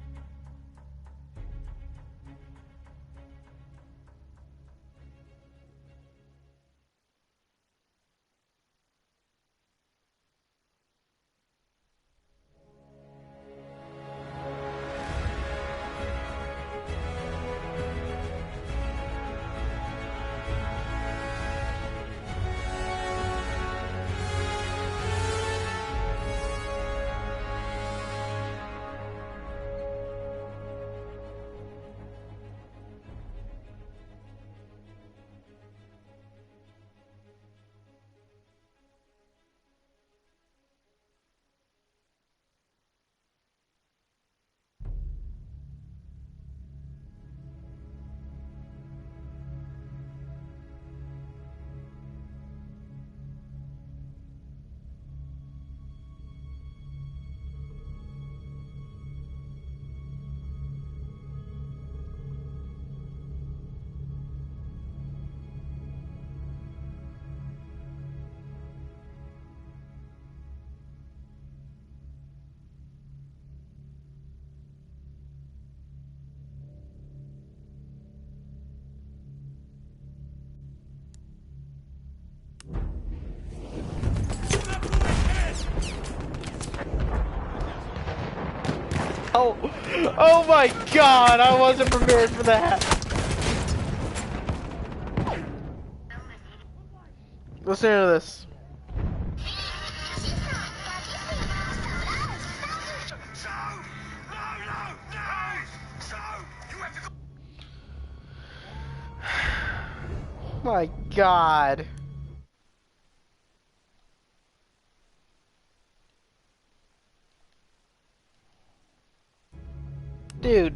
no! Oh my god, I wasn't prepared for that. Listen to this. My god. Dude.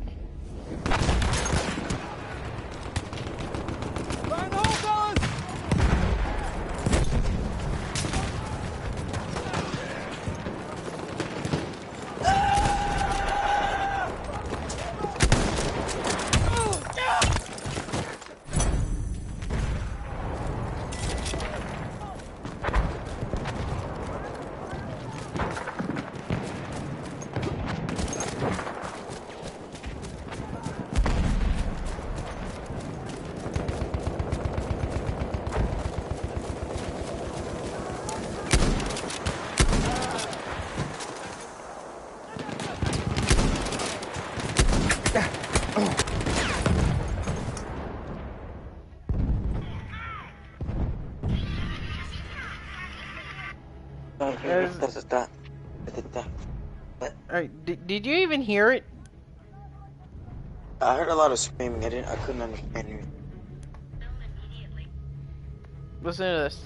Did you even hear it? I heard a lot of screaming. I couldn't understand you. Listen to this.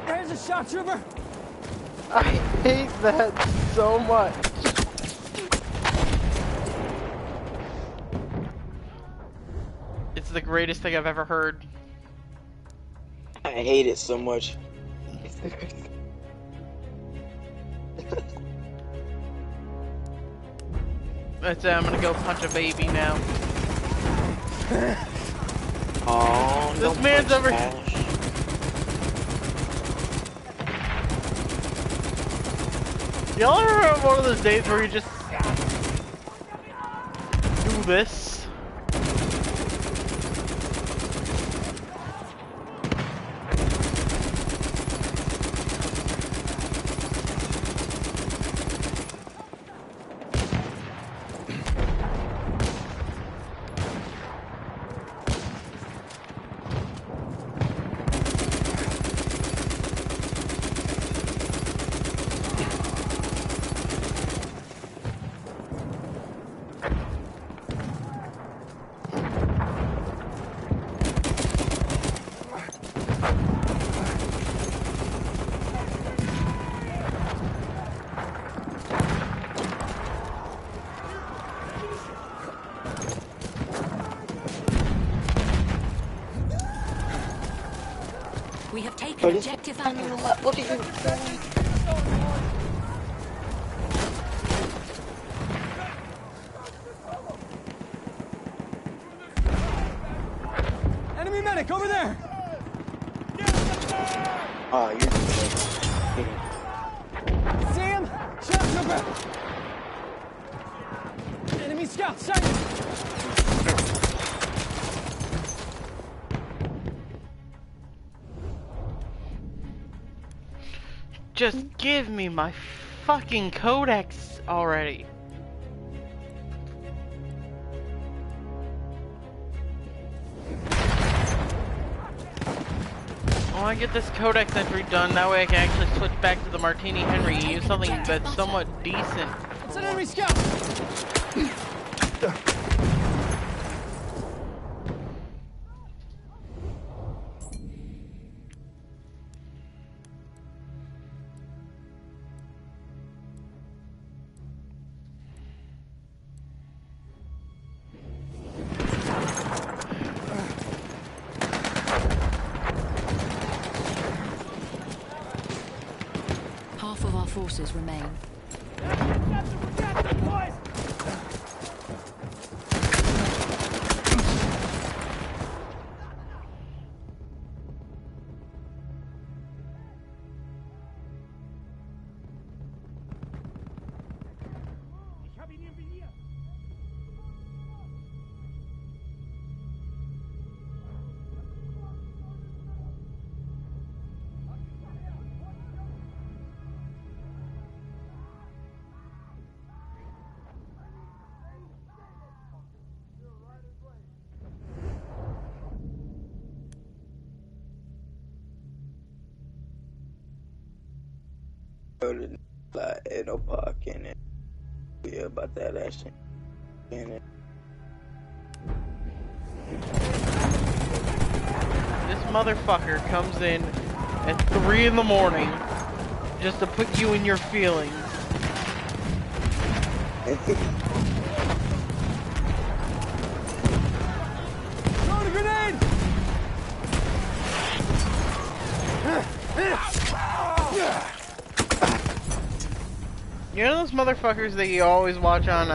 There's a shock trooper. I hate that so much. It's the greatest thing I've ever heard. I hate it so much. That's it, I'm gonna go punch a baby now. Oh, this man's over here. Y'all ever have one of those days where you just do this? We have taken objective apples. What are you doing? Enemy medic over there. Oh, you're see him? Shock trooper. Enemy scout sighted. Just give me my fucking codex already. I want to get this codex entry done, that way I can actually switch back to the Martini Henry and use something that's somewhat decent. It's an enemy scout! Half of our forces remain. Ain't no park in it. Yeah, about that action. In it. This motherfucker comes in at 3 in the morning just to put you in your feelings. Throw a grenade! You know those motherfuckers that you always watch on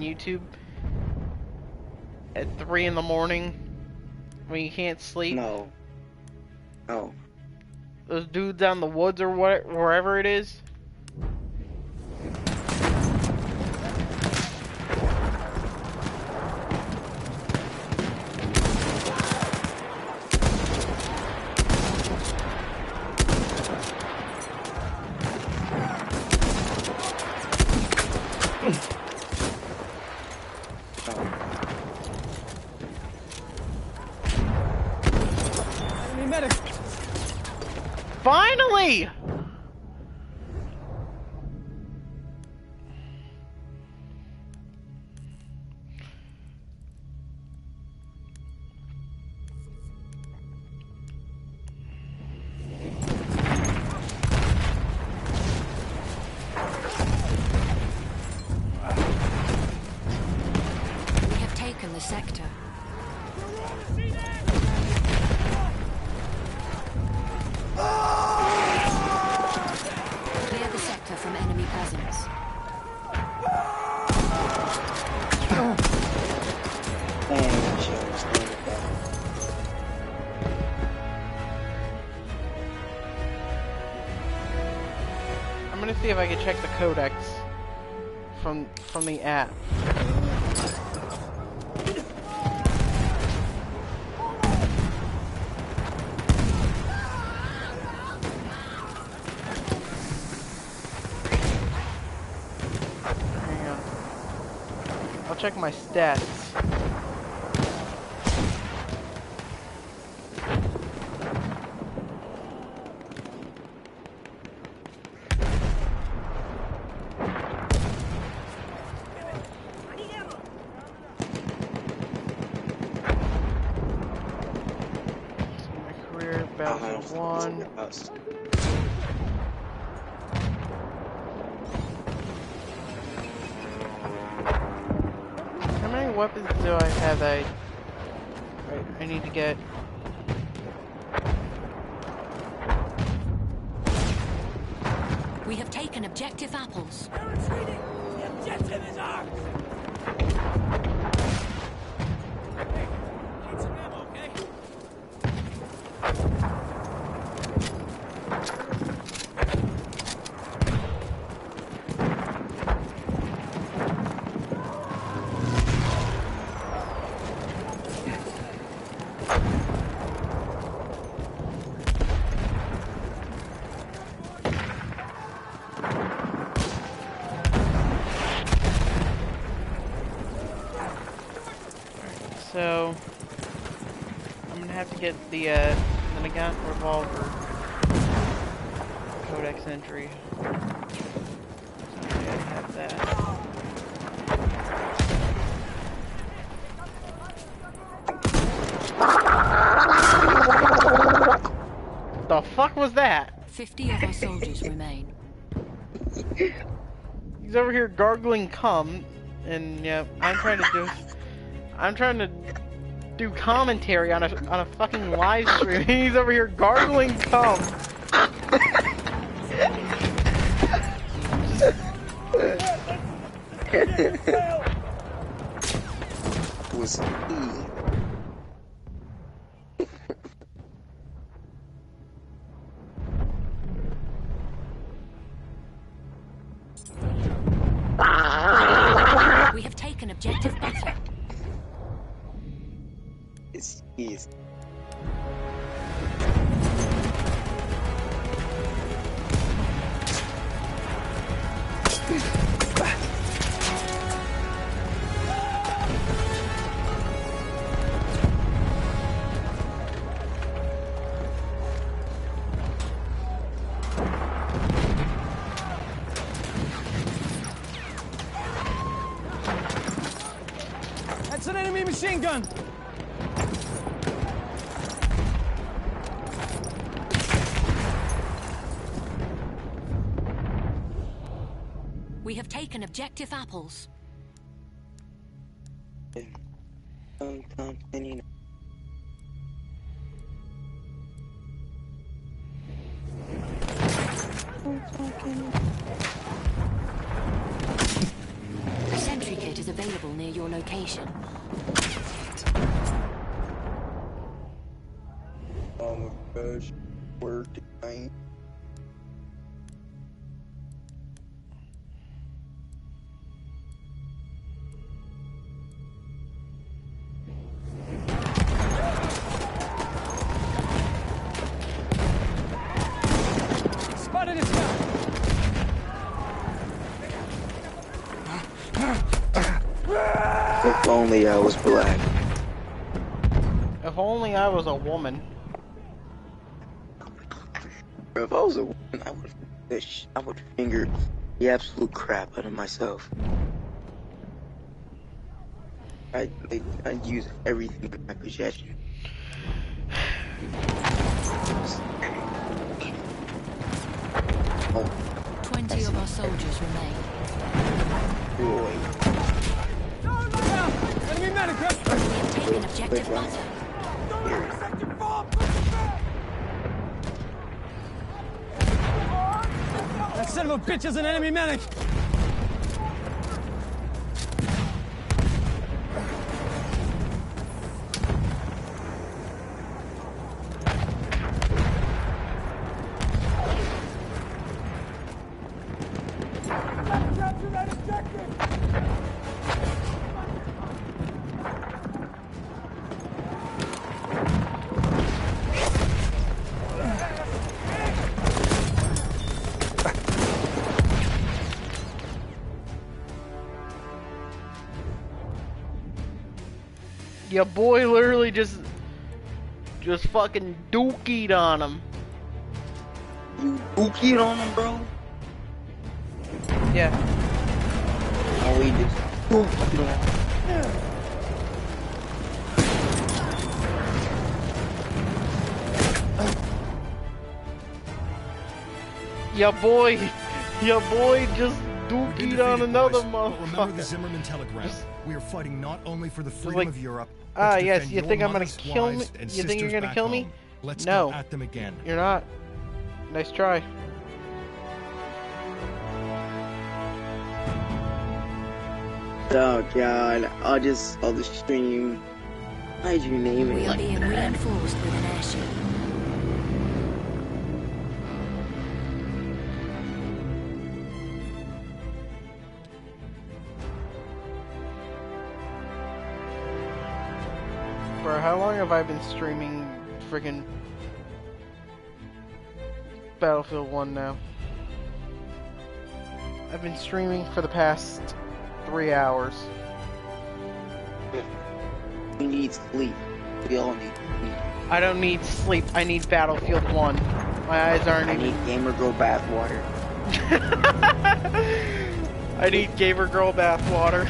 YouTube at 3 in the morning when you can't sleep? No. No. Those dudes out in the woods or wherever it is. Finally! We have taken the sector. Clear the sector from enemy presence. I'm gonna see if I can check the codex from the app. Hang on. I'll check my stats. Battlefield 1. How many weapons do I have that I need to get? We have taken objective apples. They're retreating! The objective is ours! Hey, need some ammo, okay? So I'm gonna have to get the Nagant revolver codex entry. Okay, I have that. The fuck was that? 50 of our soldiers remain. He's over here gargling cum, and yeah, I'm trying to do commentary on a fucking live stream. He's over here gargling cum. Was We have taken objective butter. It's easy. an enemy machine gun! We have taken objective apples. A sentry kit is available near your location. Oh my gosh, we're dying. Spotted this guy! If only I was black. If only I was a woman. If I was a woman, I would finger the absolute crap out of myself. I'd use everything in my possession. 20 of our soldiers remain. Boy. Enemy medic! We have taken objective butter. That son of a bitch is an enemy medic! Your boy literally just fucking dookied on him. You dookied on him, bro? Yeah. Oh, he just dookied on him. Your boy just dookied on another motherfucker. Remember the Zimmerman telegram. We are fighting not only for the freedom like, of Europe. Yes, you think I'm gonna kill me? You think you're gonna kill me? Let's no. go at them again. You're not. Nice try. Oh god, I'll the stream. Why'd you name it We are like being that? reinforced with an airship. Bro, how long have I been streaming friggin' Battlefield 1 now? I've been streaming for the past 3 hours. We need sleep. We all need sleep. I don't need sleep, I need Battlefield 1. My eyes aren't I even... need Gamer Girl bathwater. I need Gamer Girl bathwater.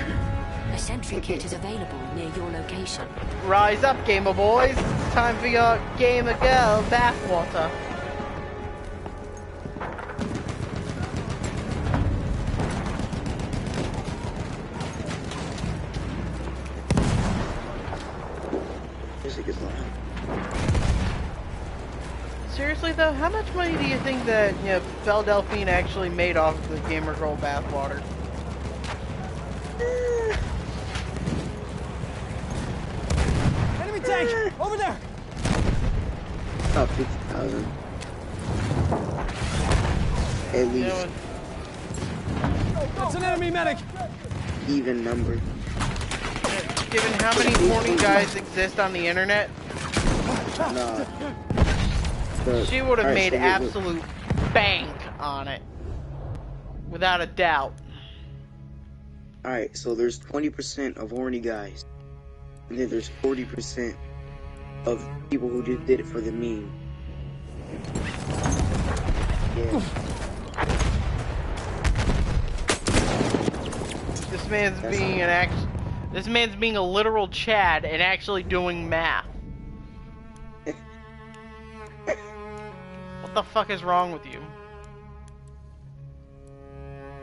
A sentry kit is available near your location. Rise up, Gamer Boys! It's time for your Gamer Girl bathwater. Music is loud. Seriously though, how much money do you think that, you know, Belle Delphine actually made off the Gamer Girl bathwater? Enemy tank! Over there! About 50,000. At least. That's an enemy medic! Even number. Given how many horny guys exist on the internet, No. she would have made absolute bank on it. Without a doubt. Alright, so there's 20% of horny guys. And then there's 40% of people who just did it for the meme. Yeah. This man's being This man's being a literal Chad and actually doing math. What the fuck is wrong with you?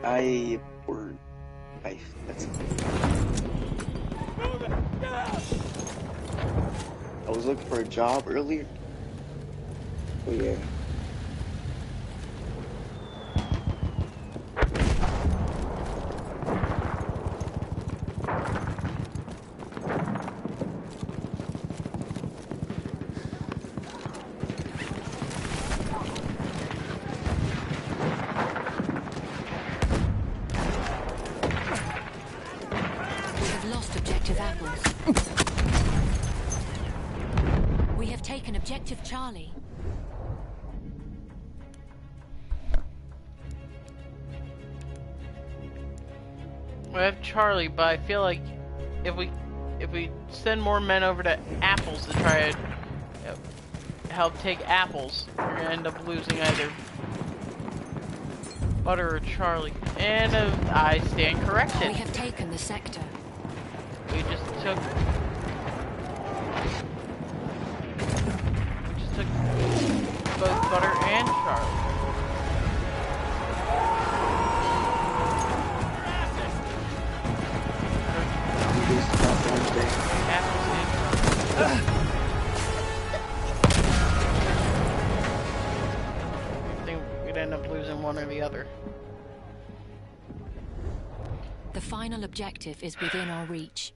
I was looking for a job earlier. Oh yeah. Objective Charlie. We have Charlie, but I feel like if we send more men over to Apples to try to help take Apples, we're gonna end up losing either Butter or Charlie. And I stand corrected. We have taken the sector. We just took both Butter and Charlie. I think we'd end up losing one or the other. The final objective is within our reach.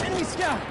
Enemy scout!